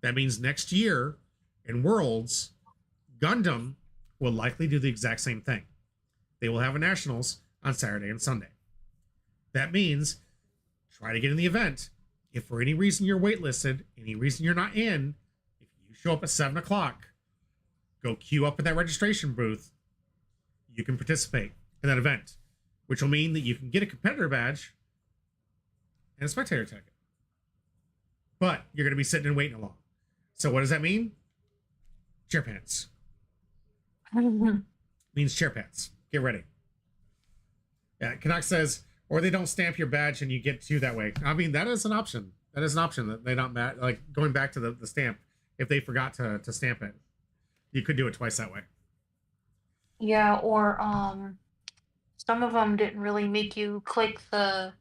That means next year in Worlds, Gundam will likely do the exact same thing. They will have a Nationals on Saturday and Sunday. That means try to get in the event. If for any reason you're waitlisted, any reason you're not in, if you show up at 7 o'clock, go queue up at that registration booth, you can participate in that event, which will mean that you can get a competitor badge and a spectator ticket. But you're going to be sitting and waiting along. So what does that mean? Chair pants. Means chair pants. Get ready. Yeah, Canuck says, or they don't stamp your badge and you get to that way. I mean, that is an option. That is an option that they don't, like going back to the stamp. If they forgot to stamp it, you could do it twice that way. Yeah, or some of them didn't really make you click the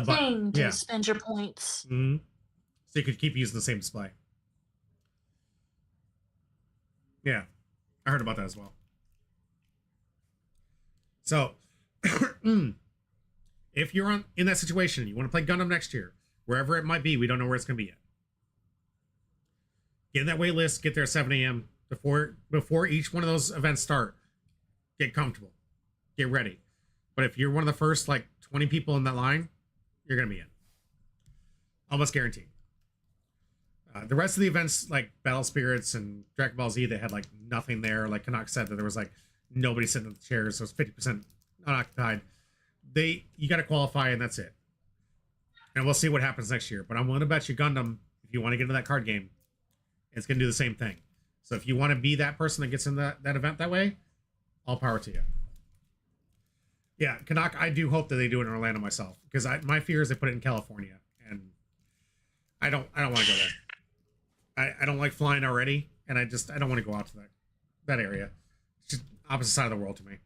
thing to spend your points. Mm-hmm. So you could keep using the same display. Yeah, I heard about that as well. So, if you're in that situation, you want to play Gundam next year, wherever it might be, we don't know where it's going to be yet. Get in that wait list, get there at 7 a.m. Before each one of those events start. Get comfortable. Get ready. But if you're one of the first, 20 people in that line, you're going to be in. Almost guaranteed. The rest of the events, like Battle Spirits and Dragon Ball Z, they had, nothing there. Like Canuck said, that there was, nobody sitting in the chairs, so it's 50% unoccupied. You got to qualify, and that's it. And we'll see what happens next year. But I'm willing to bet you Gundam, if you want to get into that card game, it's going to do the same thing. So if you want to be that person that gets in that event that way, all power to you. Yeah, Canuck, I do hope that they do it in Orlando myself, because my fear is they put it in California, and I don't want to go there. I don't like flying already, and I don't want to go out to that area. It's just opposite side of the world to me.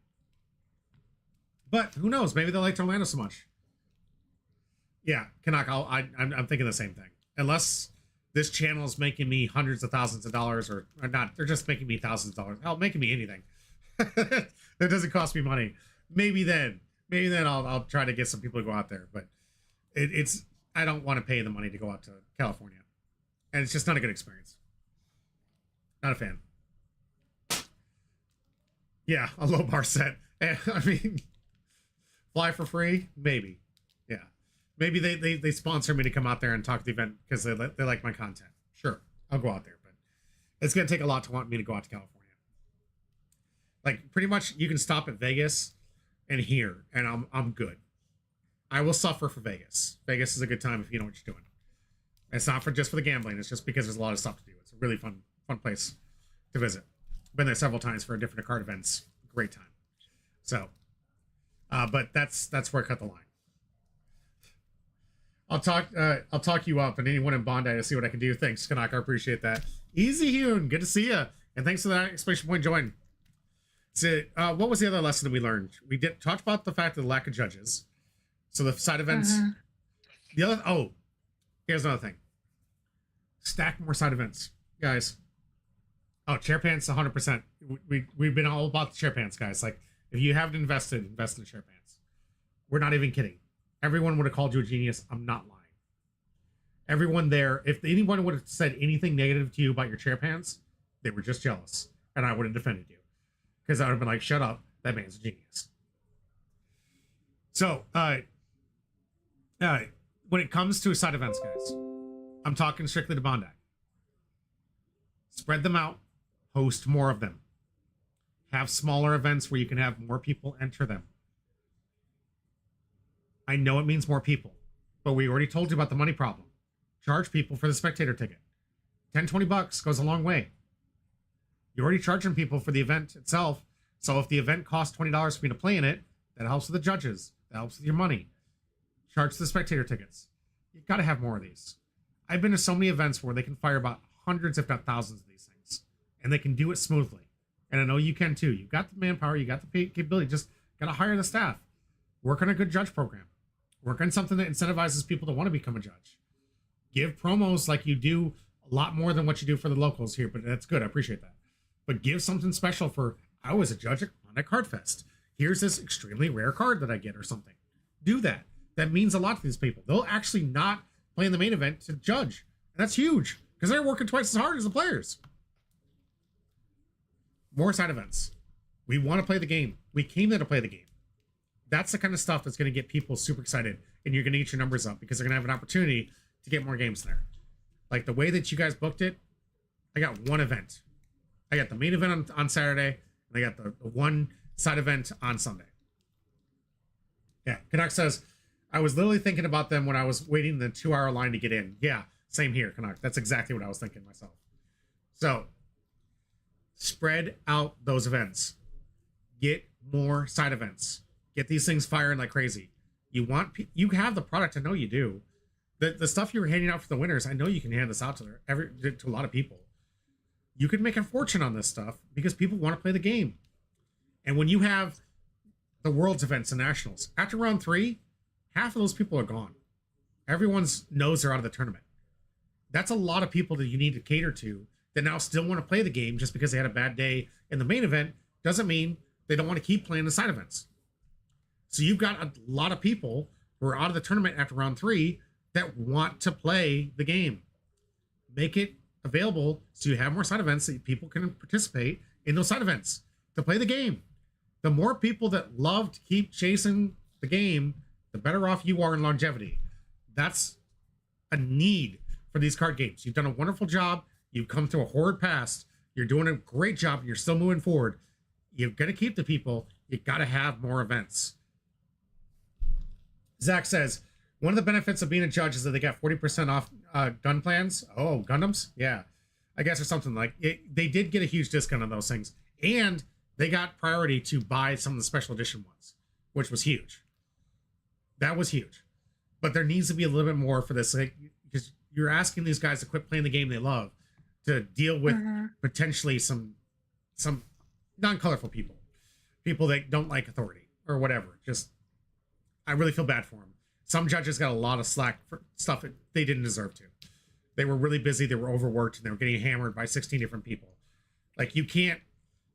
But who knows? Maybe they liked Orlando so much. Yeah, Canuck, I'm thinking the same thing. Unless this channel is making me hundreds of thousands of dollars, or not, they're just making me thousands of dollars. Hell, making me anything. That doesn't cost me money. Maybe then I'll try to get some people to go out there. But I don't want to pay the money to go out to California. And it's just not a good experience. Not a fan. Yeah, a low bar set. I mean, fly for free? Maybe. Yeah. Maybe they sponsor me to come out there and talk at the event because they like my content. Sure, I'll go out there. But it's going to take a lot to want me to go out to California. Pretty much you can stop at Vegas and here, and I'm good. I will suffer for Vegas. Vegas is a good time if you know what you're doing. It's not just for the gambling. It's just because there's a lot of stuff to do. It's a really fun place to visit. Been there several times for different card events. Great time. So, but that's where I cut the line. I'll talk you up and anyone in Bandai to see what I can do. Thanks, Canuck. I appreciate that. Easy Hoon, good to see you. And thanks for that exclamation point join. So, what was the other lesson that we learned? We talked about the fact of the lack of judges. So the side events. Mm-hmm. Here's another thing. Stack more side events, guys. Oh, chair pants, 100%. We've been all about the chair pants, guys. If you haven't invested, invest in chair pants. We're not even kidding. Everyone would have called you a genius. I'm not lying. Everyone there, if anyone would have said anything negative to you about your chair pants, they were just jealous, and I would have defended you, because I would have been like, "Shut up, that man's a genius." So, when it comes to side events, guys, I'm talking strictly to Bandai. Spread them out, host more of them. Have smaller events where you can have more people enter them. I know it means more people, but we already told you about the money problem. Charge people for the spectator ticket. 10, 20 bucks goes a long way. You're already charging people for the event itself. So if the event costs $20 for me to play in it, that helps with the judges. That helps with your money. Charge the spectator tickets. You've got to have more of these. I've been to so many events where they can fire about hundreds, if not thousands of these things. And they can do it smoothly. And I know you can too. You've got the manpower. You got the capability. Just got to hire the staff. Work on a good judge program. Work on something that incentivizes people to want to become a judge. Give promos like you do a lot more than what you do for the locals here, but that's good. I appreciate that. But give something special for, I was a judge on a card fest. Here's this extremely rare card that I get or something. Do that. That means a lot to these people. They'll actually not play in the main event to judge. And that's huge because they're working twice as hard as the players. More side events. We want to play the game. We came there to play the game. That's the kind of stuff that's going to get people super excited, and you're going to get your numbers up because they're going to have an opportunity to get more games there. Like the way that you guys booked it, I got one event. I got the main event on Saturday, and I got the one side event on Sunday. Yeah, Canuck says, I was literally thinking about them when I was waiting the 2-hour line to get in. Yeah, same here, Canuck. That's exactly what I was thinking myself. So, spread out those events. Get more side events. Get these things firing like crazy. You have the product. I know you do. The stuff you were handing out for the winners, I know you can hand this out to a lot of people. You could make a fortune on this stuff because people want to play the game. And when you have the Worlds events and Nationals, after round 3, half of those people are gone. Everyone knows they're out of the tournament. That's a lot of people that you need to cater to that now still want to play the game just because they had a bad day in the main event. Doesn't mean they don't want to keep playing the side events. So you've got a lot of people who are out of the tournament after round 3 that want to play the game. Make it available so you have more side events that people can participate in those side events to play the game. The more people that love to keep chasing the game, the better off you are in longevity. That's a need for these card games. You've done a wonderful job. You've come through a horrid past. You're doing a great job and you're still moving forward. You've got to keep the people. You've got to have more events. Zach says, one of the benefits of being a judge is that they got 40% off gun plans. Oh, Gundams? Yeah. I guess or something like it. They did get a huge discount on those things. And they got priority to buy some of the special edition ones, which was huge. That was huge. But there needs to be a little bit more for this, like, because you're asking these guys to quit playing the game they love to deal with potentially some non-colorful people that don't like authority or whatever. Just, I really feel bad for them. Some judges got a lot of slack for stuff that they didn't deserve to. They were really busy, they were overworked, and they were getting hammered by 16 different people. Like, you can't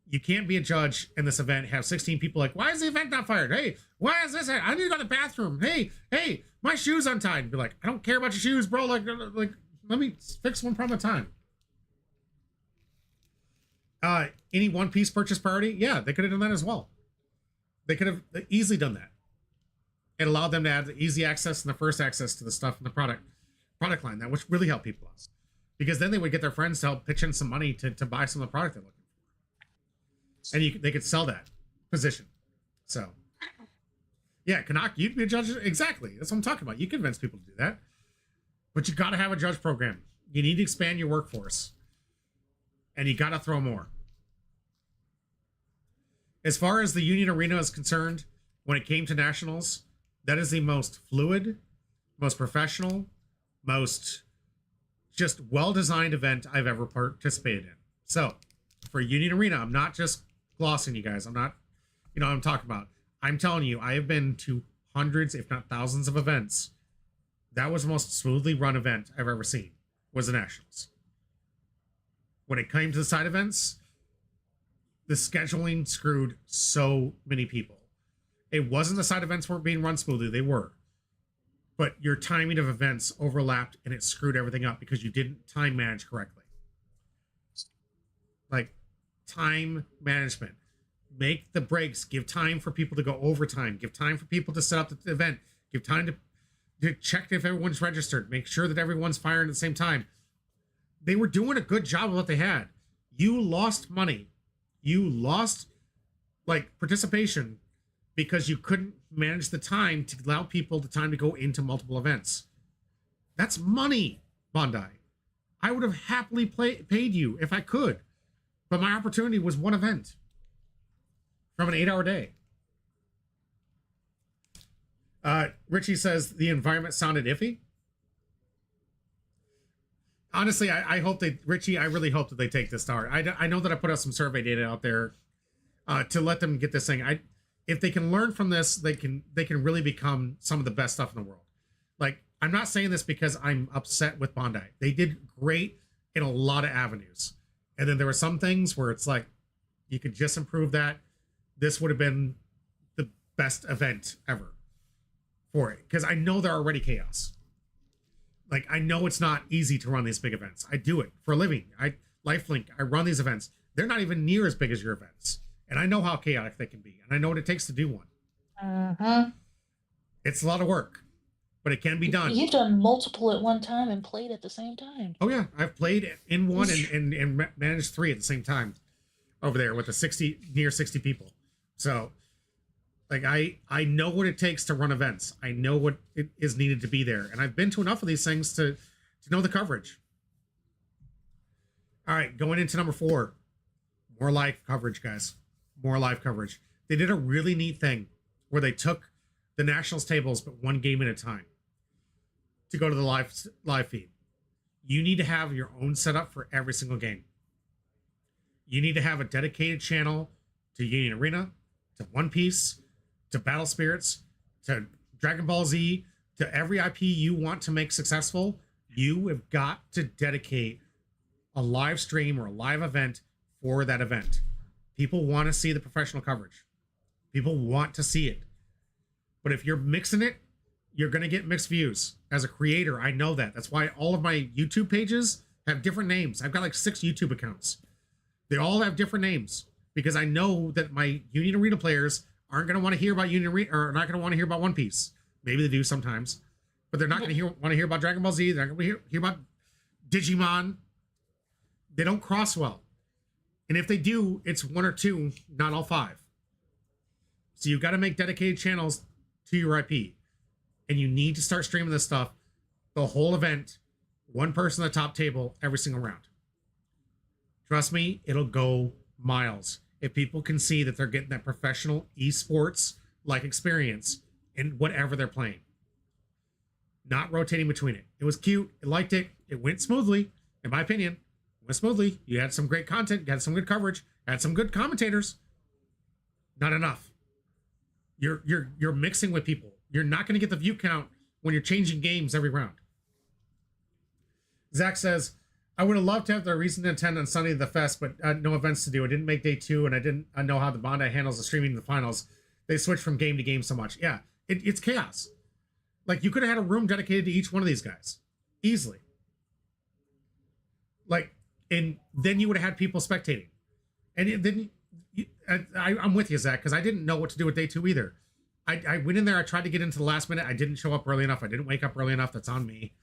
be a judge in this event, have 16 people like, why is the event not fired? Hey, why is this? I need to go to the bathroom. Hey, my shoe's untied. And be like, I don't care about your shoes, bro. Like, let me fix one problem at a time. Any one piece purchase priority? Yeah, they could have done that as well. They could have easily done that. It allowed them to have the easy access and the first access to the stuff in the product line, that which really helped people out. Because then they would get their friends to help pitch in some money to buy some of the product they're looking for. And they could sell that position. So, yeah, Canuck, you'd be a judge. Exactly. That's what I'm talking about. You convince people to do that. But you got to have a judge program. You need to expand your workforce. And you got to throw more. As far as the Union Arena is concerned, when it came to nationals, that is the most fluid, most professional, most just well-designed event I've ever participated in. So, for Union Arena, I'm not just glossing you guys. I'm not, I'm talking about. I'm telling you, I have been to hundreds, if not thousands of events. That was the most smoothly run event I've ever seen, was the Nationals. When it came to the side events, the scheduling screwed so many people. It wasn't the side events weren't being run smoothly, they were. But your timing of events overlapped and it screwed everything up because you didn't time manage correctly. Like, time management. Make the breaks. Give time for people to go overtime. Give time for people to set up the event. Give time to check if everyone's registered. Make sure that everyone's firing at the same time. they were doing a good job of what they had. You lost money. You lost like participation because you couldn't manage the time to allow people the time to go into multiple events. That's money, Bandai. I would have happily paid you if I could, but my opportunity was one event from an 8-hour day. Richie says the environment sounded iffy. Honestly, I hope they, Richie, I really hope that they take this to heart. I know that I put out some survey data out there to let them get this thing. If they can learn from this, they can really become some of the best stuff in the world. Like, I'm not saying this because I'm upset with Bandai. They did great in a lot of avenues. And then there were some things where it's like, you could just improve that. This would have been the best event ever for it. Because I know they're already chaos. Like, I know it's not easy to run these big events. I do it for a living. Lifelink, I run these events. They're not even near as big as your events. And I know how chaotic they can be. And I know what it takes to do one. Uh-huh. It's a lot of work, but it can be done. You've done multiple at one time and played at the same time. Oh, yeah. I've played in one and managed 3 at the same time over there with near 60 people. So, like, I know what it takes to run events. I know what it is needed to be there. And I've been to enough of these things to know the coverage. All right, going into number 4. More live coverage, guys. More live coverage. They did a really neat thing where they took the Nationals tables, but one game at a time to go to the live feed. You need to have your own setup for every single game. You need to have a dedicated channel to Union Arena, to One Piece, to Battle Spirits, to Dragon Ball Z, to every IP you want to make successful. You have got to dedicate a live stream or a live event for that event. People want to see the professional coverage. People want to see it. But if you're mixing it, you're going to get mixed views. As a creator, I know that. That's why all of my YouTube pages have different names. I've got like 6 YouTube accounts. They all have different names because I know that my Union Arena players aren't going to want to hear about Union Arena, or not going to want to hear about One Piece. Maybe they do sometimes, but they're not going to want to hear about Dragon Ball Z. They're not going to hear about Digimon. They don't cross well. And if they do, it's 1 or 2, not all 5. So you've got to make dedicated channels to your IP. And you need to start streaming this stuff, the whole event, one person at the top table, every single round. Trust me, it'll go miles. If people can see that they're getting that professional esports-like experience in whatever they're playing. Not rotating between it. It was cute. I liked it. It went smoothly, in my opinion. Went smoothly. You had some great content. You had some good coverage. Had some good commentators. Not enough. You're mixing with people. You're not going to get the view count when you're changing games every round. Zach says, I would have loved to have the reason to attend on Sunday the fest, but no events to do. I didn't make day 2, and I didn't know how the Bandai handles the streaming in the finals. They switch from game to game so much. Yeah, it's chaos. Like, you could have had a room dedicated to each one of these guys. Easily. Like, and then you would have had people spectating. And then I'm with you, Zach, because I didn't know what to do with day 2 either. I went in there. I tried to get into the last minute. I didn't show up early enough. I didn't wake up early enough. That's on me.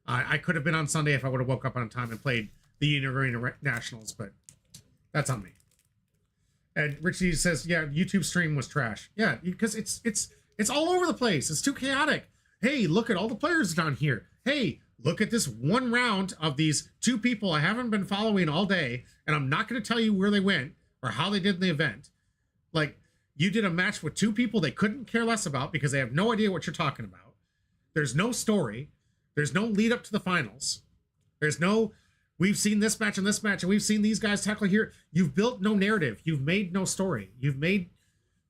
I could have been on Sunday if I would have woke up on time and played the Union Arena Nationals, but that's on me. And Richie says, yeah, YouTube stream was trash. Yeah, because it's all over the place. It's too chaotic. Hey, look at all the players down here. Hey, look at this one round of these 2 people I haven't been following all day, and I'm not going to tell you where they went or how they did in the event. Like, you did a match with 2 people they couldn't care less about because they have no idea what you're talking about. There's no story. There's no lead up to the finals. There's no, we've seen this match and this match, and we've seen these guys tackle here. You've built no narrative. You've made no story.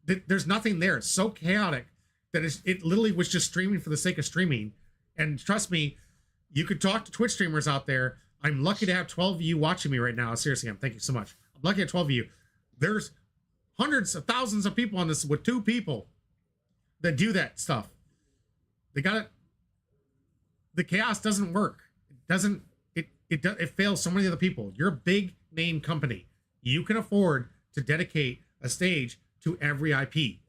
There's nothing there. It's so chaotic that it literally was just streaming for the sake of streaming. And trust me, you could talk to Twitch streamers out there. I'm lucky to have 12 of you watching me right now. Seriously, thank you so much. I'm lucky to have 12 of you. There's hundreds of thousands of people on this with 2 people that do that stuff. They got it. The chaos doesn't work. It fails so many other people. You're a big name company. You can afford to dedicate a stage to every IP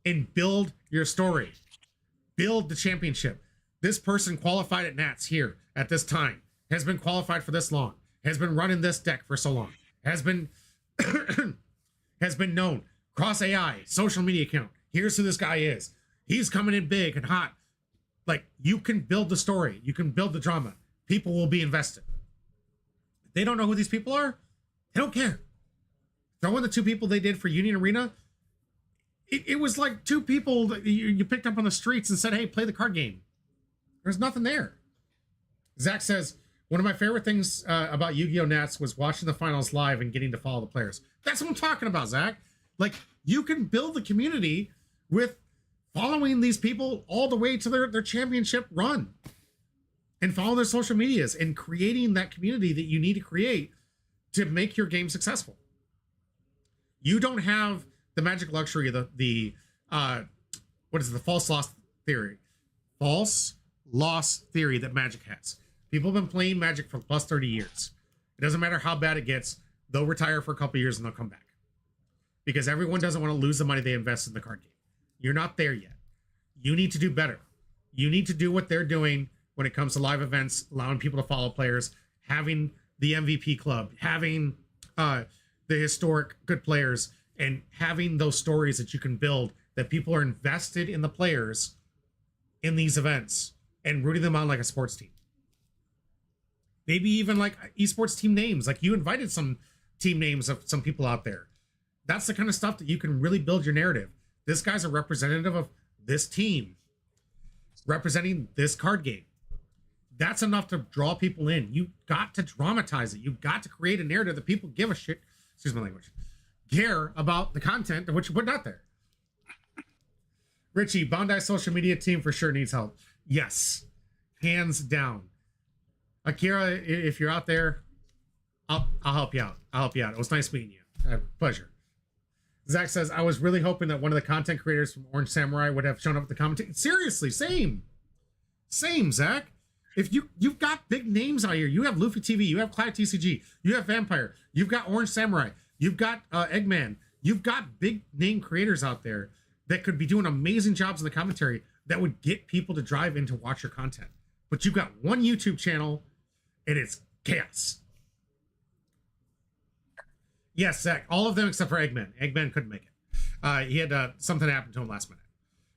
and build your story. Build the championship. This person qualified at Nats here at this time. has been qualified for this long, has been running this deck for so long, has been has been known cross AI, social media account. Here's who this guy is. He's coming in big and hot. Like, you can build the story, you can build the drama. People will be invested. If they don't know who these people are, they don't care. Throw in the 2 people they did for Union Arena. It was like 2 people that you picked up on the streets and said, hey, play the card game. There's nothing there. Zach says, one of my favorite things about Yu-Gi-Oh! Nats was watching the finals live and getting to follow the players. That's what I'm talking about, Zach. Like, you can build the community with following these people all the way to their championship run and follow their social medias and creating that community that you need to create to make your game successful. You don't have the magic luxury of the what is it, the false loss theory. False loss theory that Magic has. People have been playing Magic for plus 30 years. It doesn't matter how bad it gets, they'll retire for a couple years and they'll come back. Because everyone doesn't want to lose the money they invest in the card game. You're not there yet. You need to do better. You need to do what they're doing when it comes to live events, allowing people to follow players, having the MVP club, having the historic good players, and having those stories that you can build that people are invested in the players in these events and rooting them on like a sports team. Maybe even like esports team names. Like, you invited some team names of some people out there. That's the kind of stuff that you can really build your narrative. This guy's a representative of this team representing this card game. That's enough to draw people in. You got to dramatize it. You got to create a narrative that people give a shit, excuse my language, care about the content of what you put out there. Richie, Bandai social media team for sure needs help. Yes, hands down. Akira, if you're out there, I'll help you out. I'll help you out. It was nice meeting you. Pleasure. Zach says, I was really hoping that one of the content creators from Orange Samurai would have shown up at the commentary. Seriously, same, Zach. If you've got big names out here, you have Luffy TV, you have Cloud TCG, you have Vampire, you've got Orange Samurai, you've got Eggman, you've got big name creators out there that could be doing amazing jobs in the commentary that would get people to drive in to watch your content. But you've got one YouTube channel and it's chaos. Yes, Zach, all of them except for Eggman. Eggman couldn't make it. He had something happen to him last minute.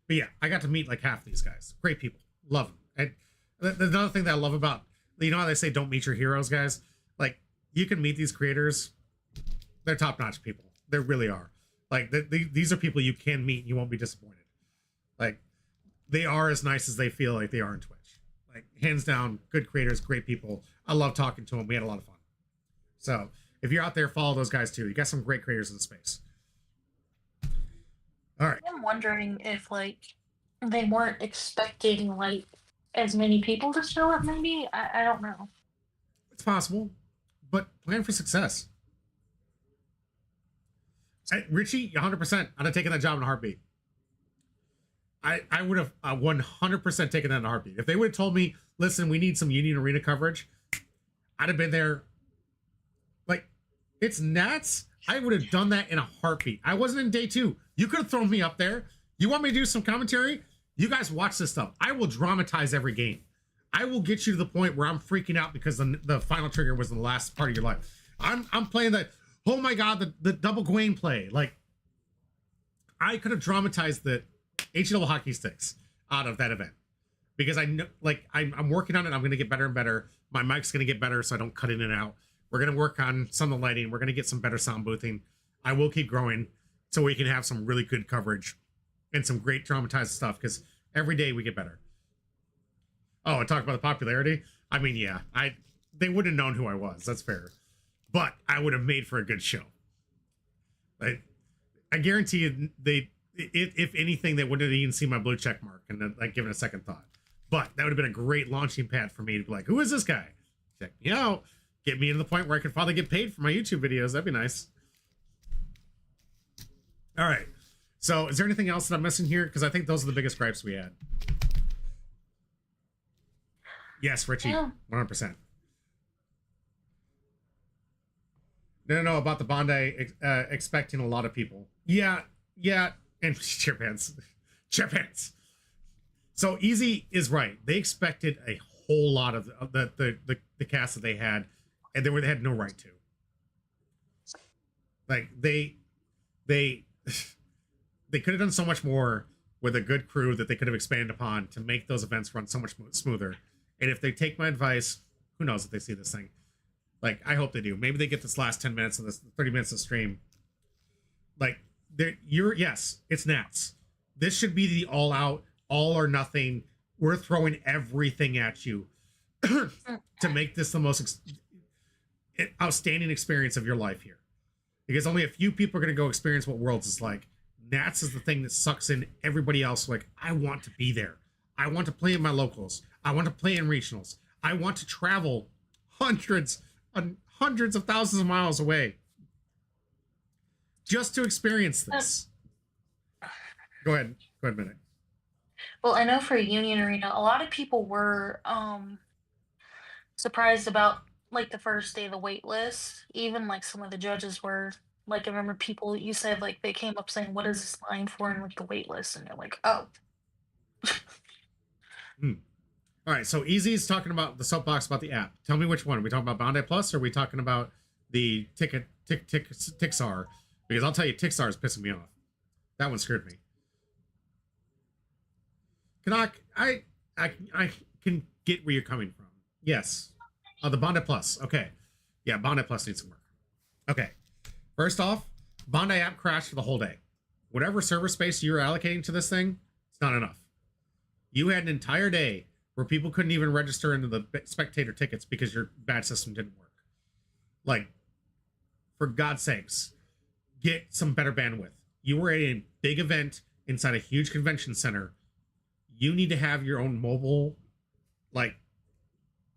But yeah, I got to meet like half these guys. Great people. Love them. Another thing that I love about, you know how they say don't meet your heroes, guys? Like, you can meet these creators. They're top-notch people. They really are. Like, these are people you can meet and you won't be disappointed. Like, they are as nice as they feel like they are on Twitch. Like, hands down, good creators, great people. I love talking to them. We had a lot of fun. So, if you're out there, follow those guys too. You got some great creators in the space. All right. I'm wondering if, like, they weren't expecting, like, as many people to show up, maybe? I don't know. It's possible, but plan for success. Richie, 100%. I'd have taken that job in a heartbeat. I would have 100% taken that in a heartbeat. If they would have told me, listen, we need some Union Arena coverage, I'd have been there. Like, it's Nats. I would have done that in a heartbeat. I wasn't in day 2. You could have thrown me up there. You want me to do some commentary? You guys watch this stuff. I will dramatize every game. I will get you to the point where I'm freaking out because the final trigger was in the last part of your life. I'm playing the, oh my God, the double Gwaine play. Like, I could have dramatized the H-double hockey sticks out of that event because I know, like, I'm working on it. I'm going to get better and better. My mic's going to get better so I don't cut in and out. We're going to work on some of the lighting. We're going to get some better sound boothing. I will keep growing so we can have some really good coverage and some great dramatized stuff because every day we get better. Oh, and talk about the popularity. I mean, yeah, they wouldn't have known who I was. That's fair. But I would have made for a good show. I guarantee you, if anything, they wouldn't have even seen my blue check mark and like given a second thought. But that would have been a great launching pad for me to be like, who is this guy? Check me out. Get me to the point where I could finally get paid for my YouTube videos. That'd be nice. All right. So is there anything else that I'm missing here? Because I think those are the biggest gripes we had. Yes, Richie, Yeah. 100%. No, about the Bandai expecting a lot of people. Yeah, and chair pants. So Easy is right. They expected a whole lot of the cast that they had, and they had no right to. Like they could have done so much more with a good crew that they could have expanded upon to make those events run so much smoother. And if they take my advice, who knows if they see this thing? Like, I hope they do. Maybe they get this last 10 minutes of this 30 minutes of stream. Like, yes, it's Nats. This should be the all out, all or nothing. We're throwing everything at you to make this the most outstanding experience of your life here. Because only a few people are going to go experience what Worlds is like. Nats is the thing that sucks in everybody else. Like, I want to be there. I want to play in my locals. I want to play in regionals. I want to travel hundreds of thousands of miles away just to experience this. Go ahead, Minute. Well, I know for Union Arena, a lot of people were surprised about like the first day of the wait list. Even like some of the judges were like, I remember people you said like they came up saying, "What is this line for?" and like the wait list, and you're like, "Oh." All right, so Easy's talking about the soapbox about the app. Tell me which one. Are we talking about Bandai Plus, or are we talking about the Tixar? Because I'll tell you, Tixar is pissing me off. That one scared me. Canuck, I can get where you're coming from. Yes. The Bandai Plus. Okay. Yeah, Bandai Plus needs some work. Okay. First off, Bandai app crashed for the whole day. Whatever server space you're allocating to this thing, it's not enough. You had an entire day where people couldn't even register into the spectator tickets because your badge system didn't work. Like, for God's sakes, get some better bandwidth. You were at a big event inside a huge convention center. You need to have your own mobile, like,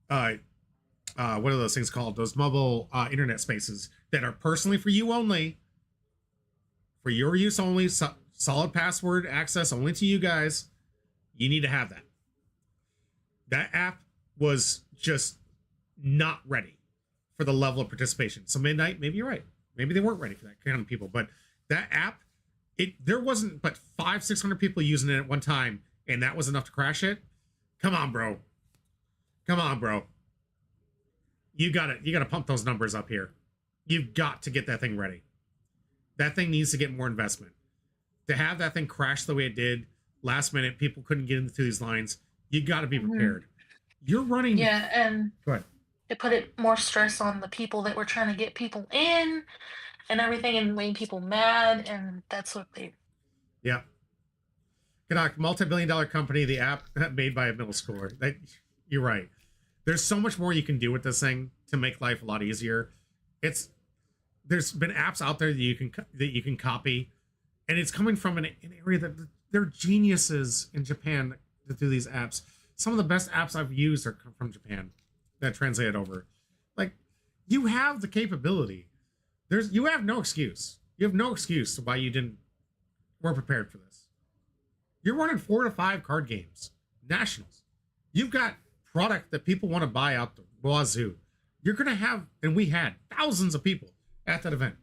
what are those things called? Those mobile internet spaces that are personally for you only, for your use only, solid password access only to you guys. You need to have that. That app was just not ready for the level of participation. So Midnight, maybe you're right. Maybe they weren't ready for that kind of people. But that app, there wasn't but 500-600 people using it at one time, and that was enough to crash it. Come on, bro. Come on, bro. You gotta pump those numbers up here. You've got to get that thing ready. That thing needs to get more investment. To have that thing crash the way it did last minute, people couldn't get into these lines. You got to be prepared. You're running. Yeah, and Go ahead. it put it more stress on the people that were trying to get people in and everything, and made people mad, and that's what they. Yeah. Canuck, multi-billion-dollar company, the app made by a middle schooler. You're right. There's so much more you can do with this thing to make life a lot easier. There's been apps out there that you can copy, and it's coming from an area that they're geniuses in Japan to do these apps. Some of the best apps I've used are from Japan that translated over. Like, you have the capability. You have no excuse. You have no excuse why you weren't prepared for this. You're running 4 to 5 card games, nationals. You've got product that people want to buy out the wazoo. You're going to have, and we had thousands of people at that event.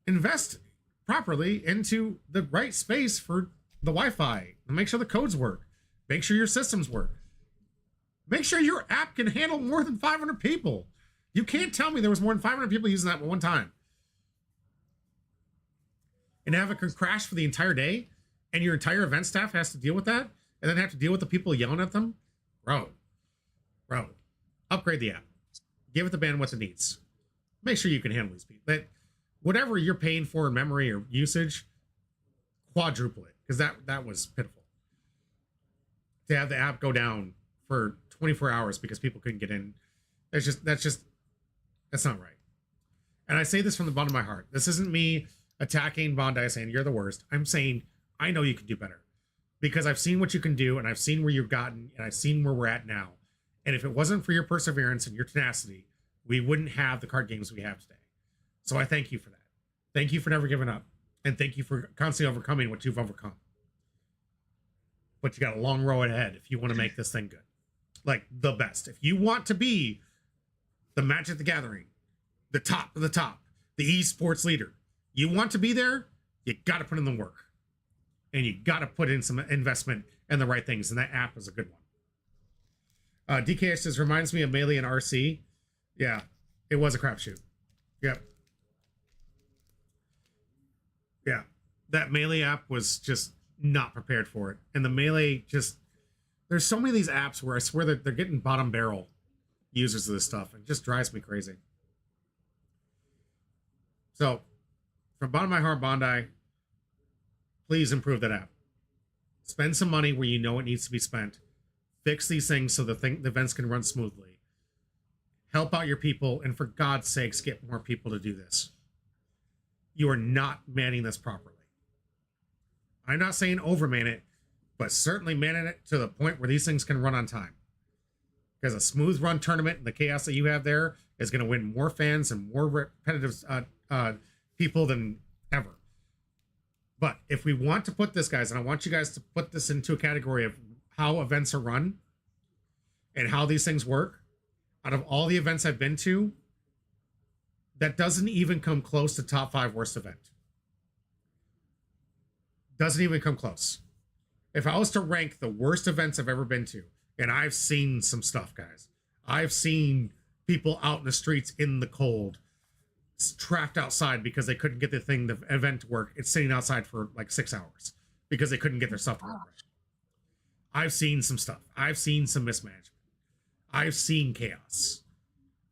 Invest properly into the right space for the Wi-Fi and make sure the codes work. Make sure your systems work. Make sure your app can handle more than 500 people. You can't tell me there was more than 500 people using that at one time. And have it crash for the entire day, and your entire event staff has to deal with that, and then have to deal with the people yelling at them. Bro, upgrade the app. Give it the bandwidth it needs. Make sure you can handle these people. That whatever you're paying for in memory or usage, quadruple it, because that was pitiful. To have the app go down for 24 hours because people couldn't get in, that's not right. And I say this from the bottom of my heart. This isn't me attacking Bandai saying you're the worst. I'm saying I know you can do better, because I've seen what you can do, and I've seen where you've gotten, and I've seen where we're at now. And if it wasn't for your perseverance and your tenacity, we wouldn't have the card games we have today. So I thank you for that. Thank you for never giving up. And thank you for constantly overcoming what you've overcome. But you got a long road ahead if you want to make this thing good. Like, the best. If you want to be the Magic the Gathering, the top of the top, the esports leader, you want to be there, you got to put in the work. and you got to put in some investment in the right things, and that app is a good one. DKS says, reminds me of Melee and RC. Yeah, it was a crapshoot. Yep. Yeah, that Melee app was just not prepared for it, and the Melee just, there's so many of these apps where I swear that they're getting bottom barrel users of this stuff. It just drives me crazy. So, from bottom of my heart, Bandai, please improve that app. Spend some money where you know it needs to be spent. Fix these things so the events can run smoothly. Help out your people, and for God's sakes, get more people to do this. You are not manning this properly. I'm not saying overman it, but certainly manning it to the point where these things can run on time. Because a smooth run tournament and the chaos that you have there is going to win more fans and more repetitive people than ever. But if we want to put this, guys, and I want you guys to put this into a category of how events are run and how these things work, out of all the events I've been to, that doesn't even come close to top 5 worst event. Doesn't even come close. If I was to rank the worst events I've ever been to, and I've seen some stuff, guys. I've seen people out in the streets in the cold, trapped outside because they couldn't get the event to work. It's sitting outside for like 6 hours because they couldn't get their stuff to work. I've seen some stuff. I've seen some mismanagement. I've seen chaos.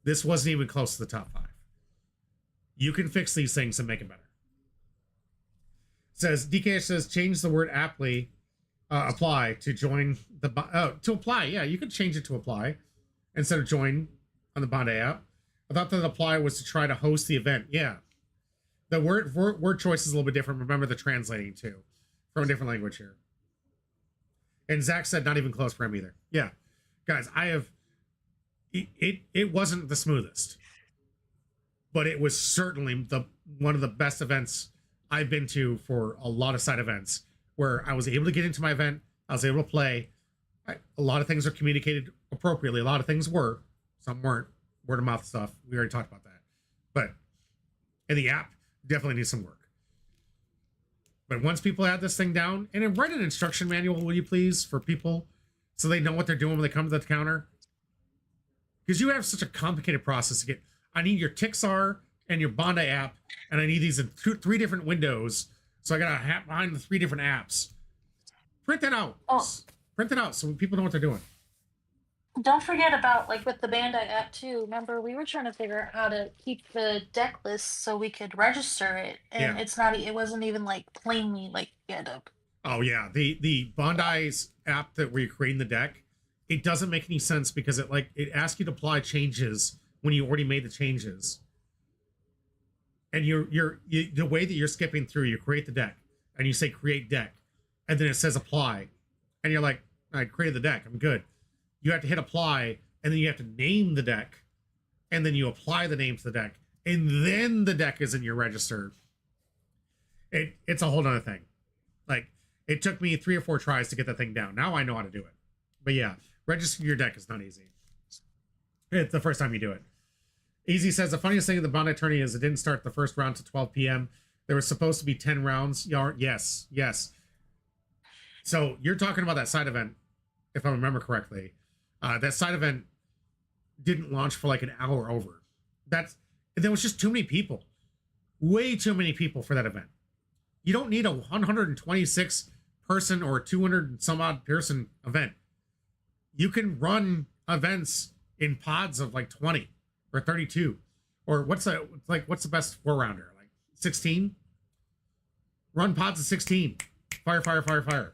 This wasn't even close to the top 5. You can fix these things and make it better. Says DK says change the word aptly apply to join the to apply. Yeah, you could change it to apply instead of join on the Bandai app. I thought that apply was to try to host the event. Yeah, the word choice is a little bit different. Remember the translating too from a different language here. And Zach said not even close for him either. Yeah, guys, I have it wasn't the smoothest, but it was certainly one of the best events I've been to for a lot of side events where I was able to get into my event. I was able to play. A lot of things are communicated appropriately. A lot of things were, some weren't. Word of mouth stuff. We already talked about that. But in the app, definitely needs some work. But once people have this thing down, and then write an instruction manual, will you please, for people so they know what they're doing when they come to the counter. Because you have such a complicated process to get. I need your Tixar and your Bandai app, and I need these in 3 different windows. So I got to behind the 3 different apps. Print that out. Oh. Print it out so people know what they're doing. Don't forget about, like, with the Bandai app too. Remember, we were trying to figure out how to keep the deck list so we could register it, and Yeah. it wasn't even like plainly like you had to. Oh yeah, the Bandai's app that where you're creating the deck, it doesn't make any sense because it asks you to apply changes when you already made the changes, and the way that you're skipping through, you create the deck and you say create deck, and then it says apply, and you're like, I created the deck, I'm good. You have to hit apply, and then you have to name the deck, and then you apply the name to the deck, and then the deck is in your register. It's a whole nother thing. Like, it took me 3 or 4 tries to get the thing down. Now I know how to do it. But yeah, registering your deck is not easy. It's the first time you do it. Easy says, the funniest thing in the Bandai tourney is it didn't start the first round to 12 p.m. There was supposed to be 10 rounds. Yes. So you're talking about that side event, if I remember correctly. That side event didn't launch for like an hour over. There was just too many people. Way too many people for that event. You don't need a 126 person or 200 and some odd person event. You can run events in pods of like 20 or 32. Or what's the best 4-rounder? Like 16? Run pods of 16. Fire.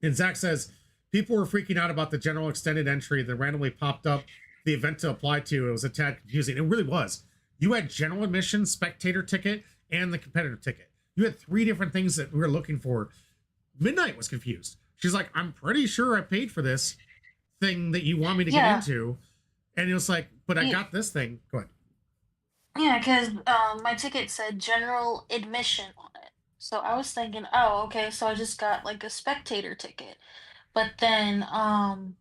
And Zach says, people were freaking out about the general extended entry that randomly popped up the event to apply to. It was a tad confusing. It really was. You had general admission, spectator ticket, and the competitive ticket. You had 3 different things that we were looking for. Midnight was confused. She's like, I'm pretty sure I paid for this thing that you want me to get into. And it was like, but I got this thing. Go ahead. Yeah, because my ticket said general admission on it. So I was thinking, oh, okay, so I just got like a spectator ticket. But then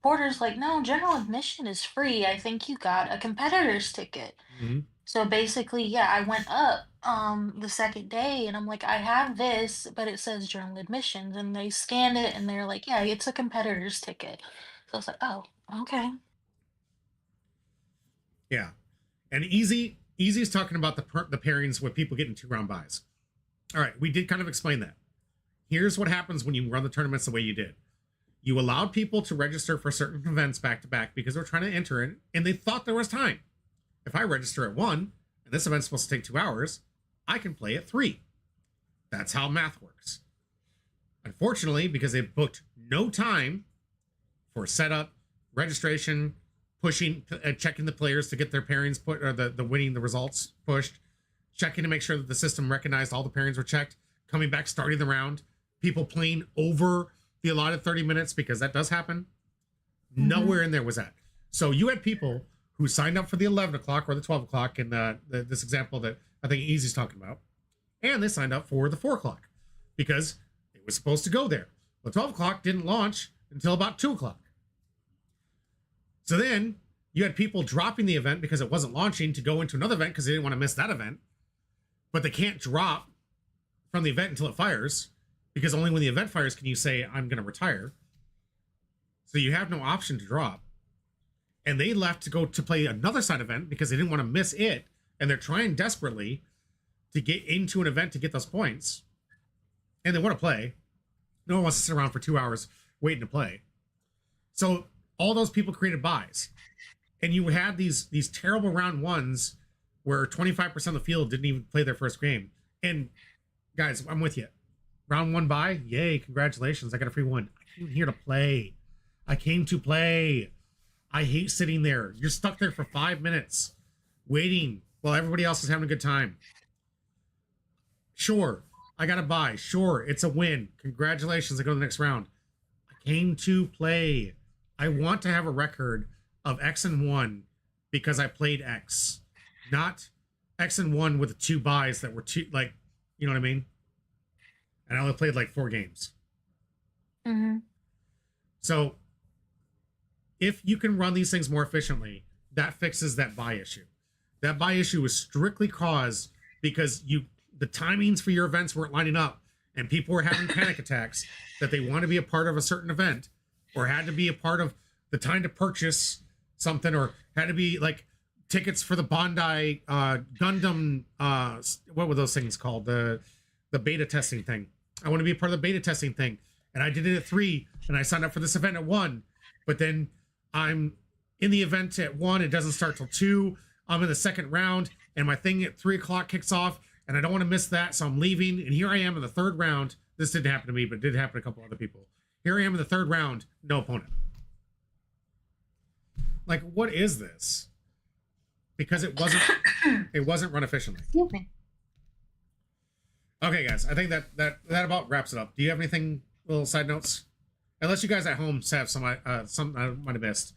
Porter's like, no, general admission is free. I think you got a competitor's ticket. Mm-hmm. So basically, yeah, I went up the second day and I'm like, I have this, but it says journal admissions, and they scanned it and they're like, yeah, it's a competitor's ticket. So I was like, oh, okay. Yeah. And Easy is talking about the pairings with people getting 2-round buys. All right, we did kind of explain that. Here's what happens when you run the tournaments the way you did. You allowed people to register for certain events back to back because they're trying to enter it, and they thought there was time. If I register at 1, and this event's supposed to take 2 hours, I can play at 3. That's how math works. Unfortunately, because they booked no time for setup, registration, pushing, checking the players to get their pairings put, or the winning the results pushed, checking to make sure that the system recognized all the pairings were checked, coming back, starting the round, people playing over the allotted 30 minutes, because that does happen. Nowhere in there was that. So you had people who signed up for the 11 o'clock or the 12 o'clock in this example that I think Easy's talking about, and they signed up for the 4 o'clock because it was supposed to go there. Well, 12 o'clock didn't launch until about 2 o'clock. So then you had people dropping the event because it wasn't launching to go into another event because they didn't want to miss that event. But they can't drop from the event until it fires, because only when the event fires can you say, I'm going to retire. So you have no option to drop. And they left to go to play another side event because they didn't want to miss it. And they're trying desperately to get into an event to get those points. And they want to play. No one wants to sit around for 2 hours waiting to play. So all those people created buys. And you had these terrible round ones where 25% of the field didn't even play their first game. And guys, I'm with you. Round 1 buy, yay, congratulations, I got a free one. I came here to play. I came to play. I hate sitting there. You're stuck there for 5 minutes waiting while everybody else is having a good time. Sure, I got a buy. Sure, it's a win. Congratulations, I go to the next round. I came to play. I want to have a record of X and 1 because I played X, not X and 1 with 2 buys that were two, like, you know what I mean? And I only played like 4 games. So if you can run these things more efficiently, that fixes that buy issue. That buy issue was strictly caused because the timings for your events weren't lining up, and people were having panic attacks that they want to be a part of a certain event, or had to be a part of the time to purchase something, or had to be like tickets for the Bandai Gundam. What were those things called? The beta testing thing. I want to be a part of the beta testing thing, and I did it at 3, and I signed up for this event at 1, but then I'm in the event at 1. It doesn't start till 2. I'm in the second round, and my thing at 3 o'clock kicks off, and I don't want to miss that, so I'm leaving. And here I am in the 3rd round. This didn't happen to me, but it did happen to a couple other people. Here I am in the 3rd round, no opponent. Like, what is this? Because it wasn't run efficiently. Excuse me. Okay, guys, I think that about wraps it up. Do you have anything, little side notes? Unless you guys at home have some I might have missed.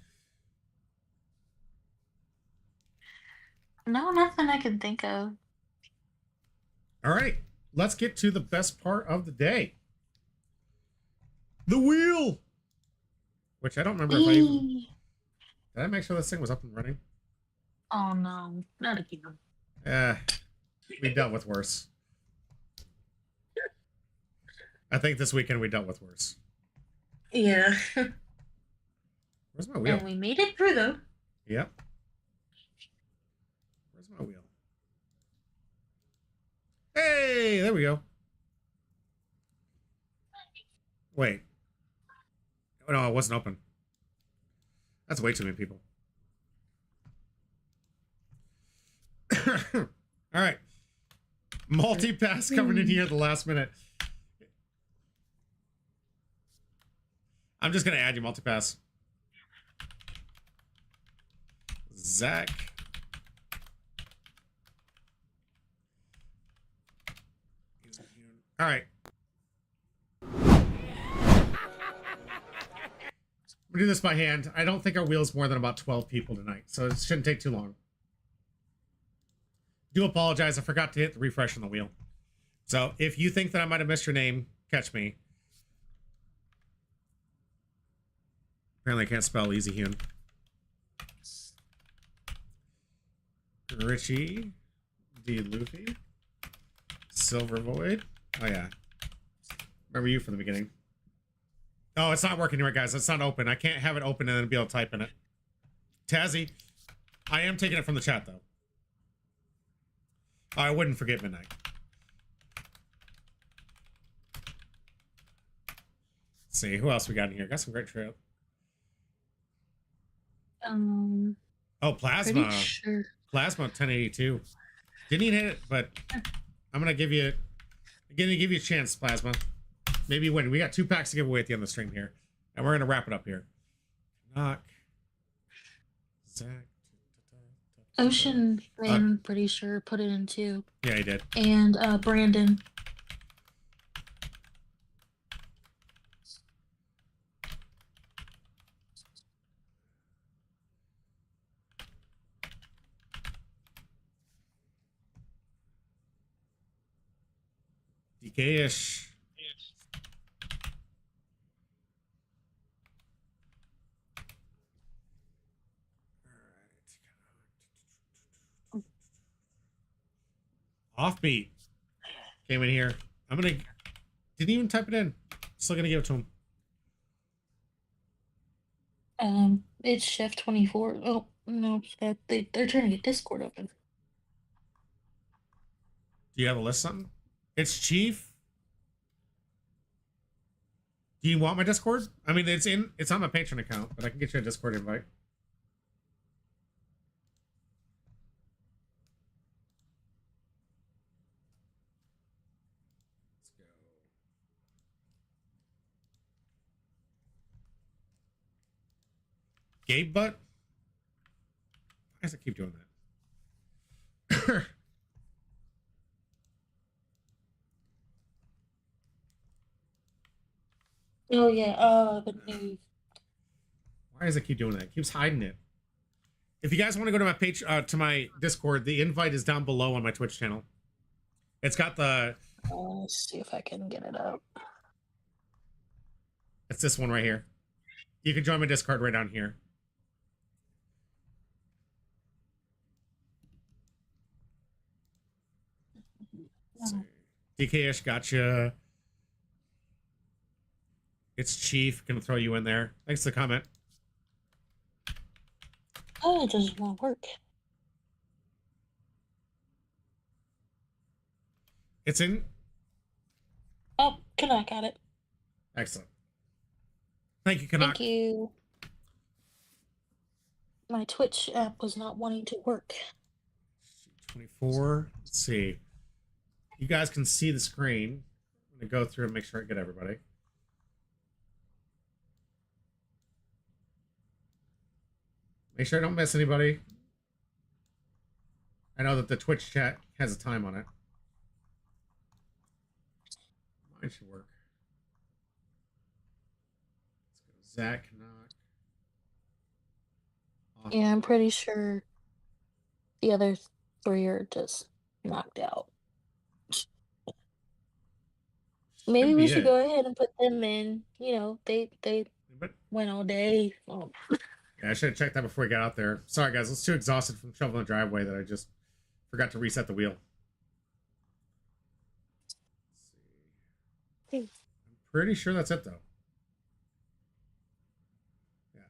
No, nothing I can think of. All right, let's get to the best part of the day. The wheel! Which I don't remember if I even... Did I make sure this thing was up and running? Oh no, not again. We dealt with worse. I think this weekend we dealt with worse. Yeah. Where's my wheel? And we made it through though. Yep. Where's my wheel? Hey, there we go. Wait. Oh, no, it wasn't open. That's way too many people. All right. Multi-pass coming in here at the last minute. I'm just going to add you multi-pass. Zach. All right. We'll do this by hand. I don't think our wheel's more than about 12 people tonight, so it shouldn't take too long. Do apologize. I forgot to hit the refresh on the wheel. So if you think that I might have missed your name, catch me. Apparently I can't spell Easy Hune. Richie, D. Luffy, Silver Void. Oh yeah, remember you from the beginning. Oh, it's not working right, guys. It's not open. I can't have it open and then be able to type in it. Tazzy, I am taking it from the chat though. I wouldn't forget midnight. Let's see who else we got in here. Got some great trail. Oh, Plasma. Pretty sure. Plasma 1082. Didn't even hit it, but I'm gonna give you a chance, Plasma. Maybe you win. We got 2 packs to give away at the end of the stream here, and we're gonna wrap it up here. Knock. Zach. Ocean, I'm pretty sure, put it in too. Yeah, he did. And Brandon. DK-ish. Offbeat came in here. Didn't even type it in. Still gonna give it to him. It's Chef 24. Oh no, they're trying to get Discord open. Do you have a list something? It's Chief. Do you want my Discord? I mean, it's on my Patreon account, but I can get you a Discord invite. Let's go. Gabe Butt? Why does it keep doing that? Oh yeah, the new. Why does it keep doing that? It keeps hiding it. If you guys want to go to my page, to my Discord, the invite is down below on my Twitch channel. It's got the. Let's see if I can get it up. It's this one right here. You can join my Discord right down here. DK-ish gotcha. It's Chief. Gonna throw you in there. Thanks for the comment. Oh, it doesn't want to work. It's in. Oh, Kanak got it. Excellent. Thank you, Kanak. Thank you. My Twitch app was not wanting to work. 24. Let's see. You guys can see the screen. I'm gonna go through and make sure I get everybody. Make sure I don't miss anybody. I know that the Twitch chat has a time on it. Mine should work. Let's go. Zach, knock. Yeah, I'm pretty sure the other 3 are just knocked out. Maybe we should go ahead and put them in. You know, they went all day. Oh. Yeah, I should have checked that before we got out there. Sorry, guys. I was too exhausted from shoveling the driveway that I just forgot to reset the wheel. Let's see. I'm pretty sure that's it, though. Yeah.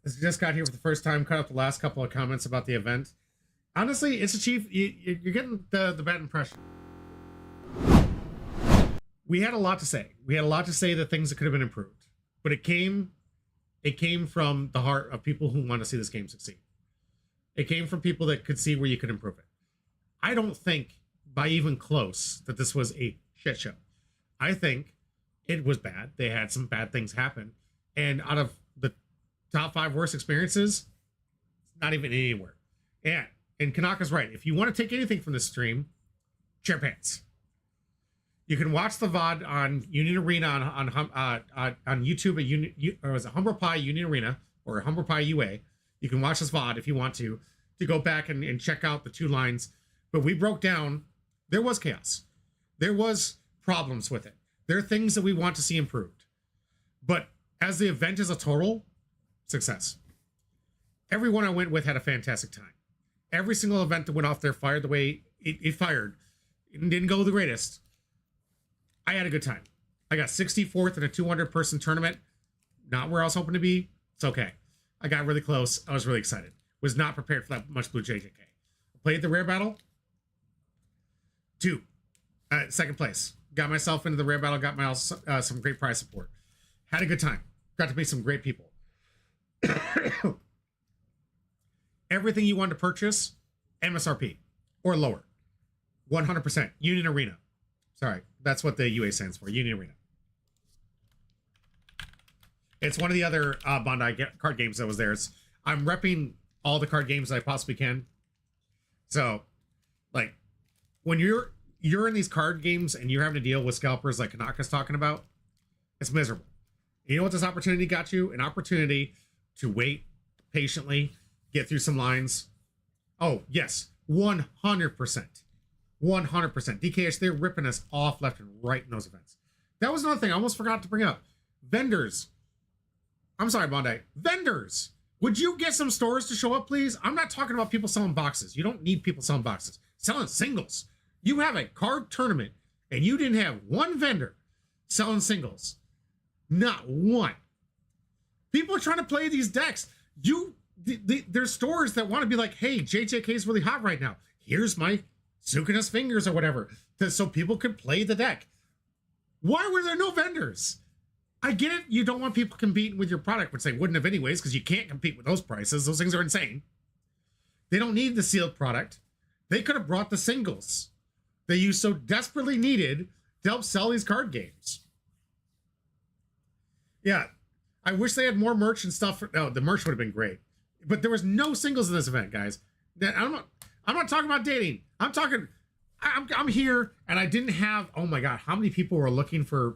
This just got here for the first time. Cut up the last couple of comments about the event. Honestly, it's a Chief. You're getting the bad impression. We had a lot to say. We had a lot to say that things that could have been improved. But it came from the heart of people who want to see this game succeed. It came from people that could see where you could improve it. I don't think, by even close, that this was a shit show. I think it was bad. They had some bad things happen. And out of the top 5 worst experiences, not even anywhere. And Kanaka's right. If you want to take anything from this stream, chair pants. You can watch the VOD on Union Arena on YouTube, or was it Humber Pie Union Arena or Humber Pie UA. You can watch this VOD if you want to go back and check out the 2 lines. But we broke down, there was chaos. There was problems with it. There are things that we want to see improved. But as the event as a total, success. Everyone I went with had a fantastic time. Every single event that went off there fired the way it fired. It didn't go the greatest. I had a good time. I got 64th in a 200-person tournament. Not where I was hoping to be. It's okay. I got really close. I was really excited. Was not prepared for that much blue JJK. Played the rare battle. 2. Second place. Got myself into the rare battle. Got my some great prize support. Had a good time. Got to meet some great people. Everything you wanted to purchase, MSRP or lower. 100%. Union Arena. Sorry, that's what the UA stands for. Union Arena. It's one of the other Bandai card games that was there. I'm repping all the card games I possibly can. So, like, when you're in these card games and you're having to deal with scalpers like Kanaka's talking about, it's miserable. You know what this opportunity got you? An opportunity to wait patiently, get through some lines. Oh, yes, 100%. 100%. DKH, they're ripping us off left and right in those events. That was another thing I almost forgot to bring up. Vendors. I'm sorry, Bandai. Vendors. Would you get some stores to show up, please? I'm not talking about people selling boxes. You don't need people selling boxes. Selling singles. You have a card tournament and you didn't have one vendor selling singles. Not one. People are trying to play these decks. There's stores that want to be like, hey, JJK is really hot right now. Here's my Sukina's fingers or whatever, so people could play the deck. Why were there no vendors? I get it. You don't want people competing with your product, which they wouldn't have anyways, because you can't compete with those prices. Those things are insane. They don't need the sealed product. They could have brought the singles that you so desperately needed to help sell these card games. Yeah, I wish they had more merch and stuff. Oh, the merch would have been great. But there was no singles in this event, guys. I'm not talking about dating. I'm here, and I didn't have, oh my God, how many people were looking for,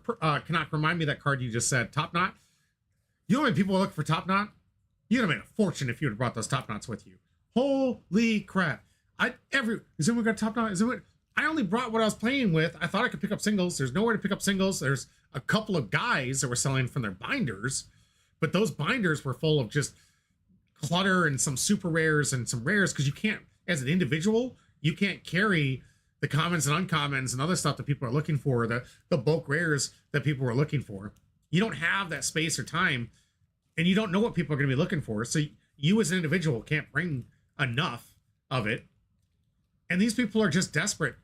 cannot remind me that card you just said, Top Knot? You know how many people were looking for Top Knot? You'd have made a fortune if you would have brought those Top Knots with you. Holy crap. Is anyone got a Top Knot? I only brought what I was playing with. I thought I could pick up singles. There's nowhere to pick up singles. There's a couple of guys that were selling from their binders, but those binders were full of just clutter and some super rares and some rares, because you can't, as an individual, you can't carry the commons and uncommons and other stuff that people are looking for, the bulk rares that people are looking for. You don't have that space or time, and you don't know what people are going to be looking for. So you as an individual can't bring enough of it. And these people are just desperate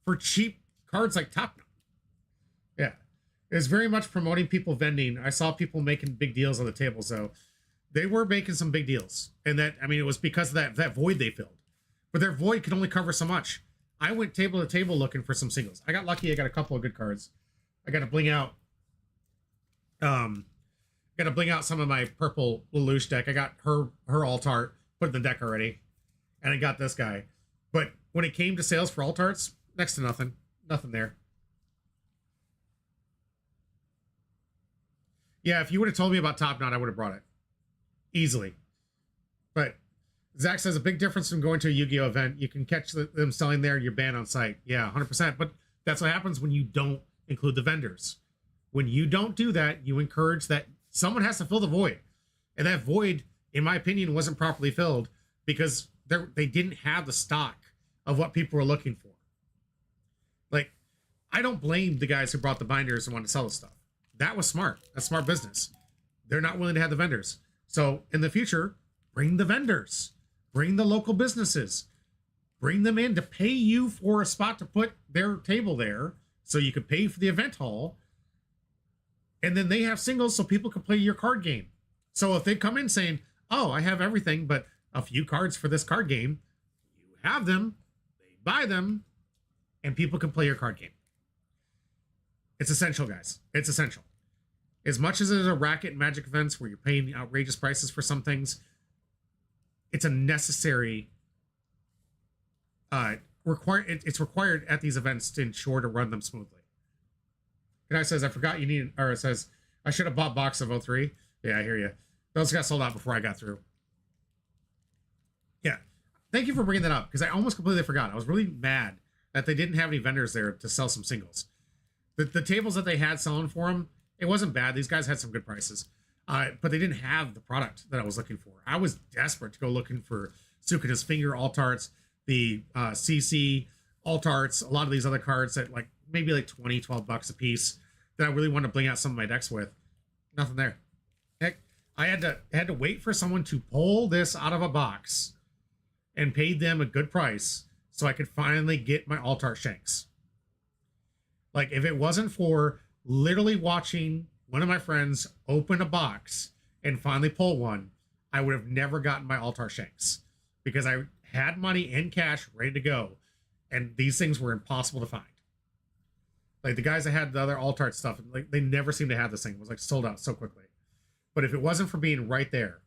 for cheap cards like Top Knot. Yeah. It's very much promoting people vending. I saw people making big deals on the table, so they were making some big deals. And that, I mean, it was because of that void they filled. But their void could only cover so much. I went table to table looking for some singles. I got lucky. I got a couple of good cards. I got to bling out. Some of my purple Lelouch deck. I got her alt art, put in the deck already, and I got this guy. But when it came to sales for alt arts, next to nothing. Nothing there. Yeah, if you would have told me about Top Knot, I would have brought it easily. But Zach says a big difference from going to a Yu-Gi-Oh event. You can catch them selling there and you're banned on site. Yeah, 100%. But that's what happens when you don't include the vendors. When you don't do that, you encourage that someone has to fill the void. And that void, in my opinion, wasn't properly filled because they didn't have the stock of what people were looking for. Like, I don't blame the guys who brought the binders and wanted to sell the stuff. That was smart. That's smart business. They're not willing to have the vendors. So in the future, bring the vendors. Bring the local businesses. Bring them in to pay you for a spot to put their table there so you could pay for the event hall. And then they have singles so people can play your card game. So if they come in saying, oh, I have everything but a few cards for this card game, you have them, they buy them, and people can play your card game. It's essential, guys. It's essential. As much as there's a racket in Magic events where you're paying outrageous prices for some things, it's a necessary it's required at these events to ensure to run them smoothly. The guy says, I forgot you need, or it says, I should have bought box of 03. Yeah, I hear you. Those got sold out before I got through. Yeah. Thank you for bringing that up, because I almost completely forgot. I was really mad that they didn't have any vendors there to sell some singles. The tables that they had selling for them, it wasn't bad. These guys had some good prices. But they didn't have the product that I was looking for. I was desperate to go looking for Sukuna's Finger alt arts, the CC alt arts, a lot of these other cards that like maybe like 20, 12 bucks a piece that I really want to bling out some of my decks with. Nothing there. Heck, I had to wait for someone to pull this out of a box and paid them a good price so I could finally get my alt art Shanks. Like if it wasn't for literally watching one of my friends open a box and finally pull one, I would have never gotten my alt art Shanks because I had money in cash ready to go, and these things were impossible to find. Like the guys that had the other alt art stuff, like they never seemed to have this thing. It was like sold out so quickly. But if it wasn't for being right there,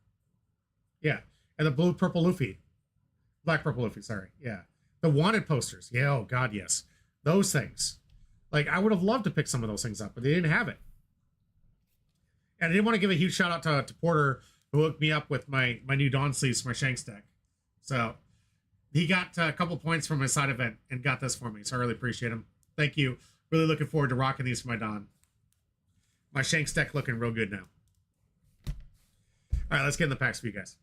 yeah, and the blue purple Luffy, black purple Luffy, sorry, yeah, the wanted posters, yeah, oh god, yes, those things. Like I would have loved to pick some of those things up, but they didn't have it. And I didn't want to give a huge shout out to Porter, who hooked me up with my new Dawn sleeves for my Shanks deck. So he got a couple points from his side event and got this for me. So I really appreciate him. Thank you. Really looking forward to rocking these for my Dawn. My Shanks deck looking real good now. All right, let's get in the packs for you guys.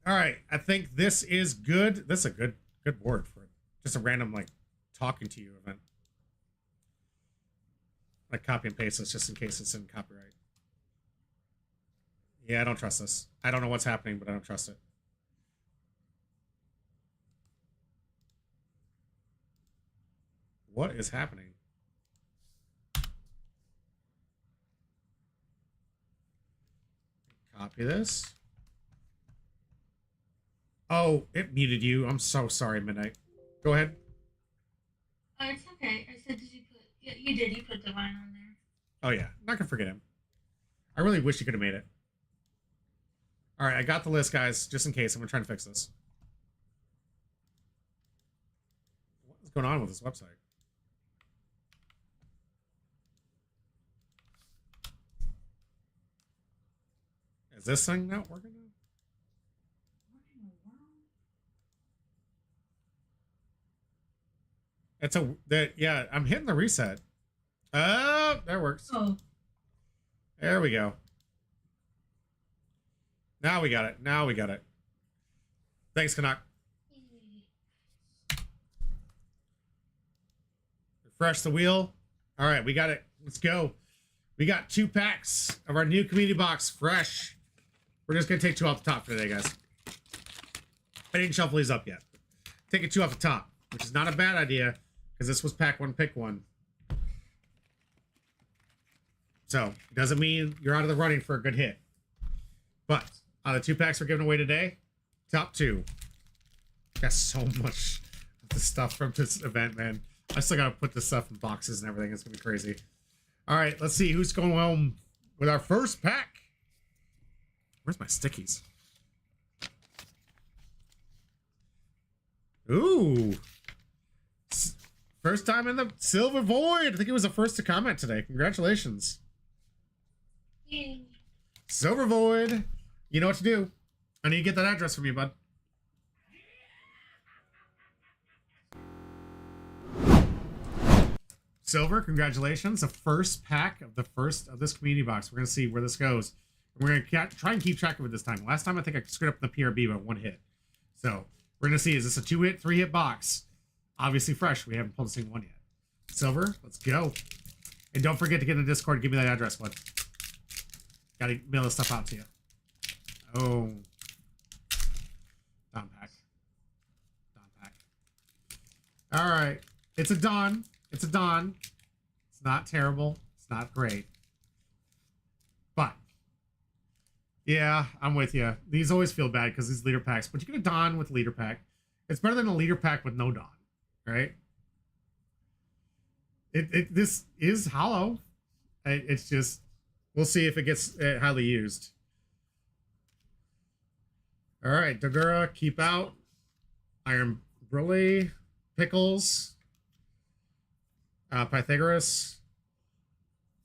All right, I think this is good. This is a good board for just a random like talking to you event. Like copy and paste this just in case it's in copyright. Yeah, I don't trust this. I don't know what's happening, but I don't trust it. What is happening? Copy this. Oh, it muted you. I'm so sorry, Midnight. Go ahead. Oh, it's okay. I said, did you put? Yeah, you did. You put Divine on there. Oh yeah, not gonna forget him. I really wish you could have made it. All right, I got the list, guys, just in case. I'm gonna try to fix this. What is going on with this website? Is this thing not working now? It's yeah, I'm hitting the reset. Oh, that works. Oh. There we go. Now we got it. Now we got it. Thanks, Canuck. Refresh the wheel. All right, we got it. Let's go. We got 2 packs of our new community box, fresh. We're just going to take 2 off the top for today, guys. I didn't shuffle these up yet. Taking 2 off the top, which is not a bad idea, because this was pack 1, pick 1. So, doesn't mean you're out of the running for a good hit. But, the 2 packs we're giving away today, top 2. Got so much of the stuff from this event, man. I still gotta put this stuff in boxes and everything. It's gonna be crazy. All right, let's see who's going home with our first pack. Where's my stickies? Ooh. First time in the Silver Void. I think it was the first to comment today. Congratulations. Yay. Silver Void. You know what to do. I need to get that address from you, bud. Silver, congratulations. The first pack of the first of this community box. We're going to see where this goes. We're going to try and keep track of it this time. Last time, I think I screwed up the PRB by 1 hit. So, we're going to see, is this a 2-hit, 3-hit box? Obviously fresh. We haven't pulled a single one yet. Silver, let's go. And don't forget to get in the Discord. Give me that address, bud. Got to mail this stuff out to you. Oh. Dawn pack. Dawn pack. All right. It's a Dawn. It's a Dawn. It's not terrible. It's not great. But, yeah, I'm with you. These always feel bad because these leader packs. But you get a Dawn with leader pack. It's better than a leader pack with no Dawn, right? This is hollow. It's just, we'll see if it gets highly used. All right, Dogura, keep out. Iron Broly, Pickles, Pythagoras.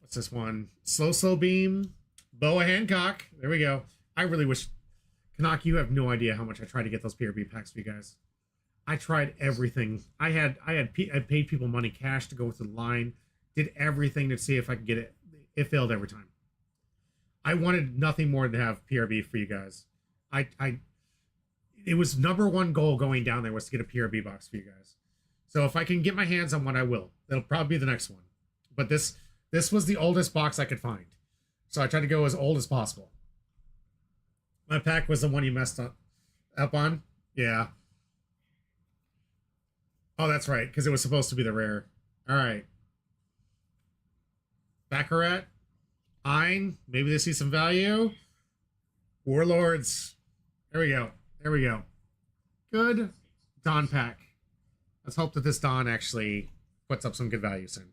What's this one? Slow Beam, Boa Hancock. There we go. I really wish, Kanak, you have no idea how much I tried to get those PRB packs for you guys. I tried everything. I paid people money cash to go through the line. Did everything to see if I could get it. It failed every time. I wanted nothing more than to have PRB for you guys. It was number one goal going down there was to get a PRB box for you guys. So if I can get my hands on one, I will. It'll probably be the next one. But this was the oldest box I could find. So I tried to go as old as possible. My pack was the one you messed up on? Yeah. Oh, that's right, because it was supposed to be the rare. All right. Baccarat. Ein. Maybe they see some value. Warlords. There we go. There we go. Good. Dawn pack. Let's hope that this Dawn actually puts up some good value soon.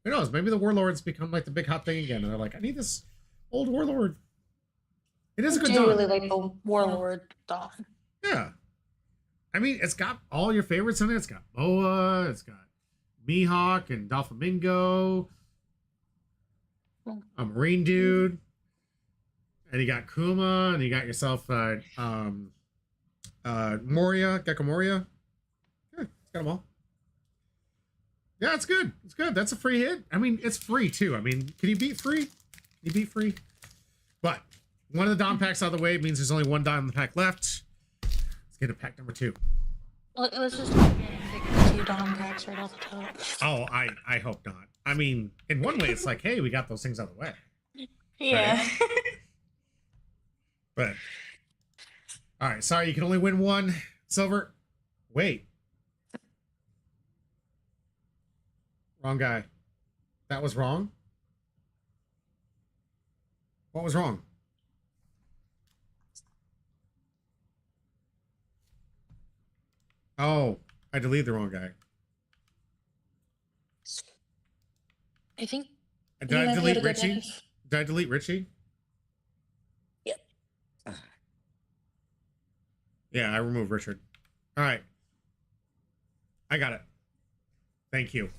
Who knows? Maybe the Warlords become like the big hot thing again, and they're like, I need this old Warlord. It is a good I Dawn. really like the Warlord Dawn. Yeah. I mean, it's got all your favorites in it. It's got Boa, it's got Mihawk and Doflamingo, a Marine dude, and you got Kuma, and you got yourself Moria, Gecko Moria. Yeah, it's got them all. Yeah, it's good. It's good. That's a free hit. I mean, it's free too. I mean, can you beat free? Can you beat free? But one of the Dawn packs out of the way means there's only one Dawn in the pack left. Let's get to pack number 2. Let's just pick a few Dawn packs right off the top. Oh, I hope not. I mean, in one way, it's like, hey, we got those things out of the way. Yeah. Right? But, all right, sorry, you can only win one silver. Wait. Wrong guy. That was wrong? What was wrong? Oh, I deleted the wrong guy. I think. Did you I might be delete able to Richie? get Did I delete Richie? Yep. Yeah, I removed Richard. All right. I got it. Thank you.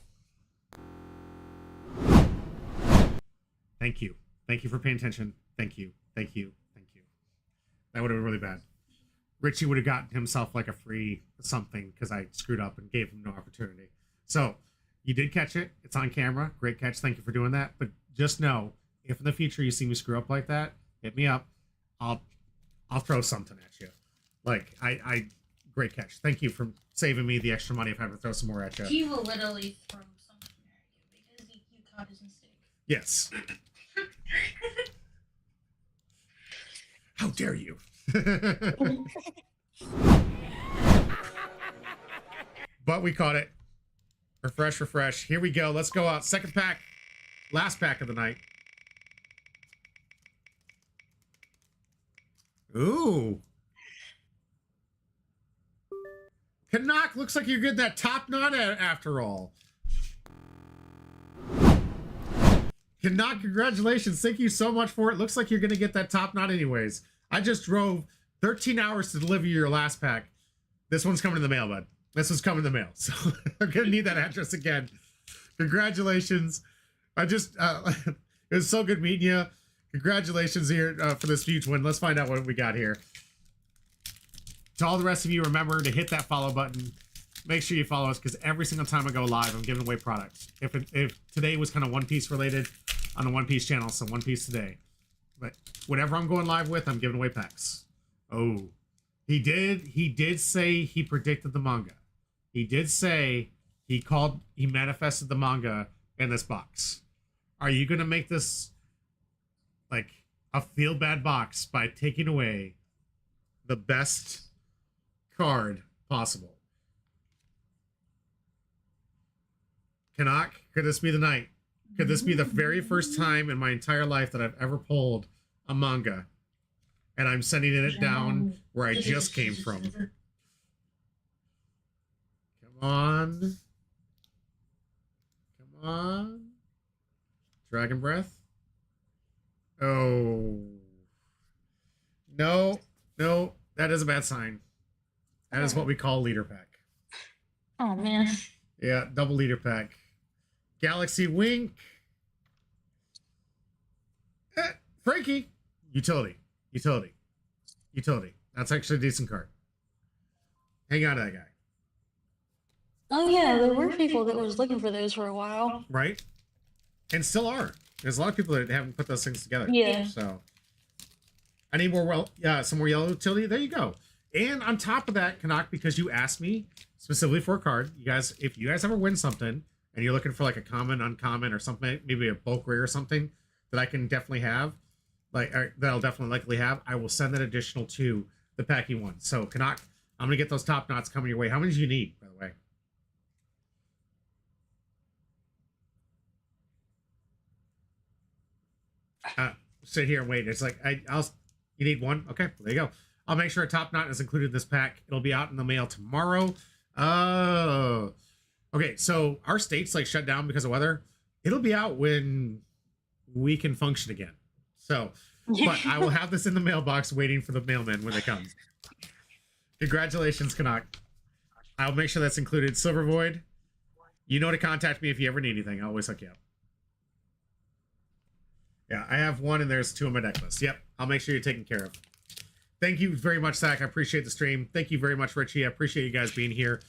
Thank you. Thank you for paying attention. Thank you. Thank you. Thank you. That would have been really bad. Richie would have gotten himself like a free something because I screwed up and gave him no opportunity. So you did catch it. It's on camera. Great catch. Thank you for doing that. But just know, if in the future you see me screw up like that, hit me up. I'll throw something at you. Like I great catch. Thank you for saving me the extra money of having to throw some more at you. He will literally throw something at you because you caught his mistake. Yes. How dare you? But we caught it. Refresh, refresh. Here we go. Let's go out. Second pack. Last pack of the night. Ooh. Canuck, looks like you're getting that top knot after all. Canuck, congratulations. Thank you so much for it. Looks like you're going to get that top knot anyways. I just drove 13 hours to deliver your last pack. This one's coming in the mail, bud. This one's coming in the mail. So I'm going to need that address again. Congratulations. I just, it was so good meeting you. Congratulations here for this huge win. Let's find out what we got here. To all the rest of you, remember to hit that follow button. Make sure you follow us because every single time I go live, I'm giving away products. If today was kind of One Piece related on the One Piece channel, so One Piece today. But whatever I'm going live with, I'm giving away packs. Oh, he did say he predicted the manga. He did say he manifested the manga in this box. Are you going to make this like a feel bad box by taking away the best card possible? Canuck, could this be the night? Could this be the very first time in my entire life that I've ever pulled a manga and I'm sending it down where I just came from? Come on. Come on. Dragon Breath. Oh. No. No. That is a bad sign. That is what we call leader pack. Oh, man. Yeah, double leader pack. Galaxy Wink. Frankie. Utility. Utility. Utility. That's actually a decent card. Hang on to that guy. Oh, yeah. There were people that was looking for those for a while. Right? And still are. There's a lot of people that haven't put those things together. Yeah. So I need more some more yellow utility. There you go. And on top of that, Canuck, because you asked me specifically for a card, you guys, if you guys ever win something and you're looking for like a common, uncommon, or something, maybe a bulk rare or something that I can definitely have, that I'll definitely likely have, I will send that additional to the packing one. So Canuck, I'm gonna get those top knots coming your way. How many do you need, by the way? Sit here and wait. It's like you need one. Okay, there you go. I'll make sure a top knot is included in this pack. It'll be out in the mail tomorrow. Oh, okay. So our state's like shut down because of weather. It'll be out when we can function again. So, but I will have this in the mailbox waiting for the mailman when they come. Congratulations, Canuck. I'll make sure that's included. Silver Void, you know to contact me if you ever need anything. I'll always hook you up. Yeah, I have one and there's two on my deck list. Yep, I'll make sure you're taken care of. Thank you very much, Zach. I appreciate the stream. Thank you very much, Richie. I appreciate you guys being here.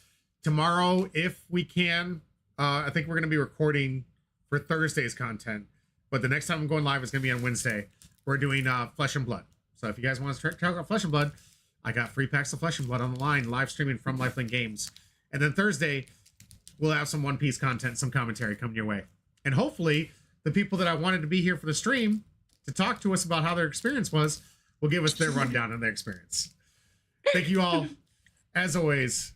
Tomorrow, if we can, I think we're going to be recording for Thursday's content. But the next time I'm going live is going to be on Wednesday. We're doing Flesh and Blood. So if you guys want to check out Flesh and Blood, I got free packs of Flesh and Blood on the line, live streaming from Lifelink Games. And then Thursday, we'll have some One Piece content, some commentary coming your way. And hopefully, the people that I wanted to be here for the stream to talk to us about how their experience was will give us their rundown on their experience. Thank you all. As always,